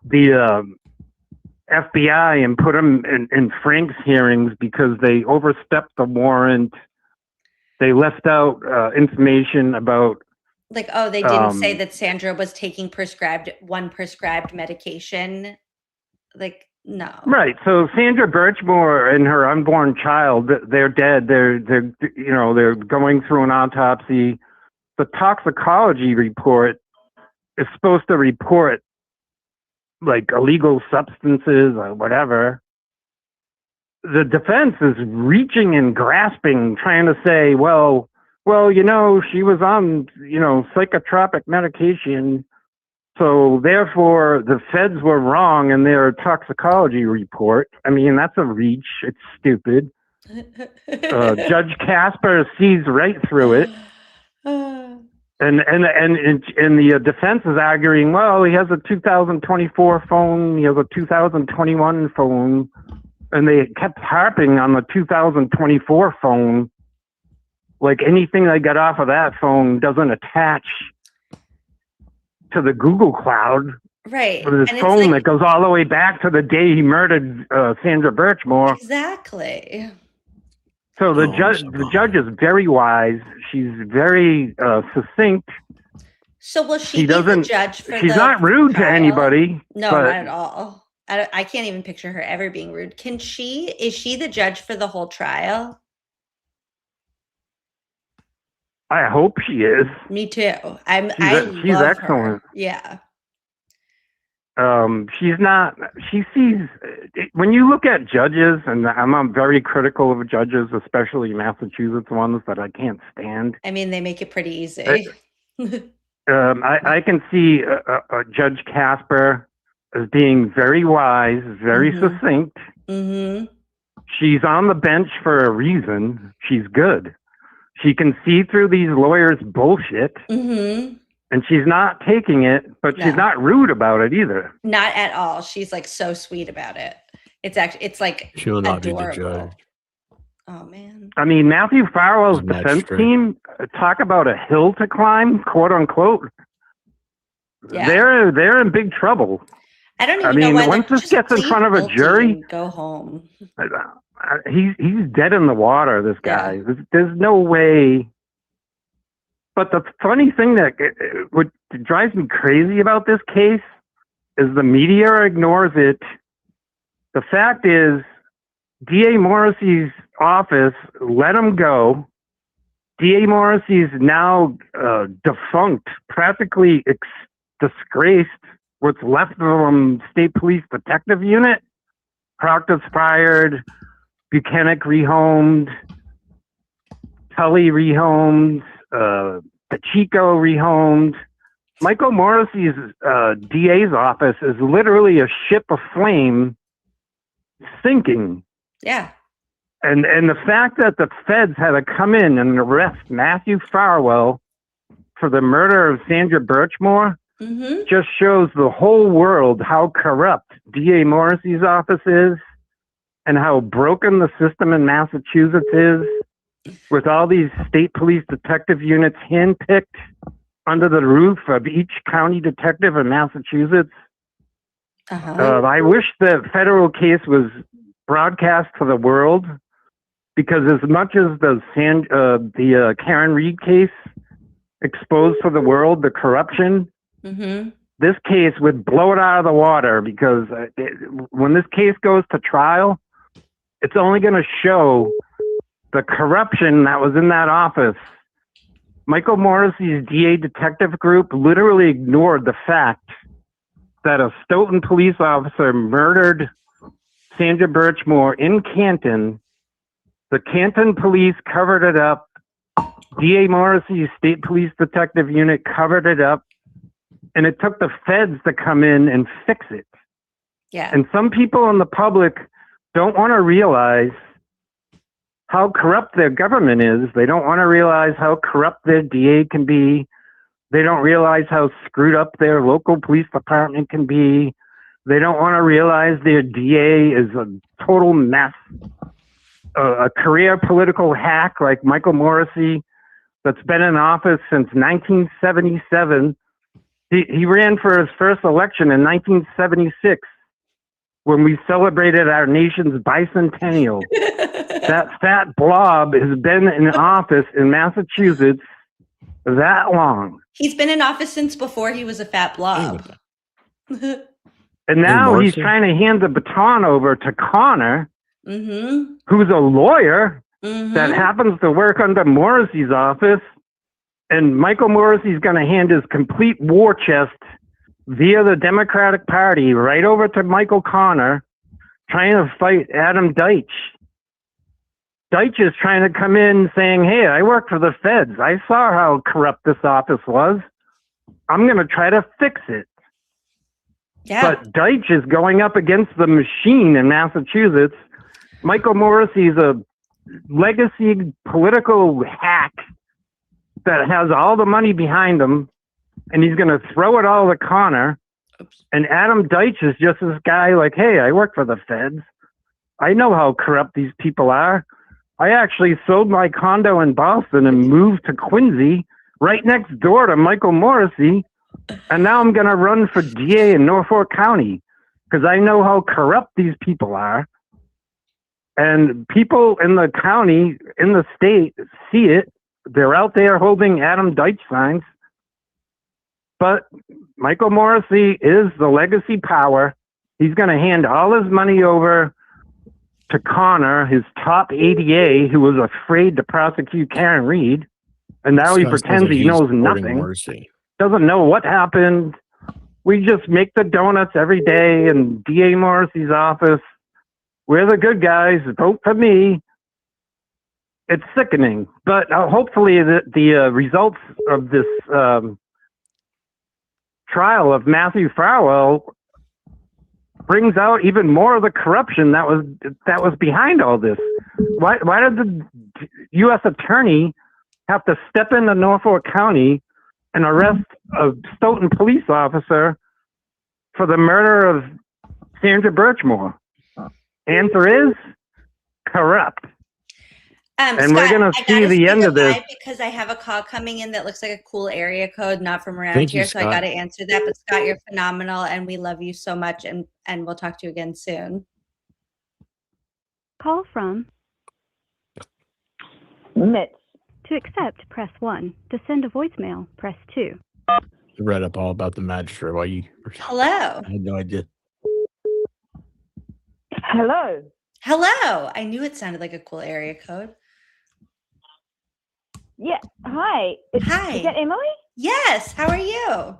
the FBI and put them in Frank's hearings because they overstepped the warrant. They left out information about. Like, oh, they didn't say that Sandra was taking prescribed medication. Like, no. Right. So Sandra Birchmore and her unborn child, they're dead. They're going through an autopsy. The toxicology report is supposed to report like illegal substances or whatever. The defense is reaching and grasping, trying to say, well, she was on, psychotropic medication. So therefore the feds were wrong in their toxicology report. I mean, that's a reach. It's stupid. Judge Casper sees right through it. And the defense is arguing, well, he has a 2024 phone. He has a 2021 phone. And they kept harping on the 2024 phone. Like anything I got off of that phone doesn't attach to the Google Cloud. Right. With his phone that goes all the way back to the day he murdered Sandra Birchmore. Exactly. So the judge is very wise. She's very succinct. So will she be the judge for She's not rude to anybody. No, not at all. I can't even picture her ever being rude. Is she the judge for the whole trial? I hope she is. Me too. She's excellent. Her. Yeah. She's not. She sees when you look at judges, and I'm very critical of judges, especially Massachusetts ones that I can't stand. I mean, they make it pretty easy. I can see Judge Casper as being very wise, very succinct. She's on the bench for a reason. She's good. She can see through these lawyers' bullshit, and she's not taking it, but she's not rude about it either. Not at all. She's like so sweet about it. It's like she will not adorable. be the judge. Oh man. I mean, Matthew Farwell's defense team, talk about a hill to climb, quote unquote. Yeah. They're in big trouble. I don't even know why. Once this gets in front of a jury, go home. He's dead in the water. This guy. Yeah. There's no way. But the funny thing that what drives me crazy about this case is the media ignores it. The fact is, D.A. Morrissey's office let him go. D.A. Morrissey's now defunct, practically disgraced. What's left of them, State Police Detective Unit. Proctor's fired. Buchanan rehomed. Tully rehomed. Pacheco rehomed. Michael Morrissey's DA's office is literally a ship aflame, sinking. Yeah. And the fact that the feds had to come in and arrest Matthew Farwell for the murder of Sandra Birchmore just shows the whole world how corrupt D.A. Morrissey's office is and how broken the system in Massachusetts is, with all these state police detective units handpicked under the roof of each county detective in Massachusetts. I wish the federal case was broadcast to the world, because as much as the Karen Reed case exposed to the world the corruption, this case would blow it out of the water, because when this case goes to trial, it's only going to show the corruption that was in that office. Michael Morrissey's DA detective group literally ignored the fact that a Stoughton police officer murdered Sandra Birchmore in Canton. The Canton police covered it up. DA Morrissey's State Police Detective Unit covered it up. And it took the feds to come in and fix it. Yeah. And some people in the public don't want to realize how corrupt their government is. They don't want to realize how corrupt their DA can be. They don't realize how screwed up their local police department can be. They don't want to realize their DA is a total mess. A career political hack like Michael Morrissey that's been in office since 1977. He ran for his first election in 1976 when we celebrated our nation's bicentennial. That fat blob has been in office in Massachusetts that long. He's been in office since before he was a fat blob. And now he's trying to hand the baton over to Connor, who's a lawyer that happens to work under Morrissey's office. And Michael Morrissey's going to hand his complete war chest via the Democratic Party right over to Michael Connor, trying to fight Adam Deitch. Deitch is trying to come in saying, hey, I work for the feds. I saw how corrupt this office was. I'm going to try to fix it. Yeah. But Deitch is going up against the machine in Massachusetts. Michael Morrissey's a legacy political hack that has all the money behind him, and he's going to throw it all to Connor. And Adam Deitch is just this guy like, hey, I work for the feds. I know how corrupt these people are. I actually sold my condo in Boston and moved to Quincy, right next door to Michael Morrissey. And now I'm going to run for DA in Norfolk County because I know how corrupt these people are. And people in the county, in the state, see it. They're out there holding Adam Deitch signs. But Michael Morrissey is the legacy power. He's going to hand all his money over to Connor, his top ADA, who was afraid to prosecute Karen Reed. And now he pretends he knows nothing. Doesn't know what happened. We just make the donuts every day in DA Morrissey's office. We're the good guys. Vote for me. It's sickening. But hopefully the results of this trial of Matthew Farwell brings out even more of the corruption that was behind all this. Why did the U.S. attorney have to step into Norfolk County and arrest a Stoughton police officer for the murder of Sandra Birchmore? Answer is corrupt. And Scott, we're gonna I see gotta the end of this. because I have a call coming in that looks like a cool area code, not from around Thank you, here, so I Scott. got to answer that. But Scott, you're phenomenal, and we love you so much, and we'll talk to you again soon. Call from Mitch. To accept, press 1. To send a voicemail, press 2. I read up all about the magistrate while you were talking. Hello. I had no idea. Hello. Hello. I knew it sounded like a cool area code. Yeah. Hi. Hi. Is that Emily? Yes. How are you?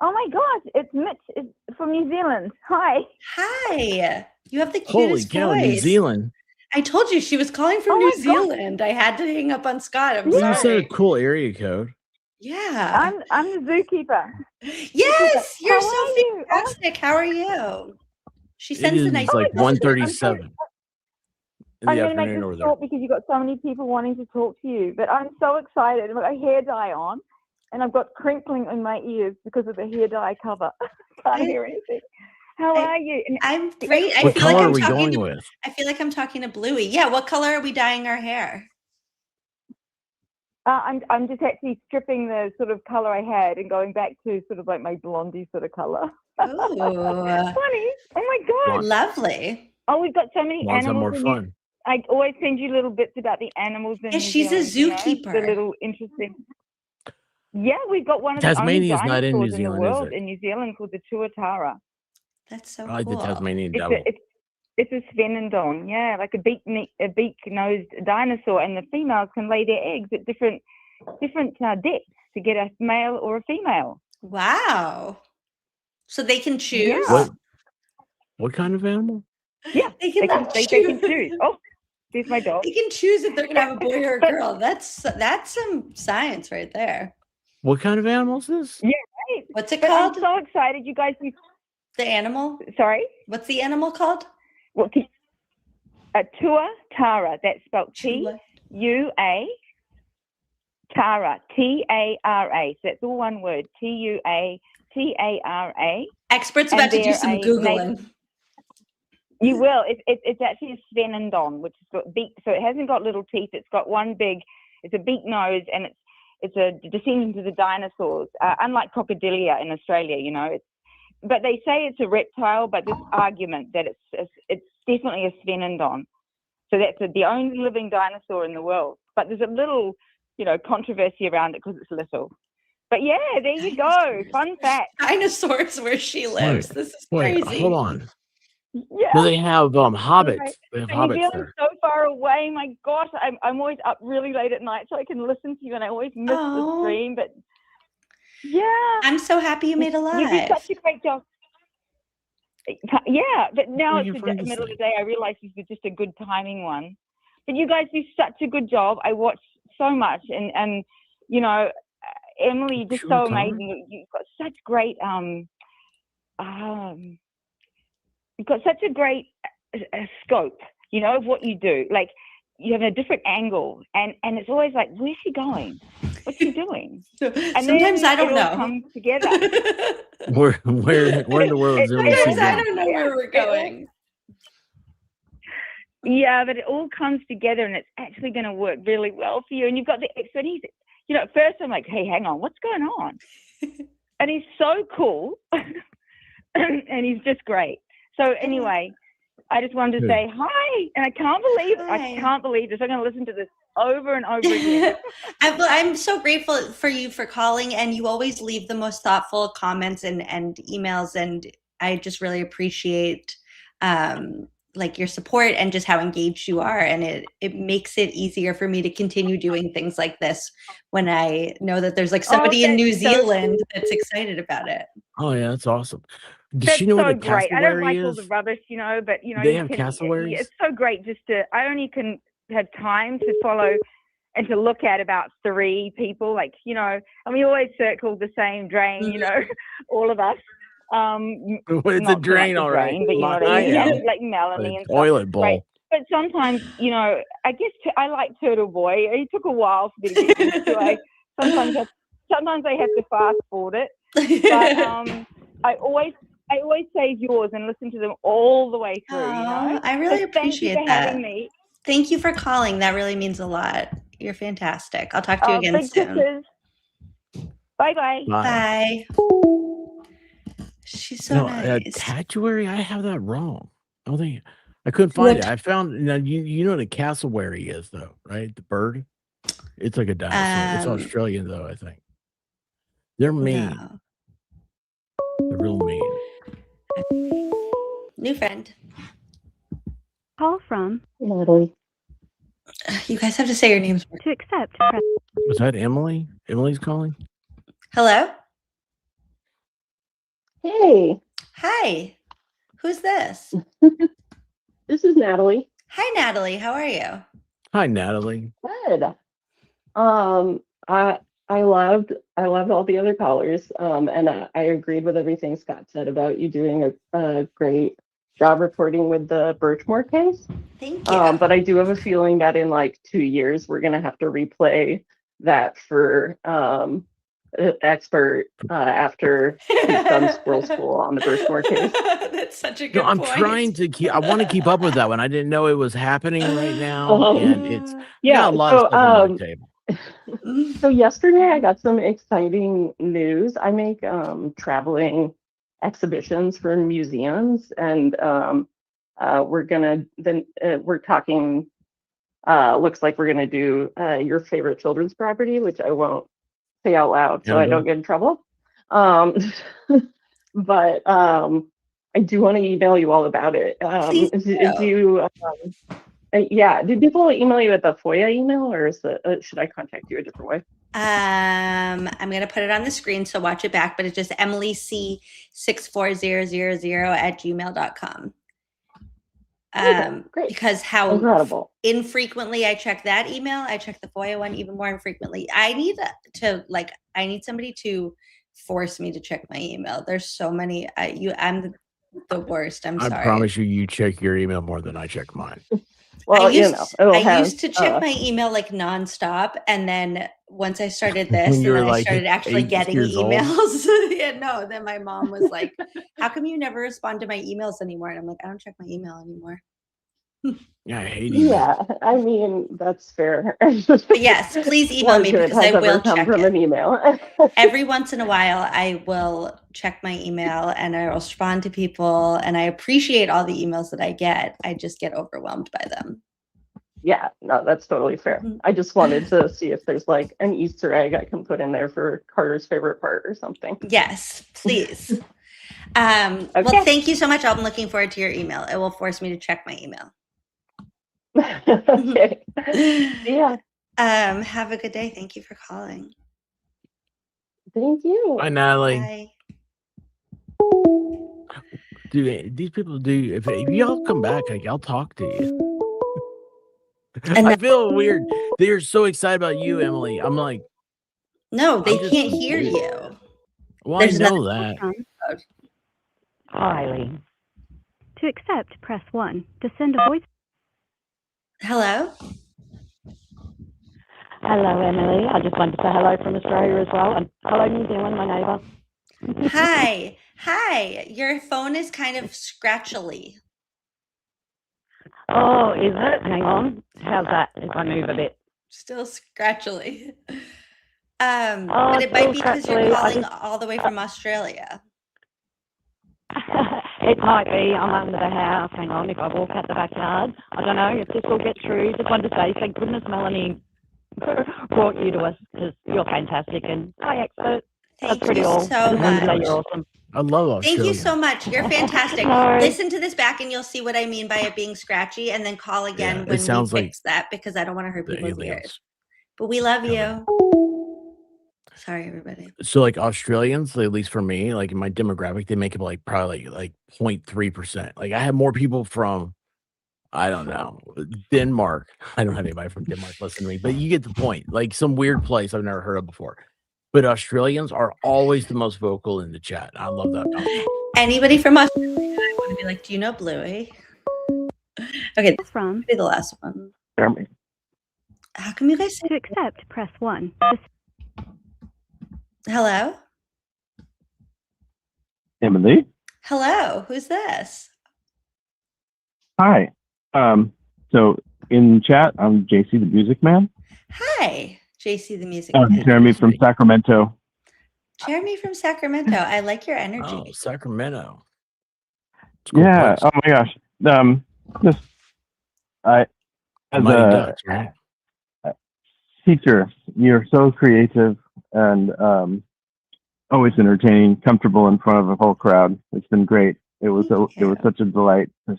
Oh my gosh, it's Mitch. It's from New Zealand. Hi. Hi. You have the cutest Holy cow, voice. New Zealand. I told you she was calling from New Zealand. I had to hang up on Scott. I'm Well, you said sorry. a cool area code. Yeah. I'm the zookeeper. Yes, you're How so are you? fantastic. How are you? She It sends the is nice like messages. 1:37 in I'm the going to make afternoon over this there. short because you've got so many people wanting to talk to you. But I'm so excited. I've got a hair dye on, and I've got crinkling in my ears because of the hair dye cover. Can't hear anything. How are you? And I'm great. I What feel color like are I'm we talking going to, with? I feel like I'm talking to Bluey. Yeah, what color are we dyeing our hair? I'm just actually stripping the sort of color I had and going back to sort of like my blondie sort of color. Ooh. Funny. Oh my God. Lovely. Oh, we've got so many Blondes have animals more in fun. I always send you little bits about the animals in Yeah, New she's a Zealand, you know, zookeeper. the little interesting. Yeah, we've got one of the only Tasmania's not in New dinosaurs in the Zealand, is world it? in New Zealand called the tuatara. That's so I like the cool. Tasmanian It's devil. it's a svenendon, yeah, like a beak-nosed dinosaur, and the females can lay their eggs at different depths to get a male or a female. Wow. So they can choose? Yeah. What kind of animal? Yeah, They can they can choose. Oh, there's my dog. They can choose if they're gonna have a boy or a girl. That's some science right there. What kind of animal is this? Yeah, right. What's it But called? I'm so excited, you guys. The animal? Sorry? What's the animal called? Well, tuatara. That's spelled T-U-A. Tara. T-A-R-A. So that's all one word. T-U-A-T-A-R-A. Experts about to do some Googling. You will. It's actually a svenendon, which has got beak. So it hasn't got little teeth. It's got one big. It's a beak nose, and it's a descendant of the dinosaurs. Unlike crocodilia in Australia, you know. But they say it's a reptile. But this argument that it's definitely a svenendon. So that's the only living dinosaur in the world. But there's a little, you know, controversy around it because it's little. But yeah, there you go. Fun fact. Dinosaurs where she lives. This is Wait, crazy. hold on. Yeah. Do they have hobbits? Right. They have New hobbits Zealand's there. so far away. My gosh, I'm always up really late at night so I can listen to you, and I always miss the stream. But yeah, I'm so happy you made a you live. did such a great job. Yeah, but now What are it's you the trying to middle of say? the day. I realize this is just a good timing one. But you guys do such a good job. I watch so much, and you know, Emily, just Sure, so Tom. amazing. You've got such great you've got such a great scope, you know, of what you do. Like you have a different angle, and it's always like, where's she going? What's she doing? And Sometimes then I don't it all know. comes together. Where in the world is Emily C. Sometimes I going? don't know where we're going. Yeah, but it all comes together, and it's actually going to work really well for you. And you've got the expertise. You know, at first I'm like, hey, hang on, what's going on? And he's so cool, and he's just great. So anyway, I just wanted to say hi, and I can't believe this. I'm going to listen to this over and over again. I'm so grateful for you for calling, and you always leave the most thoughtful comments and emails, and I just really appreciate like your support and just how engaged you are, and it makes it easier for me to continue doing things like this when I know that there's like somebody in New Zealand that's excited about it. Oh yeah, that's awesome. Does That's she know so what a great. I don't cassowary like all is? the rubbish, you know, but you know, They you have can, cassowaries? it's so great just to. I only can have time to follow and to look at about 3 people, like, you know, and we always circle the same drain, you know, all of us. It's not a drain, so much all a right. drain, but you know what I mean. I Yeah, am. like Melanie A and stuff. toilet bowl. Right. But sometimes, you know, I guess I like Turtle Boy. It took a while for me to get used to. Sometimes I have to fast forward it. But I always save yours and listen to them all the way through. You know. I really So thank you appreciate for that. having me. Thank you for calling. That really means a lot. You're fantastic. I'll talk to you again big soon. kisses. Bye-bye. Bye. She's so nice. Tatuary, I have that wrong. I don't think I couldn't find it. I found now you know what a cassowary is though, right? The bird. It's like a dinosaur. It's Australian though, I think. They're mean. No. They're real mean. New friend. Call from Natalie. You guys have to say your names. To accept, press. Was that Emily? Emily's calling? Hello? Hey. Hi. Who's this? This is Natalie. Hi, Natalie. How are you? Hi, Natalie. Good. I loved all the other callers. And I agreed with everything Scott said about you doing a great job reporting with the Birchmore case. Thank you. But I do have a feeling that in like 2 years we're gonna have to replay that for expert after he's done Squirrel School on the Birchmore case. That's such a good I'm point. trying to keep. I want to keep up with that one. I didn't know it was happening right now, and it's Yeah, got a lot of stuff on my table. So yesterday I got some exciting news. I make traveling exhibitions for museums, and we're talking. Looks like we're gonna do your favorite children's property, which I won't say out loud so I don't get in trouble. But I do want to email you all about it. Please Did people email you at the FOIA email, or should I contact you a different way? I'm going to put it on the screen, so watch it back, but it's just emilyc64000@gmail.com. Great. Because how incredible. Infrequently I check that email. I check the FOIA one even more infrequently. I need somebody to force me to check my email. There's so many. I'm the worst. I'm sorry. I promise you check your email more than I check mine. Well, I used to check my email like nonstop, and then once I started this, and then I started actually getting emails. Then my mom was like, "How come you never respond to my emails anymore?" And I'm like, "I don't check my email anymore." Yeah, I hate email. Yeah, I mean that's fair. But yes, please email me because I will check from it. An email. Every once in a while, I will check my email and I will respond to people, and I appreciate all the emails that I get. I just get overwhelmed by them. Yeah, no, that's totally fair. I just wanted to see if there's like an Easter egg I can put in there for Carter's favorite part or something. Yes, please. Well, thank you so much. I'm looking forward to your email. It will force me to check my email. Okay. Yeah. Have a good day. Thank you for calling. Thank you. Bye, Natalie. Bye. Do these people do? If y'all come back, I'll talk to you. And I feel weird. They're so excited about you, Emily. I'm like, no, they can't hear you. Well, I know that. Riley. To accept, press 1. To send a voice. Hello? Hello, Emily. I just wanted to say hello from Australia as well. And hello, New Zealand, my neighbour. Hi. Hi. Your phone is kind of scratchily. Oh, is it? Hang on. How's that if I move a bit? Still scratchily. But it might be because you're calling all the way from Australia. It might be. I'm under the house. Hang on, if I walk out the backyard. I don't know if this will get through. Just wanted to say thank goodness Melanie brought you to us because you're fantastic and hi expert. That's pretty all. So much. You're awesome. I love Australia. Thank you so much. You're fantastic. No. Listen to this back and you'll see what I mean by it being scratchy, and then call again when we fix that because I don't want to hurt people's ears. But we love you. Sorry, everybody. So like Australians, at least for me, like in my demographic, they make up like probably like 0.3%. Like I have more people from, I don't know, Denmark. I don't have anybody from Denmark listening to me, but you get the point. Like some weird place I've never heard of before. But Australians are always the most vocal in the chat. I love that. Anybody from Australia, I want to be like, do you know Bluey? Okay, that's from the last one. Jeremy. How come you guys to accept? Press 1. Hello? Emily? Hello, who's this? Hi. So in chat. I'm JC the Music Man. Hi, JC the Music I'm Man. Jeremy from Sacramento. Jeremy from Sacramento. I like your energy. Oh, Sacramento. Yeah. Oh my gosh. Just I as Mighty a Ducks, right? teacher, you're so creative and always entertaining, comfortable in front of a whole crowd. It's been great. It was such a delight to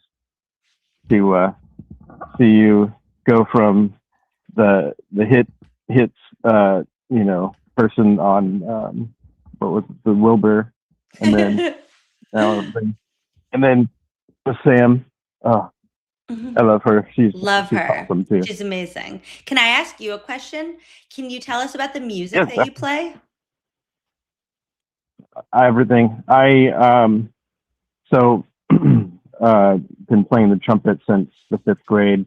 see you go from the hits person on what was it, the Wilbur, and then and then with Sam. Oh, I love her. She's awesome too. She's amazing. Can I ask you a question? Can you tell us about the music Yes, that you play? Everything. Been playing the trumpet since the 5th grade.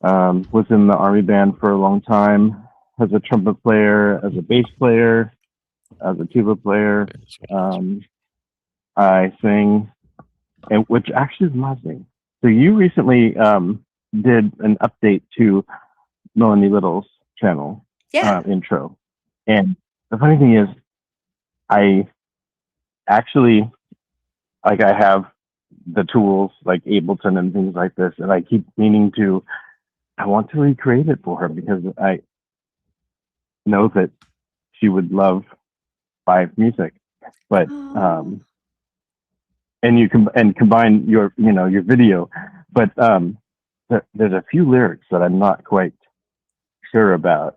Was in the army band for a long time. As a trumpet player, as a bass player, as a tuba player. I sing, and which actually is my thing. So you recently did an update to Melanie Little's channel intro, and the funny thing is, I actually I have the tools like Ableton and things like this, and I keep meaning to. I want to recreate it for her because I know that she would love live music, but and you can combine your your video, but there's a few lyrics that I'm not quite sure about,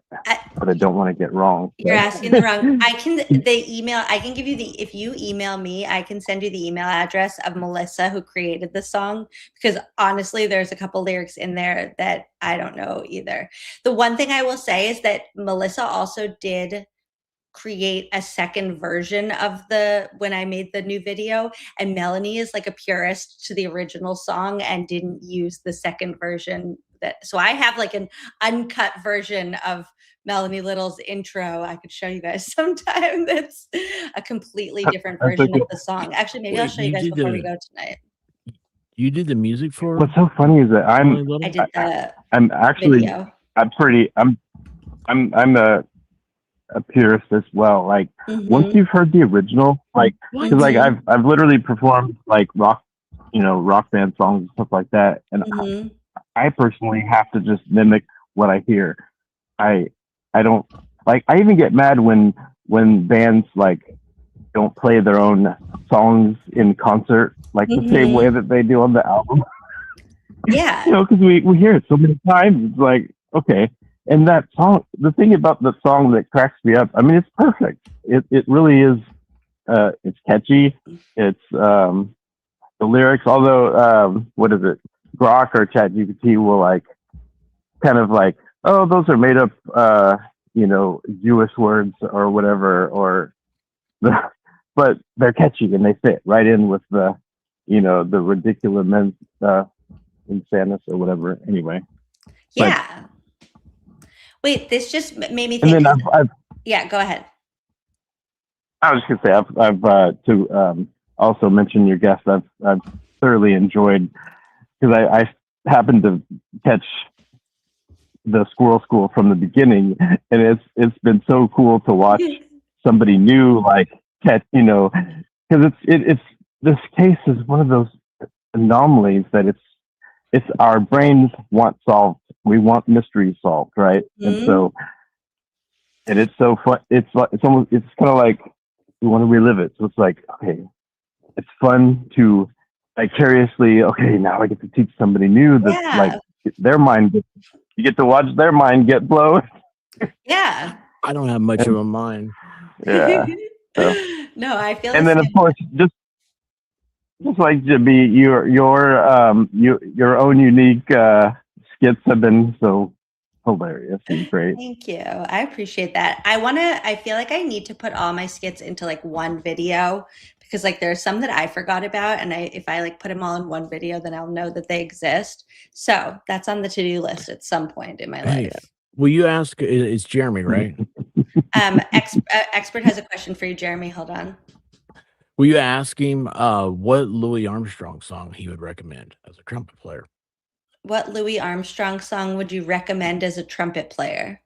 but I don't want to get wrong. You're asking the wrong. I can give you if you email me, I can send you the email address of Melissa who created the song, because honestly, there's a couple lyrics in there that I don't know either. The one thing I will say is that Melissa also did create a second version of when I made the new video, and Melanie is like a purist to the original song and didn't use the second version. So I have like an uncut version of Melanie Little's intro I could show you guys sometime. That's a completely different version of the song. Actually, maybe I'll show you guys before we go tonight. You did the music for? What's so funny is that I'm actually video. I'm a purist as well. Like once you've heard the original, like because like I've literally performed like rock band songs and stuff like that, and I personally have to just mimic what I hear. I don't like. I even get mad when bands like don't play their own songs in concert like the same way that they do on the album. Yeah, because we hear it so many times. It's like, okay. And that song, the thing about the song that cracks me up, I mean, it's perfect. It really is. It's catchy. It's the lyrics, although what is it? Grok or ChatGPT will like kind of like, oh, those are made up, Jewish words or whatever, but they're catchy and they fit right in with the, the ridiculous insanus or whatever. Anyway. Yeah. Wait, this just made me think. And then I've yeah, go ahead. I was just gonna say I've to also mention your guest. I've thoroughly enjoyed, because I happened to catch the Squirrel School from the beginning, and it's been so cool to watch somebody new like catch, because it's this case is one of those anomalies that it's our brains want solved. We want mysteries solved, right? And so, and it's so fun. It's kind of like we want to relive it. So it's like, okay, it's fun to vicariously. Okay, now I get to teach somebody new that like their mind. You get to watch their mind get blown. Yeah. I don't have much of a mind. Yeah. So. No, I feel. And then of course, just like to be your own unique skits have been so hilarious and great. Thank you. I appreciate that. I feel like I need to put all my skits into like one video, because like there's some that I forgot about, and if I like put them all in one video, then I'll know that they exist. So that's on the to-do list at some point in my life. Will you ask? It's Jeremy, right? Expert has a question for you, Jeremy. Hold on. Will you ask him what Louis Armstrong song he would recommend as a trumpet player? What Louis Armstrong song would you recommend as a trumpet player?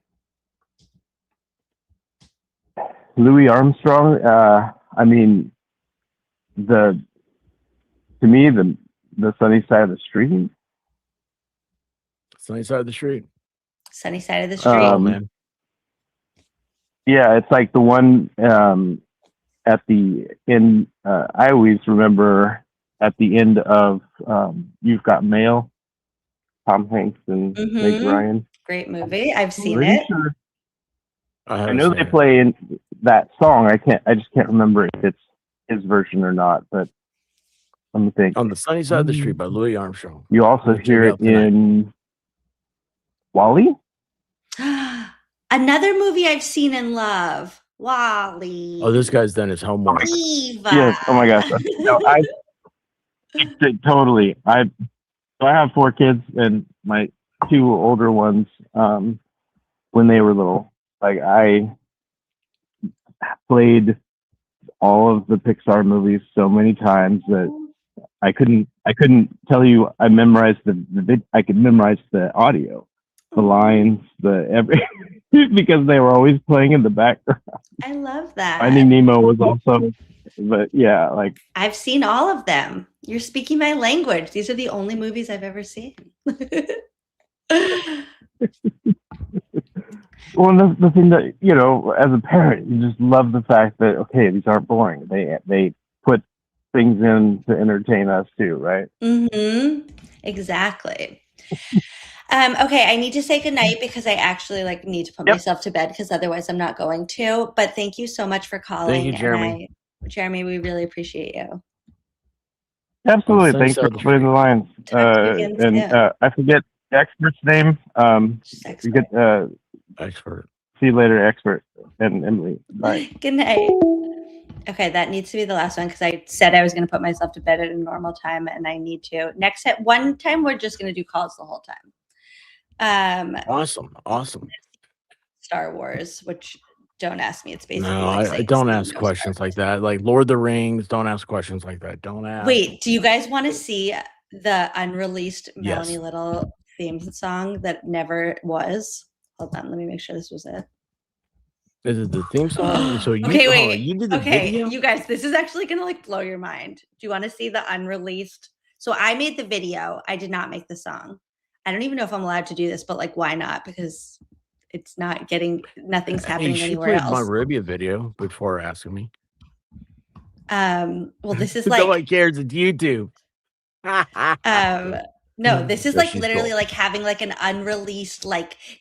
Louis Armstrong. I mean, to me, the Sunny Side of the Street. Sunny Side of the Street. Sunny Side of the Street. Man. Yeah, it's like the one at the end. I always remember at the end of You've Got Mail. Tom Hanks and Meg Ryan. Great movie. I've seen Pretty it. sure. I haven't know seen they it. play in that song. I just can't remember if it's his version or not. But let me think. On the Sunny Side of the Street by Louis Armstrong. You also Check hear it it out tonight. in Wally. Another movie I've seen and love. Wally. Oh, this guy's done his homework. Eva. Yes. Oh my gosh. No, totally. I have 4 kids, and my 2 older ones, when they were little, like I played all of the Pixar movies so many times that I couldn't tell you. I memorized I could memorize the audio, the lines, because they were always playing in the background. I love that. Finding Nemo was also, but yeah, like I've seen all of them. You're speaking my language. These are the only movies I've ever seen. well, the thing that as a parent, you just love the fact that okay, these aren't boring. They put things in to entertain us too, right? Mm-hmm. Exactly. Okay, I need to say goodnight because I actually need to put myself to bed because otherwise I'm not going to. But thank you so much for calling. Thank you, Jeremy. Jeremy, we really appreciate you. Absolutely. Sunny Thanks Side for of the putting the lines. weekend, And yeah. I forget the expert's name. You get Expert. See you later, expert and Emily. Bye. Good night. Okay, that needs to be the last one because I said I was going to put myself to bed at a normal time, and I need to. Next one time, we're just going to do calls the whole time. Awesome. Star Wars, which don't ask me. It's basically No, like I saying don't someone ask knows questions like that. Like Lord of the Rings, don't ask questions like that. Don't ask. Wait, do you guys want to see the unreleased Yes. Melanie Little theme song that never was? Hold on, let me make sure this was it. Is it the theme song? So you, Okay, wait. you did the Okay, video? you guys, this is actually gonna blow your mind. Do you want to see the unreleased? So I made the video. I did not make the song. I don't even know if I'm allowed to do this, but why not? Because it's not nothing's happening Hey, she anywhere played else. my Arabia video before asking me. Well, this is No one cares. It's YouTube. No, this is Yeah, she's literally cool. having an unreleased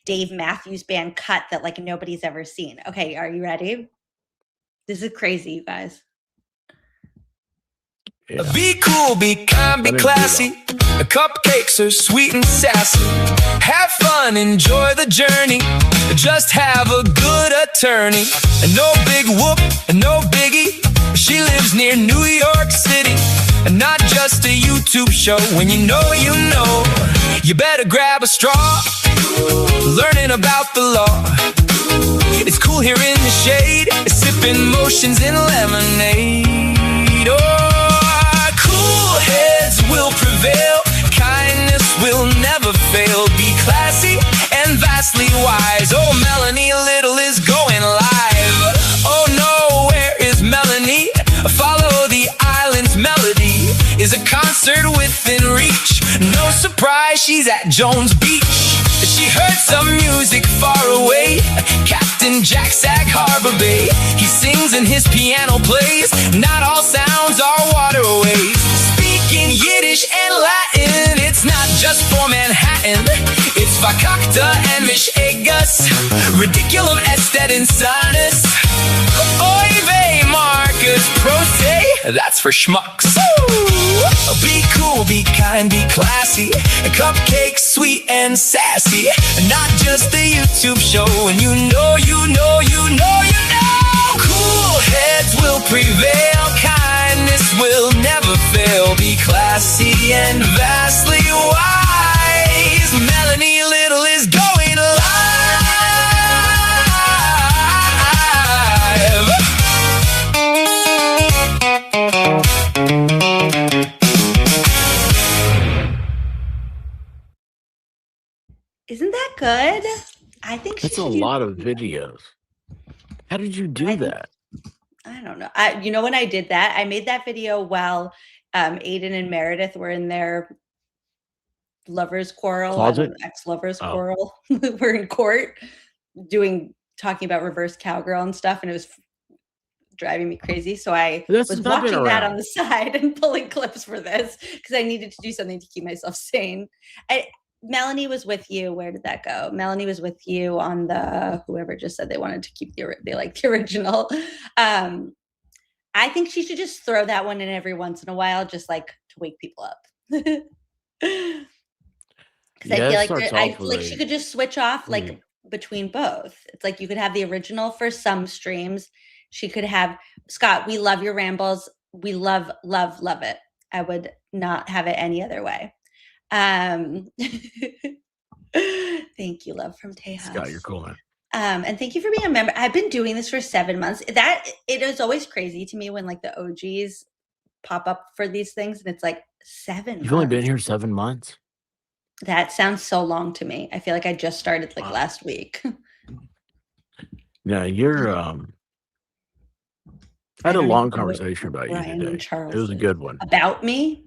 Dave Matthews Band cut that nobody's ever seen. Okay, are you ready? This is crazy, you guys. Yeah. Be cool, be kind, be classy. Cupcakes are sweet and sassy. Have fun, enjoy the journey. Just have a good attorney. And no big whoop, and no biggie. She lives near New York City. And not just a YouTube show. When you know, you better grab a straw. Learning about the law. It's cool here in the shade. Sipping motions in lemonade. Oh, cool heads will prevail. Kindness will never fail. Be classy and vastly wise. Oh, Melanie Little is going live. Oh no, where is Melanie? Follow the island's melody. Is a concert within reach. No surprise, she's at Jones Beach. She heard some music far away. Captain Jack Sag Harbor Bay. He sings and his piano plays. Not all sounds are waterways. Speaking Yiddish and Latin. It's not just for Manhattan. It's Fakakta and Mishegas. Ridiculum estet insanus. Oy vey Marcus Proce. That's for schmucks. Woo! Be cool, be kind, be classy. Cupcakes, sweet and sassy. Not just a YouTube show. And you know. Cool heads will prevail. Kindness will never fail. Be classy and vastly wise. Melanie Little is going live. good. I think that's a lot of videos. How did you do that? I don't know. When I did that, I made that video while Aiden and Meredith were in their lovers quarrel, ex-lovers quarrel. We're in court talking about reverse cowgirl and stuff, and it was driving me crazy. So I was watching that on the side and pulling clips for this because I needed to do something to keep myself sane. Melanie was with you. Where did that go? Melanie was with you on the whoever just said they wanted to keep they like the original. I think she should just throw that one in every once in a while, just like to wake people up. Because I feel like she could just switch off like between both. It's like you could have the original for some streams. She could have Scott. We love your rambles. We love it. I would not have it any other way. Thank you, love from Tejas. Scott, you're cool, man. And thank you for being a member. I've been doing this for 7 months. That it is always crazy to me when like the OGs pop up for these things, and it's like 7 months. You've only been here 7 months. That sounds so long to me. I feel like I just started like last week. Yeah, you're. I had a long conversation about you today. It was a good one. About me?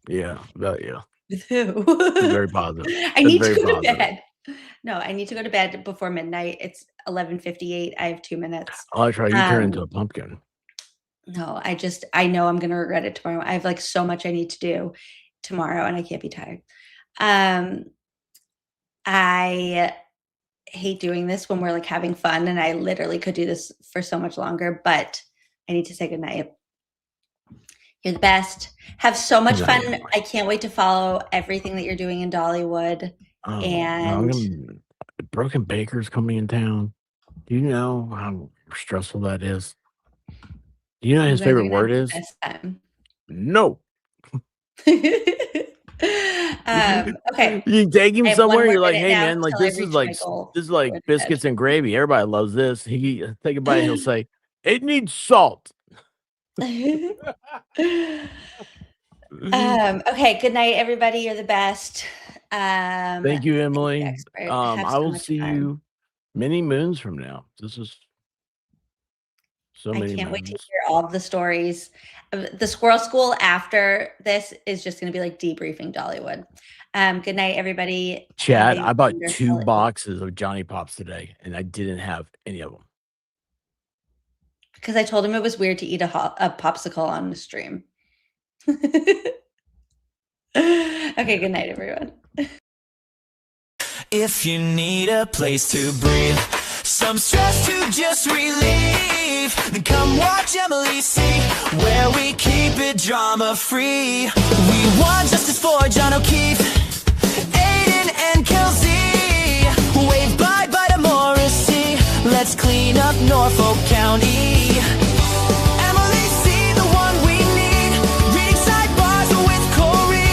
Yeah, about you. With who? Very positive. I need to go to bed. No, I need to go to bed before midnight. It's 11:58. I have 2 minutes. Oh, I try. You turn into a pumpkin. No, I know I'm going to regret it tomorrow. I have like so much I need to do tomorrow and I can't be tired. I hate doing this when we're like having fun, and I literally could do this for so much longer, but I need to say goodnight. You're the best. Have so much fun. I can't wait to follow everything that you're doing in Dollywood. Broken Baker's coming in town. Do you know how stressful that is? Do you know his favorite word is? No. Okay. You take him somewhere, you're like, hey man, like this is like biscuits and gravy. Everybody loves this. He take a bite, he'll say, it needs salt. Okay, good night, everybody. You're the best. Thank you, Emily. I will see you many moons from now. This is so many. I can't wait to hear all of the stories. The Squirrel School after this is just going to be like debriefing Dollywood. Good night, everybody. Chad, I bought 2 boxes of Johnny Pops today, and I didn't have any of them. Because I told him it was weird to eat a popsicle on the stream. Okay, good night, everyone. If you need a place to breathe, some stress to just relieve, then come watch Emily see, where we keep it drama free. We want justice for John O'Keefe, Aiden and Kelsey, waved bye bye to Morrissey. Let's clean up Norfolk County. Emily C, the one we need, reading sidebars with Corey,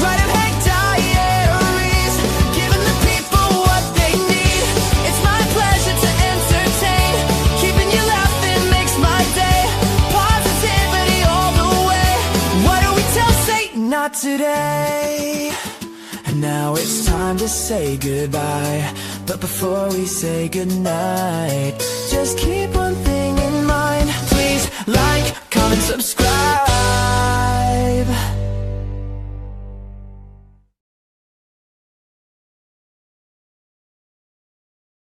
writing Hank diaries, giving the people what they need. It's my pleasure to entertain, keeping you laughing makes my day. Positivity all the way. What do we tell Satan? Not today. And now it's time to say goodbye. But before we say goodnight, just keep one thing in mind. Please like, comment,